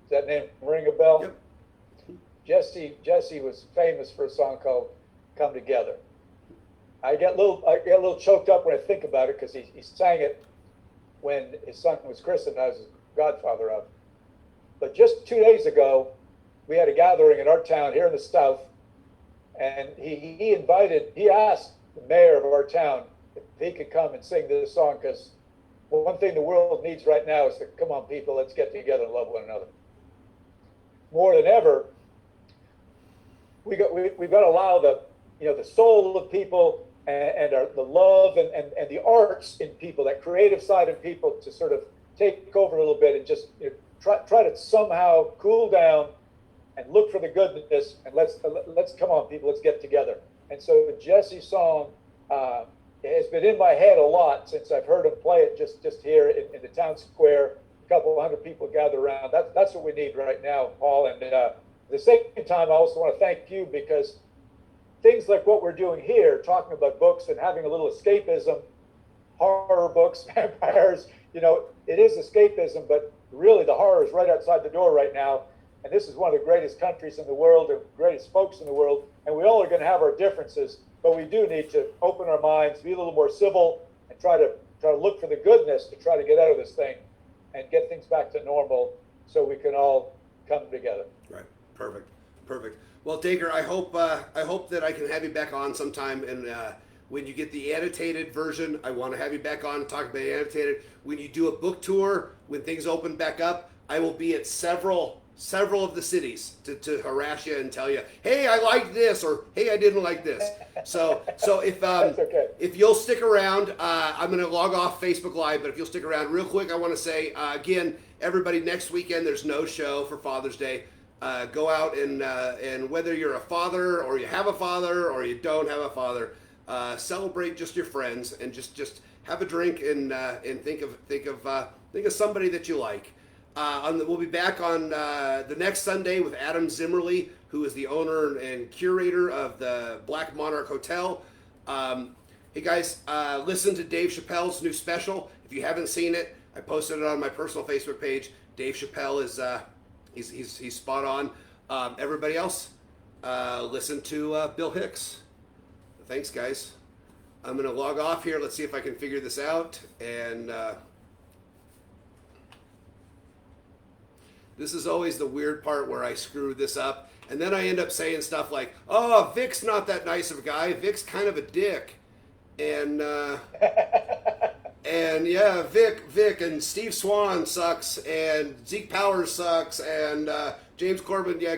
Does that name ring a bell? Yep. Jesse was famous for a song called "Come Together." I get a little choked up when I think about it because he sang it when his son was christened. I was his godfather of. But just 2 days ago, we had a gathering in our town here in the South, and he asked the mayor of our town if he could come and sing this song, because one thing the world needs right now is to, come on people, let's get together and love one another. More than ever, we've got to allow the soul of people and the love and the arts in people, that creative side in people, to sort of take over a little bit and just try to somehow cool down and look for the goodness, and let's come on people, let's get together. And so Jesse's song has been in my head a lot since I've heard him play it just here in the town square. A couple hundred people gather around. That's what we need right now, Paul. And at the same time, I also want to thank you, because things like what we're doing here, talking about books and having a little escapism, horror books, vampires, it is escapism, but really the horror is right outside the door right now. And this is one of the greatest countries in the world, and greatest folks in the world, and we all are going to have our differences, but we do need to open our minds, be a little more civil, and try to look for the goodness to try to get out of this thing and get things back to normal, so we can all come together. Right. Perfect. Well, Dacre, I hope that I can have you back on sometime, and when you get the annotated version, I want to have you back on and talk about the annotated. When you do a book tour, when things open back up, I will be at several of the cities to harass you and tell you, hey, I liked this, or hey, I didn't like this. So if you'll stick around, I'm going to log off Facebook Live, but if you'll stick around real quick, I want to say, again, everybody, next weekend, there's no show for Father's Day. Go out and whether you're a father or you have a father or you don't have a father, celebrate just your friends and just have a drink and think of somebody that you like. We'll be back on the next Sunday with Adam Zimmerly, who is the owner and curator of the Black Monarch Hotel. Hey guys, listen to Dave Chappelle's new special. If you haven't seen it, I posted it on my personal Facebook page. Dave Chappelle is he's spot on. Everybody else, listen to Bill Hicks. Thanks, guys. I'm going to log off here. Let's see if I can figure this out. And this is always the weird part where I screw this up. And then I end up saying stuff like, oh, Vic's not that nice of a guy. Vic's kind of a dick. And and yeah, Vic and Steve Swan sucks. And Zeke Powers sucks. And James Corbin, yeah.